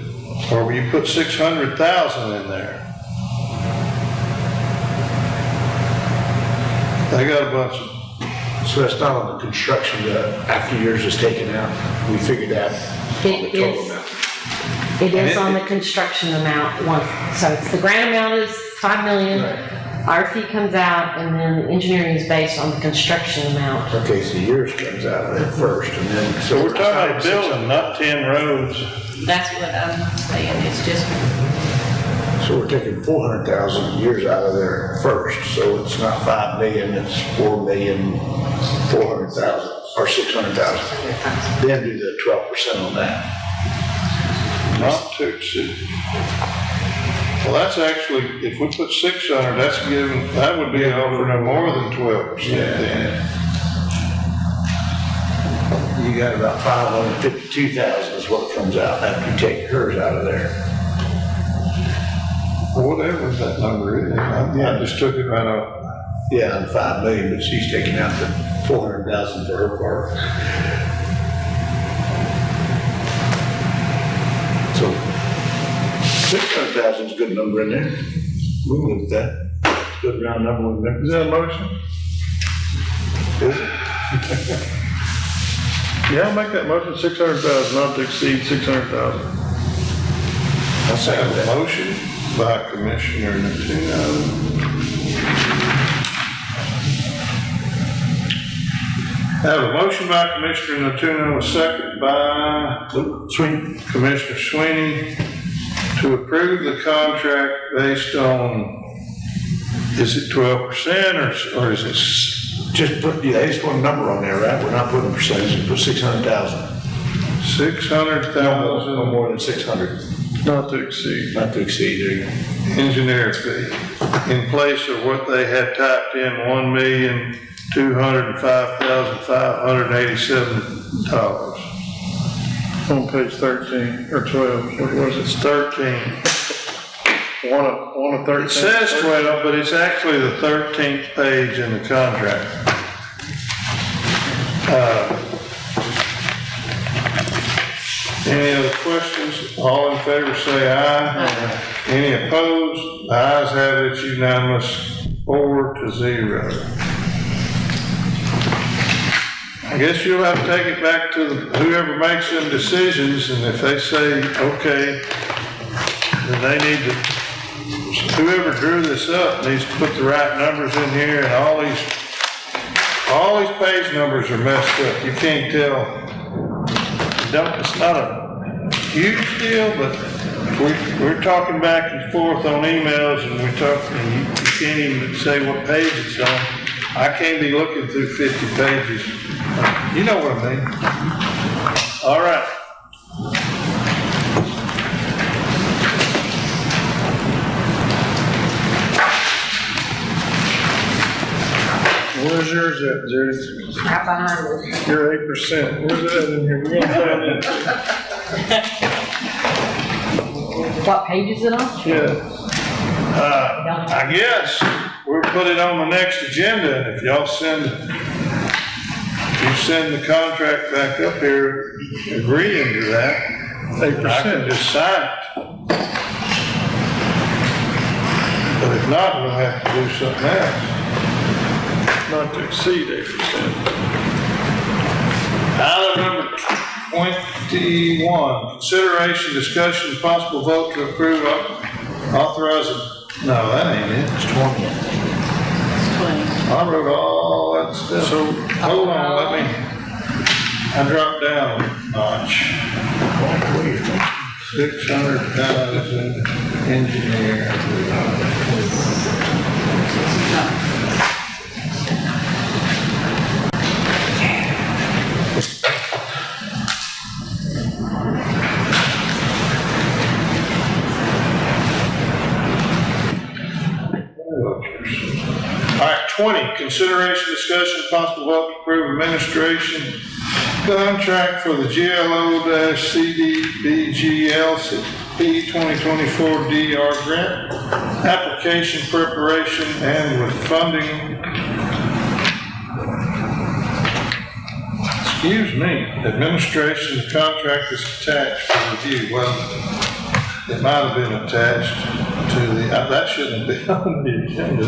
or you put 600,000 in there. They got a bunch of, So that's not on the construction, after yours is taken out, we figured that on the total amount. It is on the construction amount, so it's, the grant amount is 5 million. Our fee comes out, and then the engineering is based on the construction amount. Okay, so yours comes out of there first, and then. so we're talking about a building, not 10 roads. That's what I'm saying, it's just, So we're taking 400,000 years out of there first, so it's not 5 million, it's 4,400,000 or 600,000. Then do the 12% on that. Not to exceed. Well, that's actually, if we put 600, that's giving, that would be over no more than 12% then. You got about 552,000 is what comes out after you take hers out of there. Whatever that number is, I just took it right off. Yeah, and 5 million, but she's taking out the 400,000 for her part. So 600,000 is a good number in there. We'll look at that. Good round number in there. Is that a motion? Is it? Yeah, I'll make that motion, 600,000, not to exceed 600,000. I'll second A that. motion by Commissioner Natino. Have a motion by Commissioner Natino, a second by Sweeney. Commissioner Sweeney to approve the contract based on, is it 12% or is it? Just put, yeah, they just put a number on there, right? We're not putting a percentage, put 600,000. 600,000 No more than 600, Not to exceed. not to exceed, there you go. engineer fee in place of what they had typed in, $1,205,587. On page 13 or 12, what was It's it? 13. One of 13. It says 12, but it's actually the 13th page in the contract. Any other questions? All in favor say aye. Any opposed? The ayes have it, unanimous, 4-0. I guess you'll have to take it back to whoever makes them decisions, and if they say, okay, then they need to, whoever drew this up needs to put the right numbers in here, and all these page numbers are messed up. You can't tell. It's not a huge deal, but we're talking back and forth on emails, and we're talking, and you can't even say what page it's on. I can't be looking through 50 pages. You know what I mean? All right. Where's yours at, Jerry? Right behind me. You're 8%. Where's that in here? We're gonna find it. What page is it on? Yeah. I guess we'll put it on the next agenda, and if y'all send the contract back up here agreeing to that, 8%. I can just sign it. But if not, we'll have to do something else. Not to exceed 8%. Item number 21, consideration, discussion, and possible vote to approve, authorize, no, that ain't it. It's 20. I wrote all that stuff. So, hold on, I dropped down a notch. 600,000 engineer. All right, 20, consideration, discussion, possible vote to approve administration contract for the GLO-CDBG-MIT 2024 DR grant, application preparation and with funding Excuse me, administration contract is attached for review. Well, it might have been attached to the, that shouldn't be on the agenda.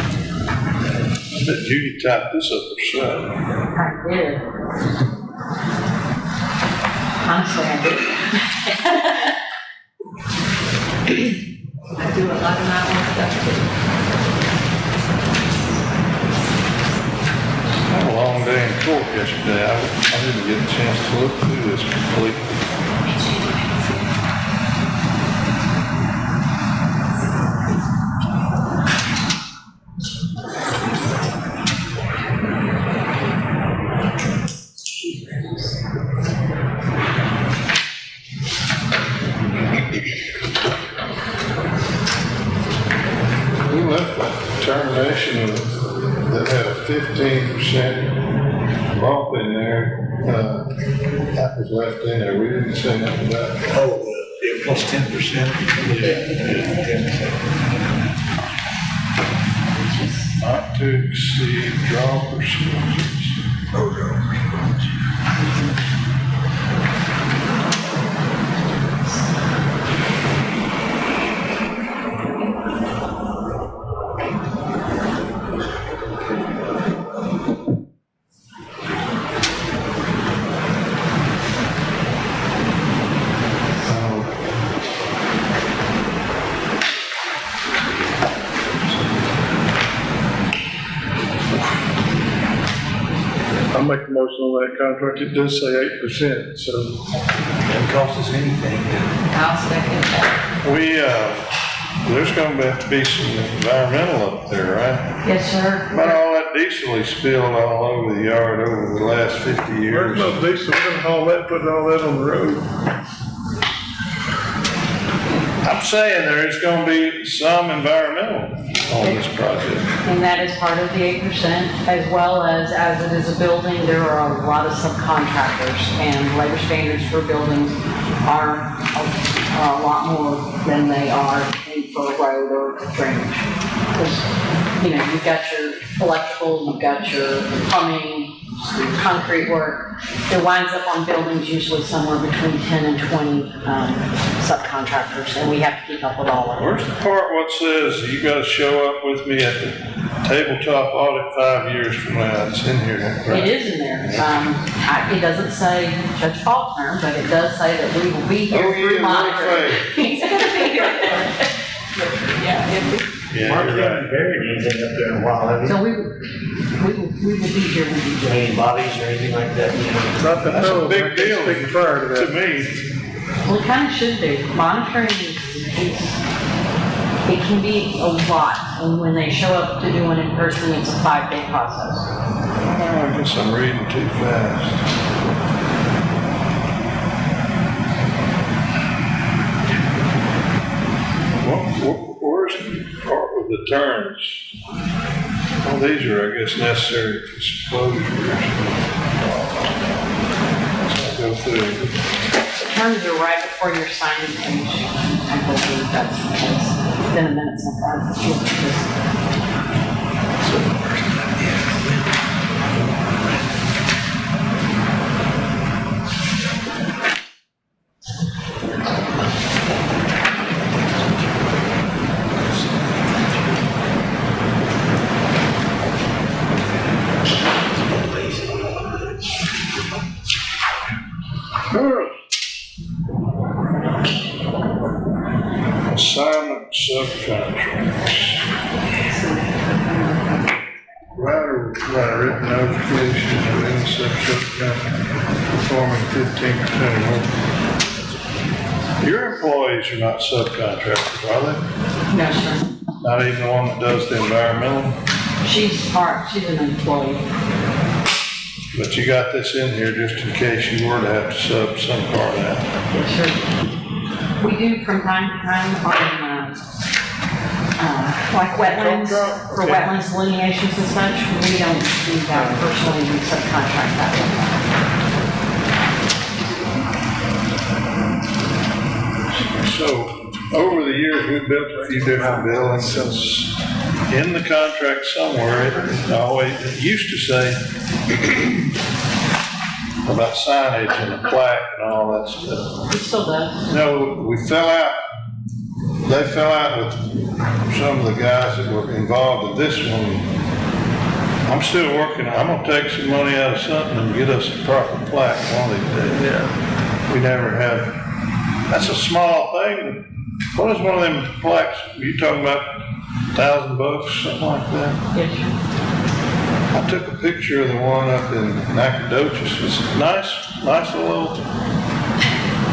I bet Judy typed this up herself. I did. Honestly, I did. I do a lot of my own stuff too. I had a long day in court yesterday. I didn't get a chance to look through this completely. We left that determination that had a 15% bump in there, that was left in there. We didn't say nothing about that. Oh, yeah, plus 10%. Not to exceed draw percentages. I'll make a motion on that contract. It does say 8%, so. Doesn't cost us anything. I'll second that. There's gonna have to be some environmental up there, right? Yes, sir. About all that diesel he spilled all over the yard over the last 50 There's years. no diesel, we're gonna haul that, put all that on the road. I'm saying there is gonna be some environmental on this project. And that is part of the 8%, as well as it is a building, there are a lot of subcontractors, and labor standards for buildings are a lot more than they are for a road or drainage. Because, you know, you've got your electrical, you've got your plumbing, concrete work. It winds up on buildings usually somewhere between 10 and 20 subcontractors, and we have to keep up with all of it. Where's the part what says you gotta show up with me at the tabletop audit 5 years from now? It's in here, right? It is in there. It doesn't say Judge Faulkner, but it does say that we will be here through monitoring. He's gonna be here. Yeah, Yeah, Mark you're hasn't right. buried anything up there in a while, have you? so we will be here with you. Any bodies or anything like that? Not that That's a fellow, big deal speak prior to to that. me. Well, it kind of should be. Monitoring it can be a lot, and when they show up to do it in person, it's a 5-day process. Oh, I guess I'm reading too fast. Where's the part with the terms? Well, these are, I guess, necessary disclosures. So I'll go through. The terms are right before your signing page. I believe that's the case. It's been a minute since I've looked at this. Assignment subcontracts. Write a written notification of any such subcontract performing 15% or more. Your employees are not subcontractors, are they? No, sir. Not even the one that does the environmental? She's an employee. But you got this in here just in case you were to have to sub some part out. Yes, sir. We do from time to time on, like wetlands, for wetlands delineations and such, we don't do that personally, we subcontract that. So, over the years, we've built a few different buildings. It's in the contract somewhere. It used to say about signage and the plaque and all that stuff. It still does. No, they fell out with some of the guys that were involved in this one. I'm still working, I'm gonna take some money out of something and get us a proper plaque one of these days. Yeah. We never have, that's a small thing. What is one of them plaques, you talking about $1,000, something like that? Yes, sir. I took a picture of the one up in Nacogdoches. It's a nice little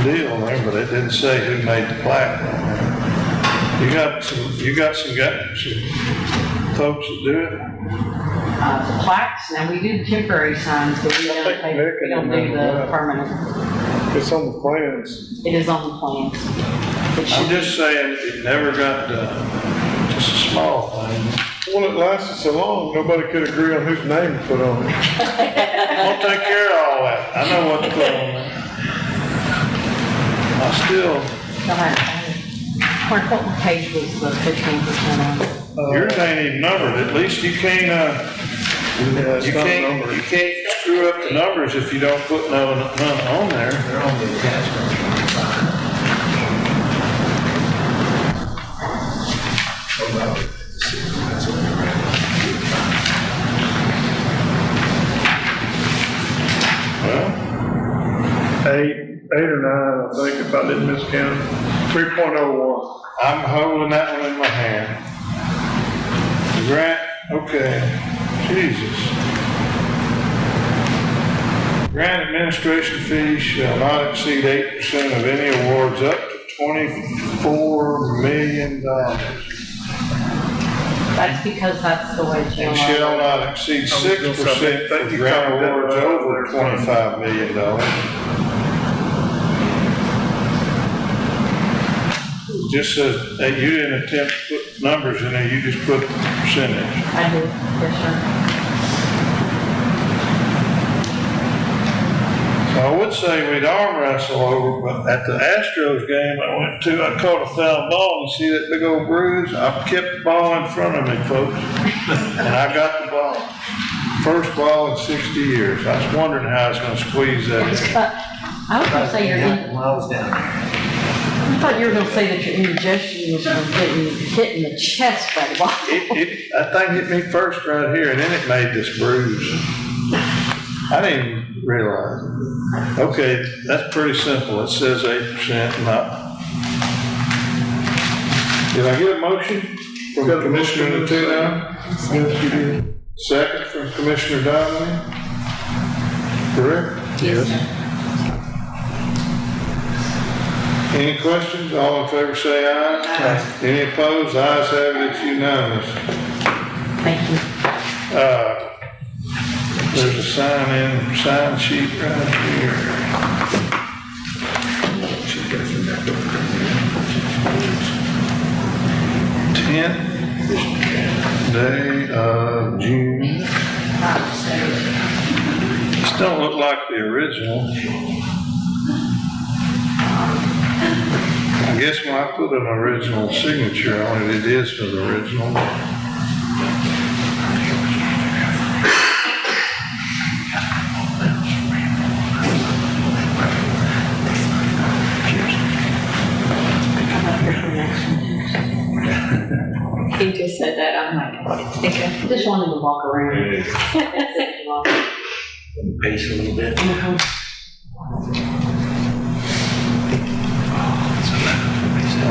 deal there, but it didn't say who made the plaque on there. You got some folks that do it? The plaques, now we do temporary signs, but we don't do the permanent. It's on the plans. It is on the plans. It I'm should just saying, it never got done. Just a small thing. Well, it lasted so long, nobody could agree on whose name to put on it. I'll take care of all that. I know what to put on there. I still, What page was the 15% on? yours ain't even numbered. At least you can't, you can't screw up the numbers if you don't put none on there. They're on the attachment. Well, Eight or nine, I think, if I didn't miscount. 3.01. I'm holding that one in my hand. Grant, okay, Jesus. Grant administration fees shall not exceed 8% of any awards up to $24 million. That's because that's the way And shall not exceed 6% for grant awards over $25 million. Just says that you didn't attempt to put numbers in there, you just put percentage. I do, yes, sir. So I would say we'd arm wrestle over, but at the Astros game I went to, I caught a foul ball. You see that big old bruise? I kept the ball in front of me, folks, and I got the ball. First ball in 60 years. I was wondering how I was going to squeeze that in. I was gonna say Miles down. I thought you were gonna say that your indigestion was from getting hit in the chest by the ball. That thing hit me first right here, and then it made this bruise. I didn't even realize it. Okay, that's pretty simple. It says 8%, not. Did I get a motion from Commissioner Natino? Yes, you did. Second from Commissioner Donnelly? Correct? Yes. Any questions? All in favor say aye. Aye. Any opposed? Ayes have it, it's unanimous. Thank you. There's a sign sheet right here. 10th day of June. This don't look like the original. I guess when I put an original signature on it, it is for the original. He just said that, I'm like, okay. Just wanted to walk around. Pace a little bit.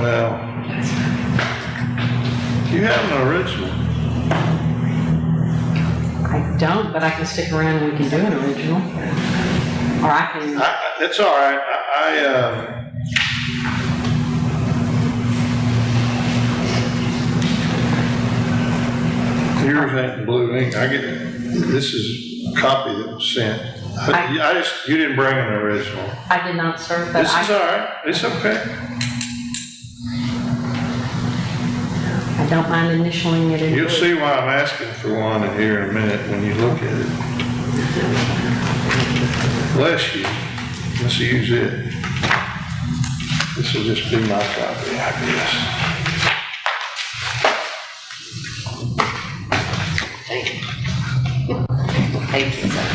Well, you have an original. I don't, but I can stick around and we can do an original. Or I can, It's all right. Yours ain't in blue ink. This is a copy that was sent. You didn't bring an original. I did not, sir, but This is all right. It's okay. I don't mind initialing it in. You'll blue. see why I'm asking for one in here in a minute when you look at it. Bless you. Let's use it. This will just be my copy, I guess. Thank you, sir.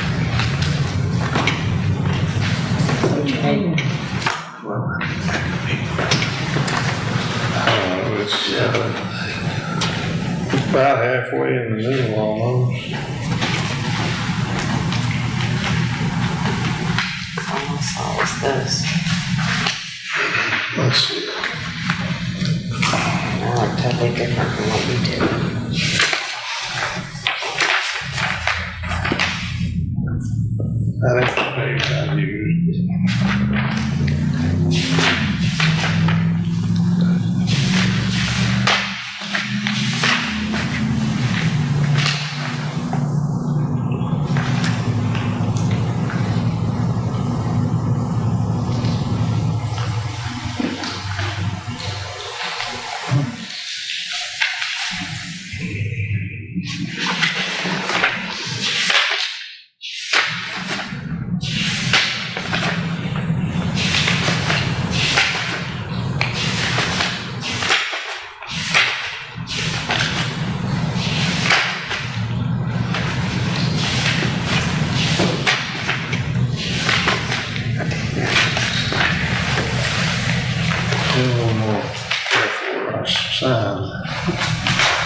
It's about halfway in the middle almost. Almost always this. Let's see. Now I'm totally different from what we do. I think the page I used. One more before I sign.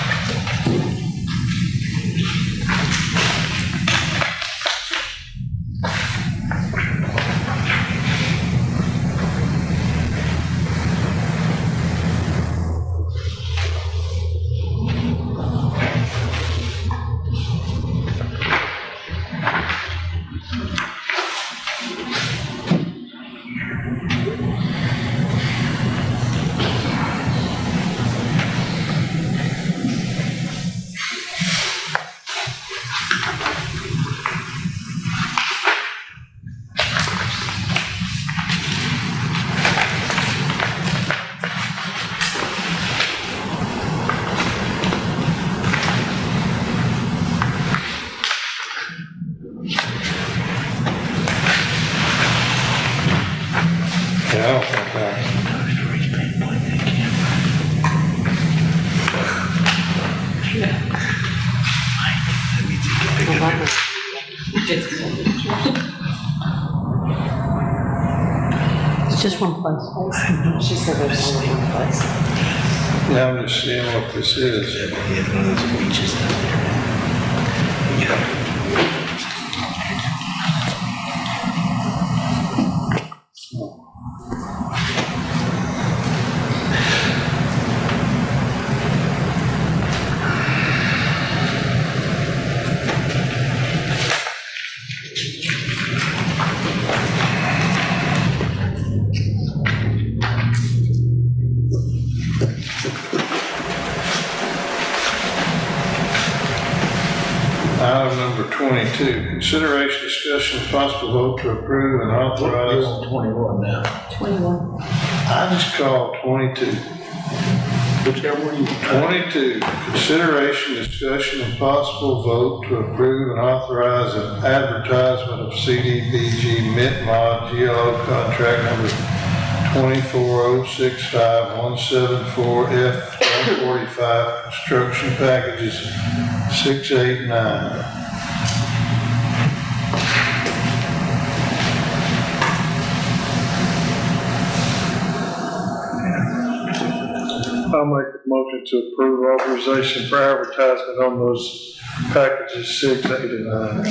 Yeah, I don't think I- It's just one place. She said there's only one place. Yeah, I'm just seeing what this is. Item number 22, consideration, discussion, and possible vote to approve and authorize. 21 now. 21. I just called 22. Whichever one you. 22, consideration, discussion, and possible vote to approve and authorize an advertisement of CDBG-MIT GLO contract number 24065-174F-145, construction packages 6, 8, 9. I'll make a motion to approve authorization for advertisement on those packages 6, 8, and 9.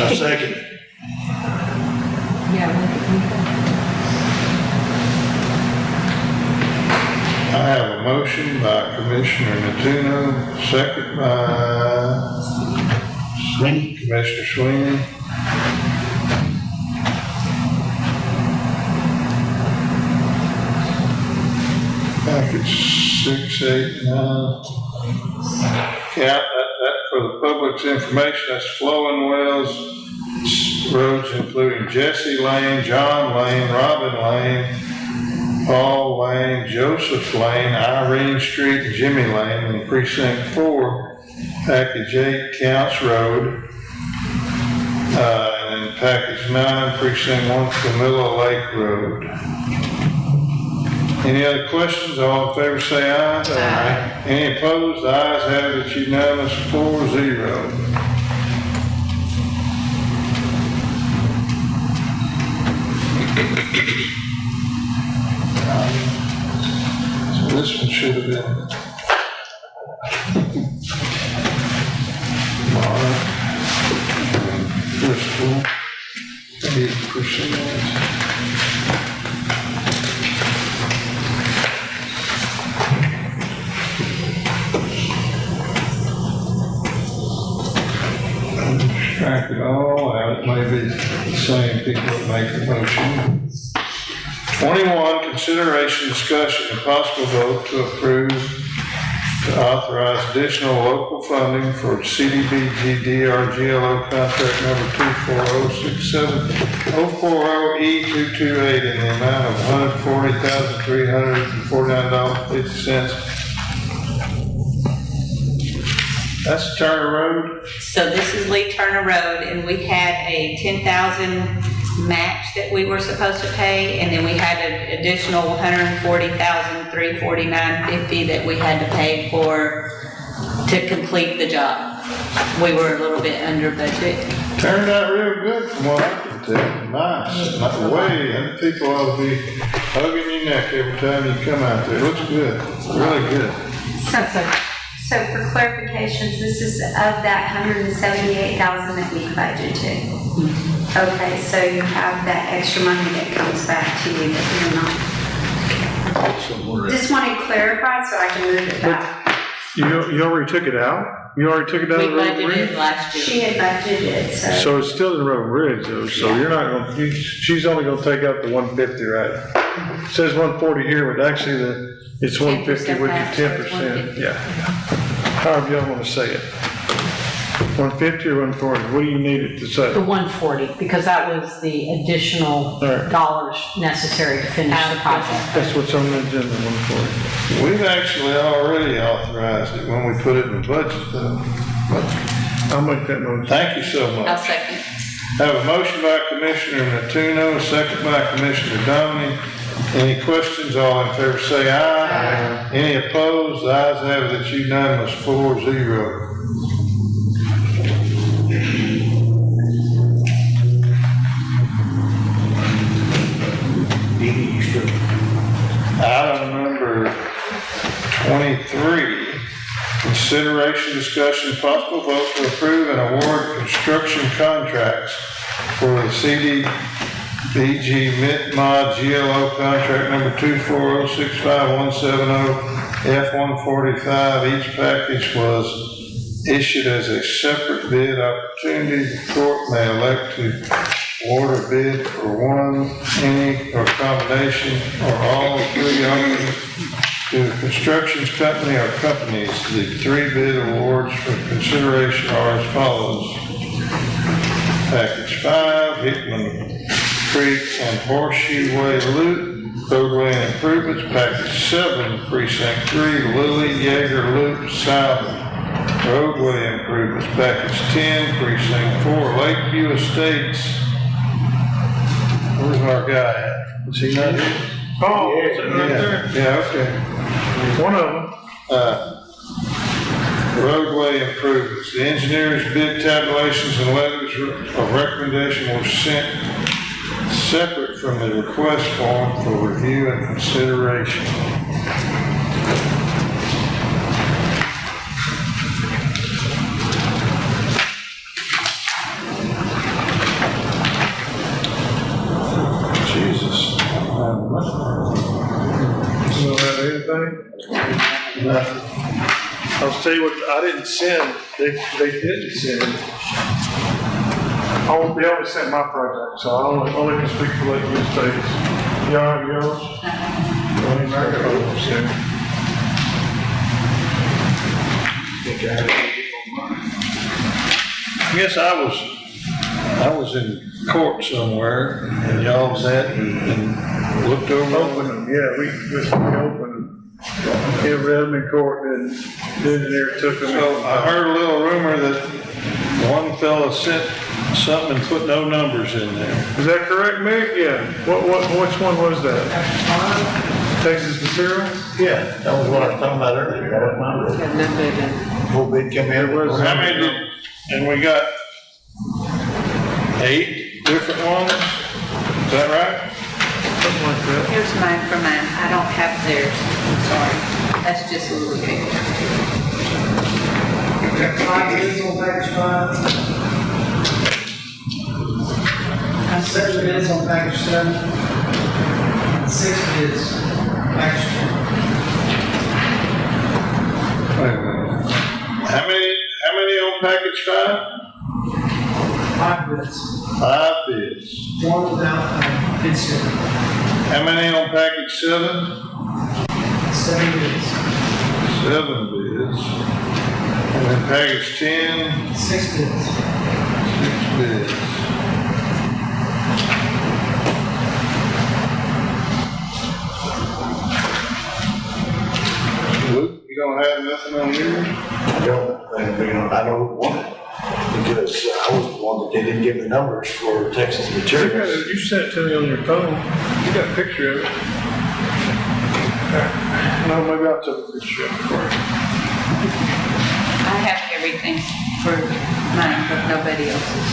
A second. I have a motion by Commissioner Natuno, second by Commissioner Sweeney. Package 6, 8, 9. Yeah, that for the public's information, that's flowing wells, roads including Jesse Lane, John Lane, Robin Lane, Paul Lane, Joseph Lane, Irene Street, and Jimmy Lane in Precinct 4, Package 8, Counts Road. And then Package 9, Precinct 1, Camilla Lake Road. Any other questions? All in favor say aye. Aye. Any opposed? The ayes have it, it's unanimous, 4-0. So this one should have been Mark and Bristol, 8%. Track it all out, it may be the same people that make the motion. 21, consideration, discussion, and possible vote to approve to authorize additional local funding for CDBG-GLO contract number 24067-040E228 in the amount of $140,349.50. That's Turner Road. So this is Lee Turner Road, and we had a 10,000 match that we were supposed to pay, and then we had an additional 140,349.50 that we had to pay to complete the job. We were a little bit under budget. Turned out real good from what I can tell. Nice. Not the way, and people ought to be hugging your neck every time you come out there. It looks good. Really good. So for clarifications, this is of that 178,000 that we budgeted. Okay, so you have that extra money that comes back to you that you're not. Just want to clarify so I can move it back. You already took it out? You already took it out We of the road and budgeted bridge? last year. She had budgeted, So it's still in the road and bridge though, so you're not gonna, she's only gonna take out the 150, right? It says 140 here, but actually it's 150 with your 10%, yeah. However y'all wanna say it. 150 or 140, what do you need it to say? The 140, because that was the additional Right. dollars necessary to finish the project. That's what's on the agenda, 140. We've actually already authorized it when we put it in the budget though. I'll make that motion. Thank you so I'll much. second. Have a motion by Commissioner Natuno, a second by Commissioner Dominy. Any questions? All in favor say aye. Aye. Any opposed? The ayes have it, it's unanimous, 4-0. Item number 23, consideration, discussion, possible vote to approve and award construction contracts for the CDBG-MIT GLO contract number 24065-170 F-145. Each package was issued as a separate bid opportunity. The court may elect to award a bid for one, any, or combination, or all three openings to the construction company or companies. The three bid awards for consideration are as follows. Package 5, Hickman Creek and Horseshoe Way Loop, roadway and improvements. Package 7, Precinct 3, Lily Yeager Loop South, roadway improvements. Package 10, Precinct 4, Lakeview Estates. Where's our guy at? Is he not here? Oh, is it right there? Yeah, okay. One of them. Roadway improvements. The engineer's bid tabulations and letters of recommendation were sent separate from the request form for review and consideration. Jesus. You don't have anything? Nothing. I'll tell you what, I didn't send, they didn't send. They only sent my project, so I only can speak for Lakeview Estates. Y'all have yours? Only America owns it. I guess I was in court somewhere and y'all met and looked over. Open them, yeah, we opened them. He read them in court and the engineer took them. So I heard a little rumor that one fella sent something and put no numbers in there. Is that correct, Mick? Yeah. Which one was that? Texas Material? Yeah, that was what I was talking about earlier. That was my road. Got no bid in. Full bid come in. How many did, and we got 8 different ones? Is that right? Something like that. Here's mine for mine. I don't have theirs. I'm sorry. That's just what we gave. 5 bids on package 5. 7 bids on package 7. And 6 bids package 2. Wait a minute. How many on package 5? 5 bids. 5 bids. 1 without bid set. How many on package 7? 7 bids. 7 bids. And then package 10, 6 bids. 6 bids. Luke, you don't have nothing on yours? I don't want it, because I was the one that they didn't give the numbers for Texas Materials. You sent it to me on your phone. You got a picture of it. No, maybe I'll take a picture of it for you. I have everything for mine, but nobody else's.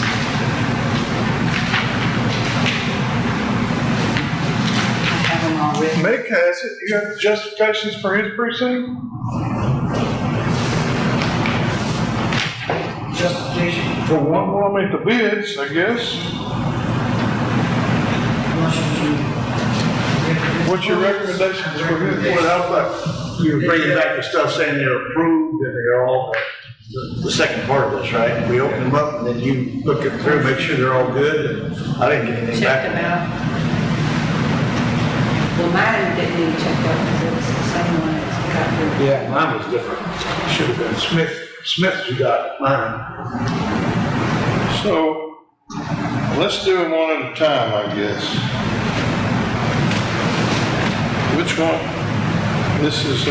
I have them all written. Mick has it. You got justifications for his precinct? Justification. For one, well, I mean, the bids, I guess. What's your recommendations for his? Well, I was like, you were bringing back the stuff saying they're approved and they're all, the second part of this, right? We open them up and then you look it through, make sure they're all good, and I didn't get anything back. Checked them out. Well, mine didn't need checked out because it was the same one that's got rid of. Yeah, mine was different. Should have been Smith who got mine. So, let's do them one at a time, I guess. Which one? This is,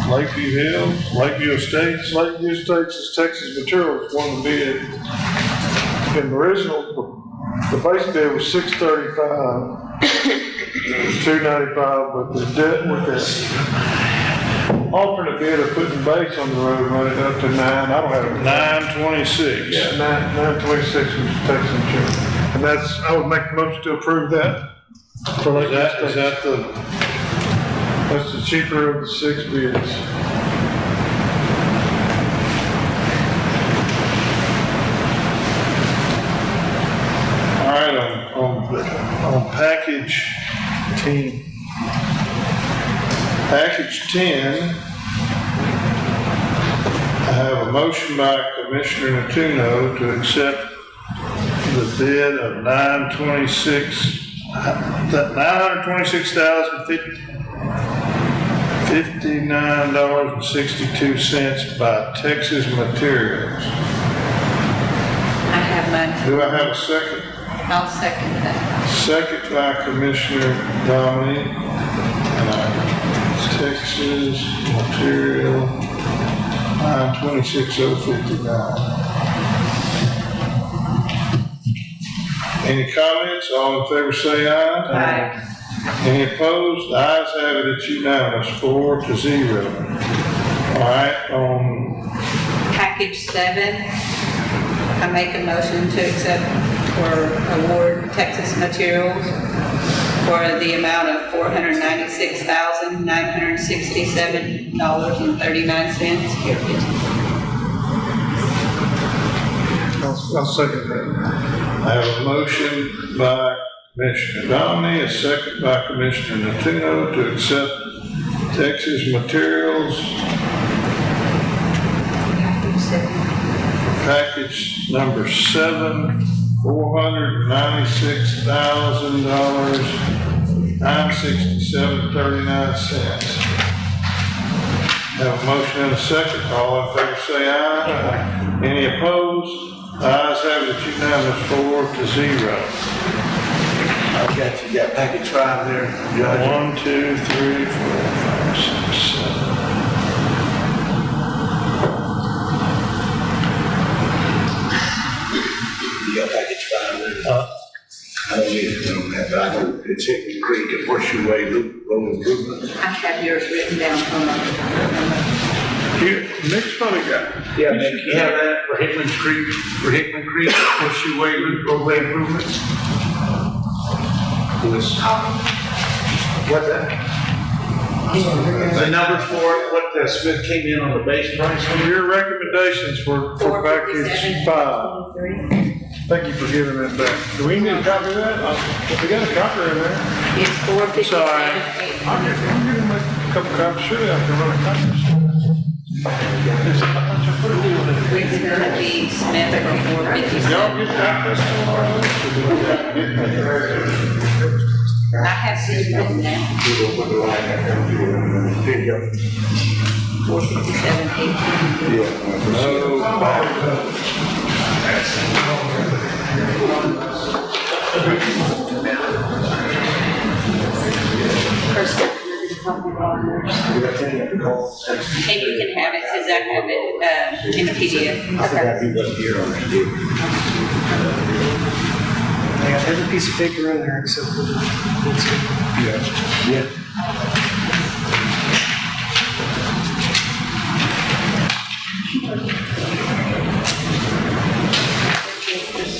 Lakeview Hills, Lakeview Estates. Lakeview Estates is Texas Materials won the bid. And the original, the base bid was $635. It was $295, but the debt with the alternate bid of putting base on the road run it up to 9. I don't have it. 926. Yeah, 926 was Texas Materials. And that's, I would make the motion to approve that. For Lakeview Is Estates. That's the cheaper of the 6 bids. All right, on package 10. Package 10, I have a motion by Commissioner Natuno to accept the bid of $926,059.62 by Texas Materials. I have mine. Do I have a second? I'll second that. Second by Commissioner Dominic. Texas Material, 926,059. Any comments? All in favor say aye. Aye. Any opposed? The ayes have it, it's unanimous, 4-0. All right, Package 7, I make a motion to accept or award Texas Materials for the amount of $496,967.39. I'll second that. I have a motion by Commissioner Dominy, a second by Commissioner Natuno to accept Texas Materials package number 7, $496,000, $967.39. Have a motion and a second. All in favor say aye. Any opposed? The ayes have it, it's unanimous, 4-0. I've got, you got package 5 there, Judge. 1, 2, 3, 4, 5, 6, 7. I don't need to know that, but I know it's Hickman Creek and Horseshoe Way Loop Road improvements. I have yours written down on Here, Nick's probably got. Yeah, Nick, you have that for Hickman Creek, Horseshoe Way Loop roadway improvements? What's that? The numbers for it, what Smith came in on the base price? Your recommendations for package 5. Thank you for giving that back. Do we need a copy of that? We got a copy in there. It's 457. Sorry. I'll give them a couple copies, surely I can run a copy. It's gonna be Smith for 457. Y'all get that, I have seen it written down. 457, 18. And you can have it, because I have it in a PDF. Yeah, there's a piece of paper in there except for the. Yeah.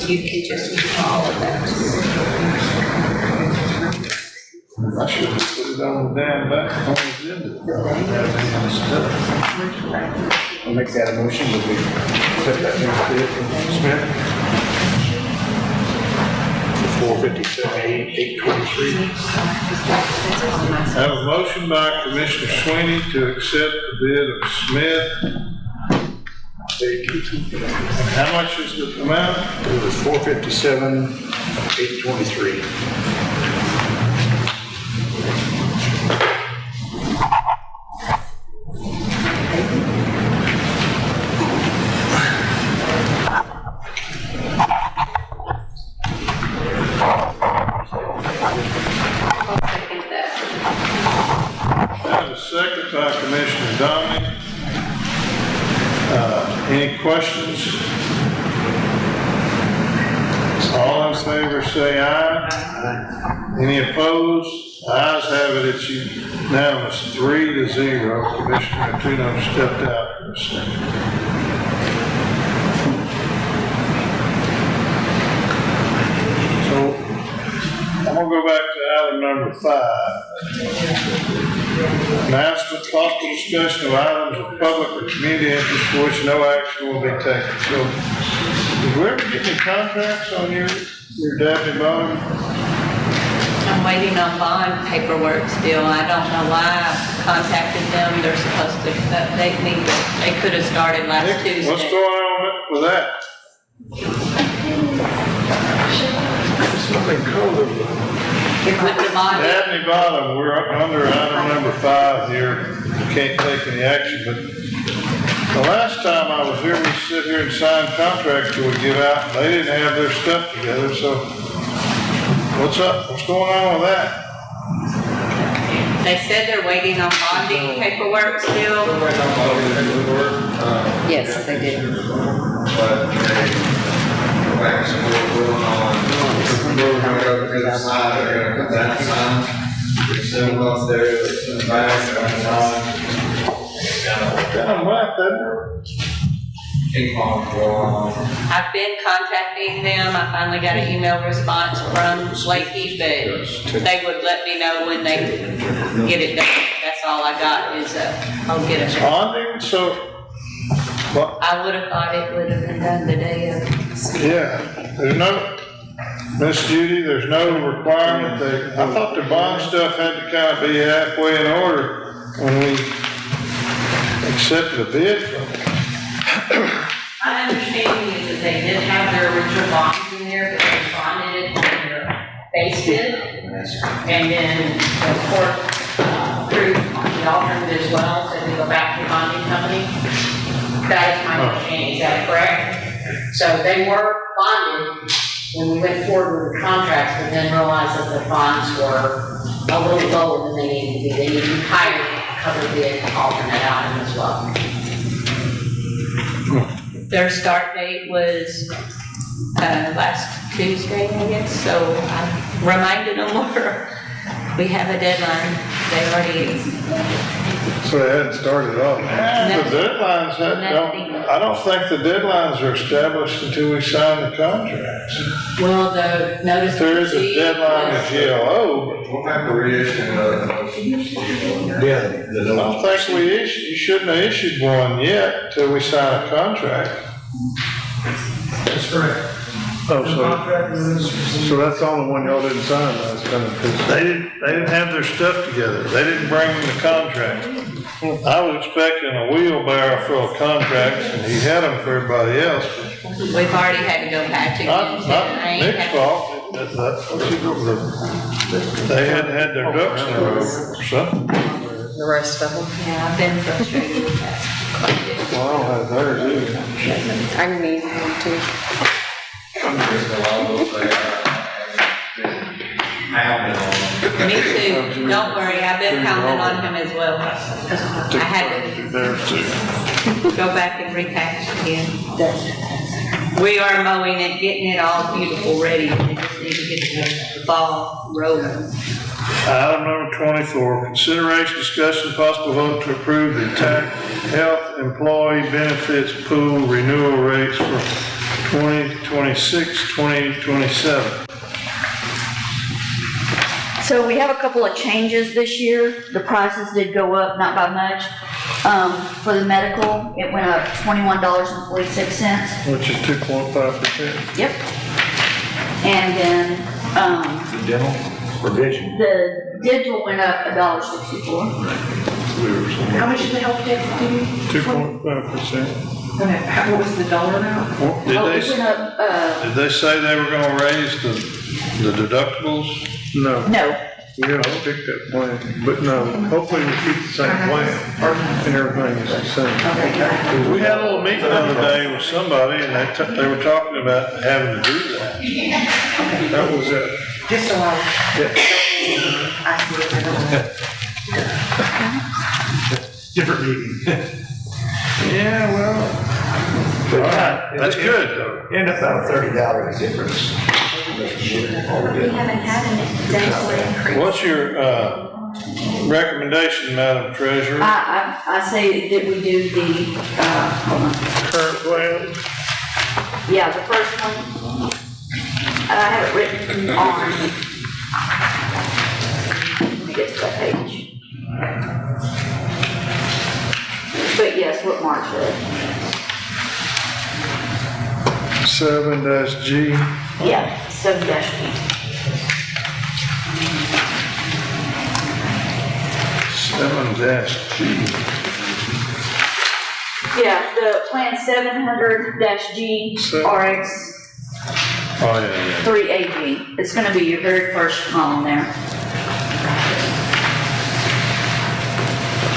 You can just use all of that. I should have put it on the damn back on the agenda. I'll make that a motion, that we accept that new bid from Smith. 457,823. I have a motion by Commissioner Sweeney to accept the bid of Smith. And how much is the amount? It was 457,823. Second by Commissioner Dominic. Any questions? All in favor say aye. Any opposed? Ayes have it. It's unanimous, 3-0. Commissioner Antuno stepped out for a second. So I'm gonna go back to item number 5. Announcement, possible discussion of items of public or community interest for which no action will be taken. So, did we ever get any contracts on your Daphne bond? I'm waiting on bond paperwork still. I don't know why I contacted them. They're supposed to update me, but they could have started last Tuesday. What's going on with that? Something cold. With the bond. Daphne bottom, we're under item number 5 here. We can't take any action, but the last time I was here, we sit here and sign contracts that we give out, and they didn't have their stuff together, so what's up? What's going on with that? They said they're waiting on bonding paperwork still. Yes, they did. We're gonna go to the side, they're gonna cut down signs, there's some up there, there's some back, there's some. Down left, that Ping pong ball. I've been contacting them. I finally got an email response from Lakey, but they would let me know when they get it done. That's all I got is, I'll get it. bonding, so, what? I would have thought it would have been done the day of. Yeah, there's no, Miss Judy, there's no requirement I thought the bond stuff had to kind of be halfway in order when we accepted a bid from them. My understanding is that they did have their original bonds in there, but they bonded it on their base bid. And then the court approved the alternate as well, so they go back to the bonding company. That is my understanding, is that correct? So they were bonded when we went forward with the contracts, but then realized that the bonds were a little lower than they needed to be. They needed to be higher to cover the alternate item as well. Their start date was last Tuesday, I guess, so I reminded them we have a deadline. They already, So they hadn't started off. The deadlines, I don't think the deadlines are established until we sign the contracts. Well, the notice. There is a deadline of GLO, but We'll have to reissue I don't think you shouldn't have issued one yet till we sign a contract. That's correct. Oh, The contract is- so that's the only one y'all didn't sign last time. 'cause- They didn't have their stuff together. They didn't bring in the contract. I was expecting a wheelbarrow full of contracts, and he had them for everybody else. we've already had to go back to. Not Nick's fault. They had had their ducks in a row or something. The rest of them. Yeah, I've been frustrated with that. Well, I don't have theirs either. I can need one too. Me too, don't worry, I've been pounding on him as well. I had to Theirs too. go back and repackage again. We are mowing it, getting it all beautiful, ready, we just need to get the ball rolling. Item number 24, consideration, discussion, possible vote to approve the tax health employee benefits pool renewal rates for 2026, 2027. So we have a couple of changes this year. The prices did go up, not by much. For the medical, it went up $21.46. Which is 2.5%. Yep. And then, The dental or vision? the dental went up $1.64. How much is the health tax, 2.5%. what was the dollar amount? Oh, it went up, Did they say they were gonna raise the deductibles? No, no, we haven't picked that plan, but no, hopefully we keep the same plan and everything is the same. We had a little meeting the other day with somebody and they were talking about having to do that. That was it. Just so Different meeting. Yeah, well. All right, that's good though. End up about $30 difference. We haven't had an dental increase. What's your, recommendation, Madam Treasurer? I say that we do the, hold on. Current plan, Yeah, the first one, I have it written on, let me get to that page. But yes, what Mark said. 7-G. Yeah, 7-G. 7-G. Yeah, the plan 700-G RX Oh, yeah. 3AG. It's gonna be your very first column there.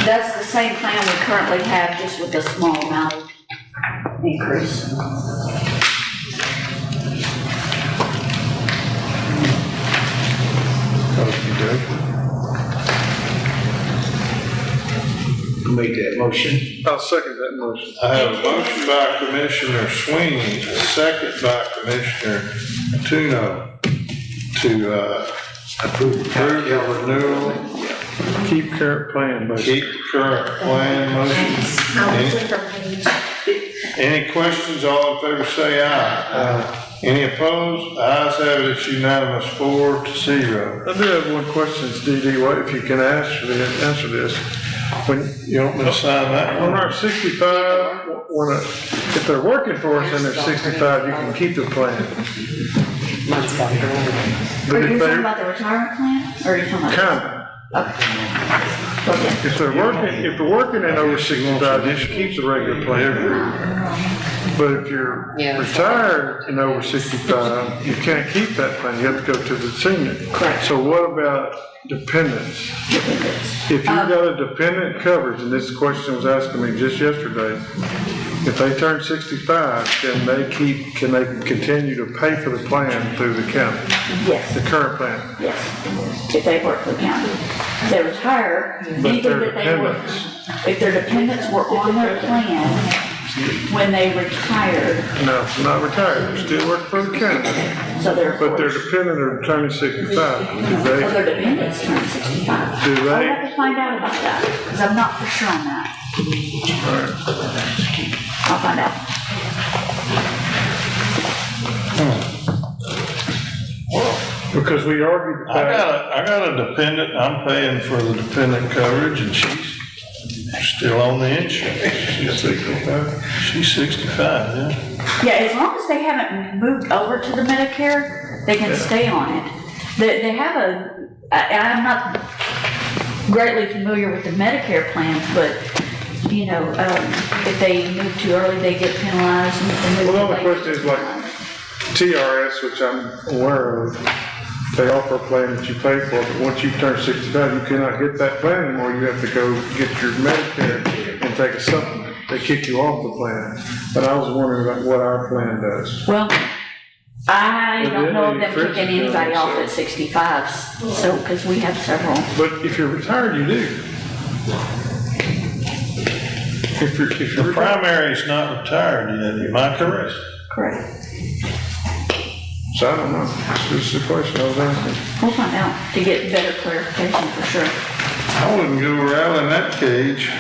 That's the same plan we currently have, just with a small amount of increase. Make that motion. I'll second that motion. I have a motion by Commissioner Sweeney, a second by Commissioner Tuno to approve the renewal, Keep current plan, basically. keep the current plan motion. Any questions? All in favor say aye. Any opposed? Ayes have it, it's unanimous, 4-0. I do have one question, DD, what if you can answer this. When, You want me to sign that on one? our 65, if they're working for us and they're 65, you can keep the plan. Mine's got it. Are But you if talking they're, about the retirement plan, or are you talking about? kinda, Okay. if they're working and over 65, you should keep the regular plan. But if you're Yeah. retired and over 65, you can't keep that plan, you have to go to the senior. Correct. So what about dependents? If you've got a dependent coverage, and this question was asking me just yesterday, if they turn 65, can they continue to pay for the plan through the county, Yes, the current plan? yes, if they work for the county. If they retire, But anything they're that they work, dependents. if their dependents were on their plan, when they retired, No, not retired, they're still working for the county, so they're. but their dependent are turning 65. Oh, their dependents turn 65. Do I'll they? have to find out about that, because I'm not for sure on that. I'll find out. Because we argued the fact. I got a dependent, I'm paying for the dependent coverage, and she's still on the insurance. She's 65. She's 65, yeah. Yeah, as long as they haven't moved over to the Medicare, they can stay on it. They have and I'm not greatly familiar with the Medicare plans, but, you know, if they move too early, they get penalized. And if they move Well, the too only late, question is like TRS, which I'm aware of, they offer a plan that you pay for, but once you turn 65, you cannot get that plan anymore. You have to go get your Medicare and take a supplement. They kick you off the plan. But I was wondering about what our plan does. Well, I don't know of them Evidently, kicking anybody Chris off at does, 65, so, because we have several. But if you're retired, you do. If you're The retired, primary's not retired yet, am I correct? Correct. so I don't know. That's just the question I was asking. We'll find out to get better clarification for sure. I wouldn't go around in that cage.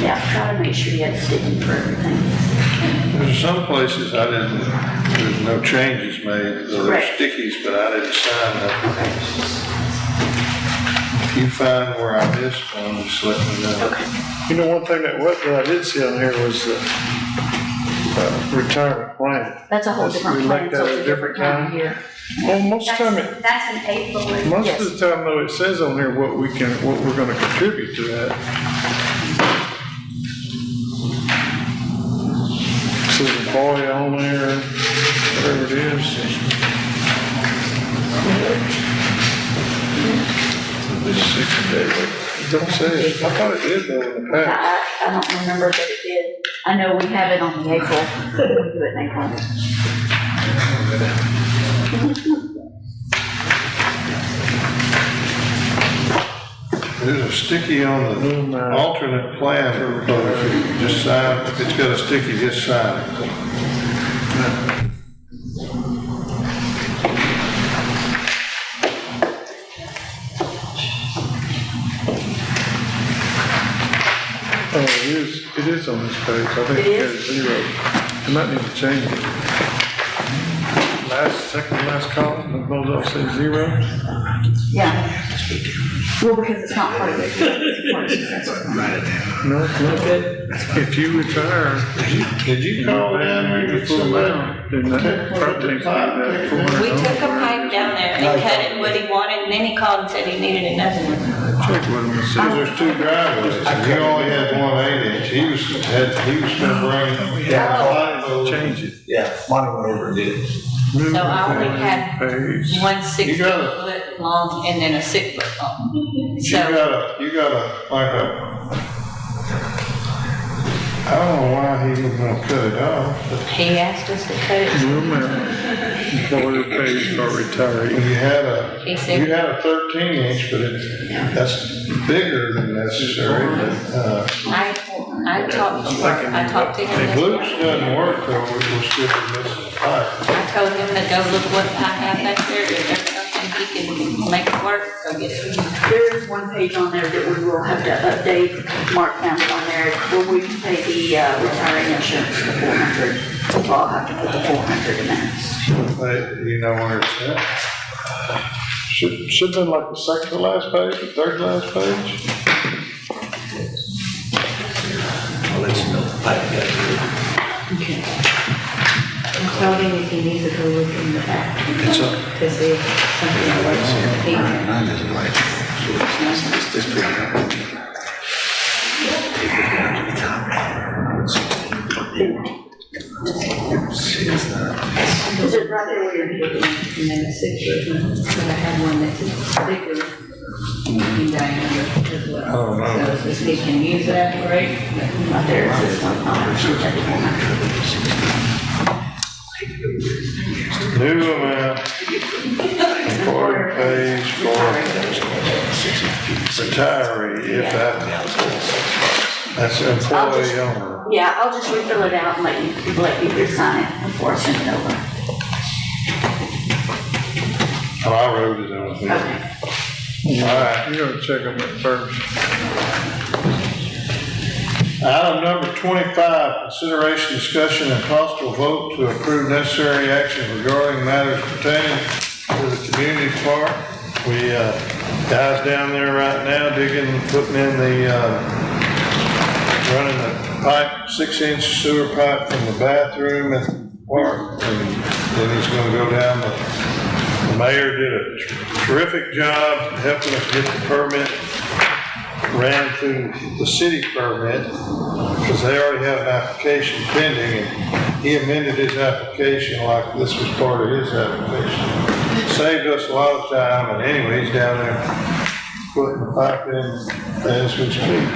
Yeah, try to make sure you have sticking for everything. There's some places there's no changes made, so Right. there's stickies, but I didn't sign that. If you find where I missed one, just let me know. Okay. You know, one thing that I did see on here was the retirement plan. That's a whole different We plan, make so that it's a a different different time of time? year. Well, most of the time, That's in April. most Yes. of the time though, it says on here what we're gonna contribute to that. Says employee on there, whatever it is. This 60 days, it don't say it. I thought it did though in the past. I don't remember that it did. I know we have it on the April, we do it in April. There's a sticky on the alternate plan, if you just sign, if it's got a sticky, just sign it. Oh, it is on this page. I think It it is? has 0. I might need to change it. Second to last column, the bulldogs say 0. Yeah. Well, because it's not part of it. It's part of it. No, it's not. If you retire, Did you call down there and the get full somebody? amount, then that probably needs to be that $400. We took a pipe down there and cut it what he wanted, and then he called and said he needed another one. Check with him and see. Because there's two driveways, and you only had one 8-inch, he was gonna bring. Change it. Yeah, Monty went over and did it. So I only had Page. one 6 You got it. foot long and then a 6 foot long. You So, got like a, I don't know why he was gonna cut it off, but he asked us to cut it. No amount. Employer pays for retiree. you had He a said, 13-inch, but that's bigger than necessary, but, I talked to him. if this Luke's morning. doesn't work, though, we'll still be missing a pipe. I told him to go look what I have back there, if there's something he can make it work, go get it. There is one page on there that we will have to update. Mark found it on there, where we can pay the retiree insurance, the 400. I'll have to put the 400 in there. But you know where it's at? Should have been like the second to last page, the third to last page. I'll let you know the pipe got Okay. I told him if he needs to go look in the back. It's up. To see if something works in the paper. Mine is white. So it's this big. Take it down to the top. Is that? Is it right there where you're looking? And then the 6 foot one, but I had one that's bigger. in diameter as well. Oh, no. So if we can use that, great. Not there, it's just on, New amount, employee pays for retiree if applicable. That's employee owner. Yeah, I'll just refill it out and let you sign it before I send it over. Oh, I wrote it on here. Okay. All right. You gotta check them at first. Item number 25, consideration, discussion, and possible vote to approve necessary action regarding matters pertaining to the community park. We, guys down there right now digging, putting in the, running the pipe, 6-inch sewer pipe from the bathroom at the park, and then he's gonna go down the mayor did a terrific job helping us get the permit, ran through the city permit, because they already have an application pending, and he amended his application like this was part of his application. Saved us a lot of time, and anyway, he's down there putting the pipe in as we speak.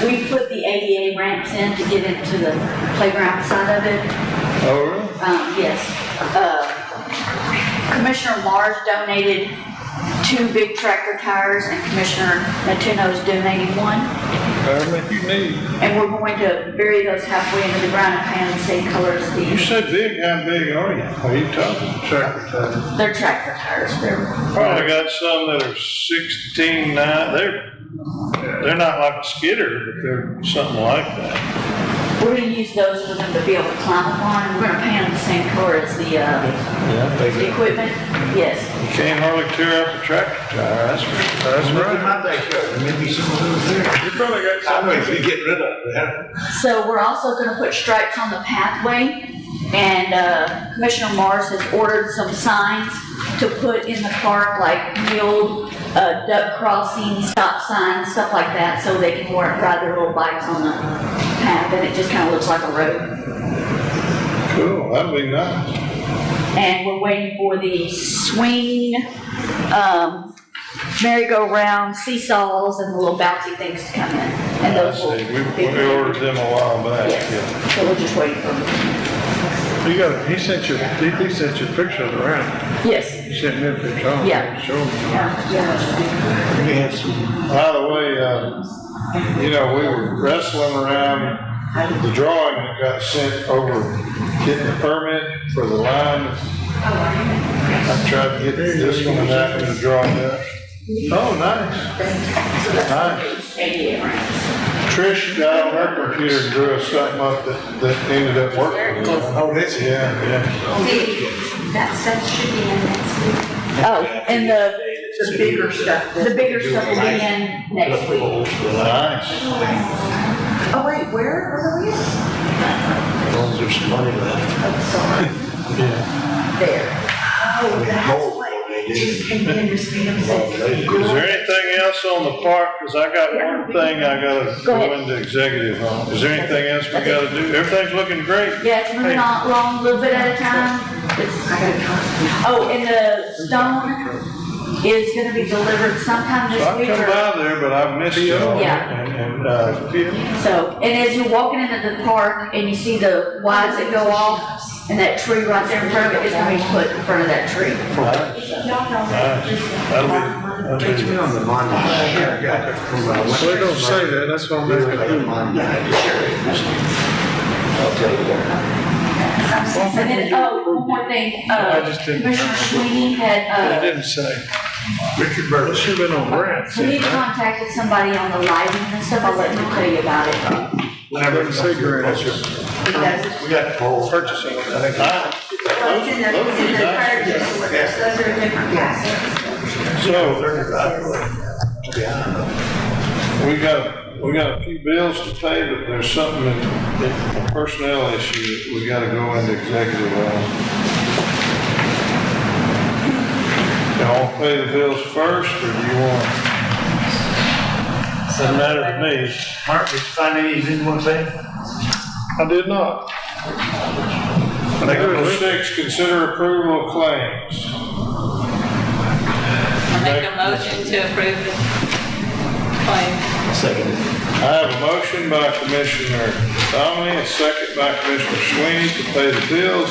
We put the ADA ramps in to get into the playground side of it. Oh, really? Yes. Commissioner Mars donated 2 big tractor tires, and Commissioner Natuno's donating 1. However many you need. And we're going to bury those halfway into the ground and paint them the same color as You the, said big, how big are you? Are you talking tractor tires? they're tractor tires. Probably got some that are 16.9, they're not like a skidder, but they're something like that. We're gonna use those for them to be able to climb upon, and we're gonna paint them the same color as the equipment. Yes. You can't hardly tear up a tractor tire, that's right. Maybe some of those there. You probably got some. I'm going to get rid of that. So we're also gonna put stripes on the pathway, and Commissioner Mars has ordered some signs to put in the park, like mule, duck crossing, stop signs, stuff like that, so they can ride their little bikes on the path, and it just kind of looks like a road. Cool, that'd be nice. And we're waiting for the swing, merry-go-round, seesaws, and the little bouncy things to come in. And I those will see, we ordered them a while back, Yes. yeah. So we're just waiting for them. He sent you a picture of the ramp. Yes. He sent me a picture. Oh, Yeah. Show me. By the way, you know, we were wrestling around the drawing that got sent over, getting the permit for the line. I tried to get this one and that one to draw it up. Oh, nice. Nice. Trish got on her computer and drew us something up that ended up working. Oh, that's it. Yeah. That stuff should be in next week. Oh, and the bigger stuff will be in next week. Nice. Oh, wait, where are we? As long as there's some money left. Yeah. There. Oh, that's what, just came in this meeting, said. Is there anything else on the park? Because I got one thing I gotta Go go ahead. into executive on. Is there anything else we gotta do? Everything's looking great. Yeah, it's moving on along a little bit at a time. Oh, and the stone is gonna be delivered sometime So this I week. come or- by there, but I've missed it. Yeah. So, and as you're walking into the park and you see the wires that go off and that tree right there in front of it, it's gonna be put in front of that tree. Nice. That'll be. Takes me on the monument. Well, they don't say that, that's what I'm making. I'll tell you that. And then, oh, one more thing, I just didn't Commissioner remember. Sweeney It had, didn't say. Richard Burris. It should've been on grant. he contacted somebody on the lighting and stuff, I'll let him tell you about it. Whenever it's say grant. We got the whole Purchasing. Well, it's in the purchase, those are different, yes. So, we got a few bills to pay, but there's something, a personnel issue that we gotta go into executive on. Y'all wanna pay the bills first, or do you want? Doesn't matter to me. Mark, did you find any you didn't want to say? I did not. Number 6, consider approval of claims. I make a motion to approve the claim. I have a motion by Commissioner Donnelly, a second by Commissioner Sweeney to pay the bills.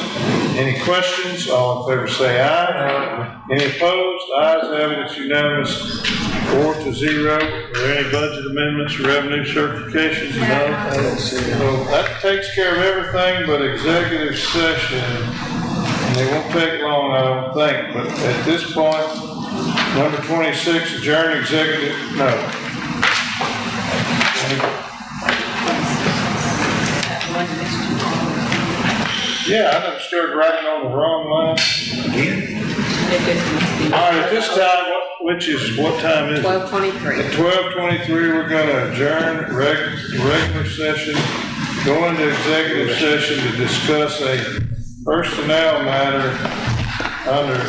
Any questions? All in favor say aye. Any opposed? Ayes have it, it's unanimous, 4-0. Are there any budget amendments, revenue certifications? No. So that takes care of everything but executive session. And they won't take long, I don't think, but at this point, number 26, adjourn executive, no. Yeah, I done started writing on the wrong line. All right, at this time, what time is it? 12:23. At 12:23, we're gonna adjourn regular session, go into executive session to discuss a personnel matter under,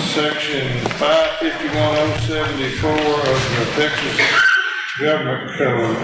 section 551.074 of the Texas Government Code.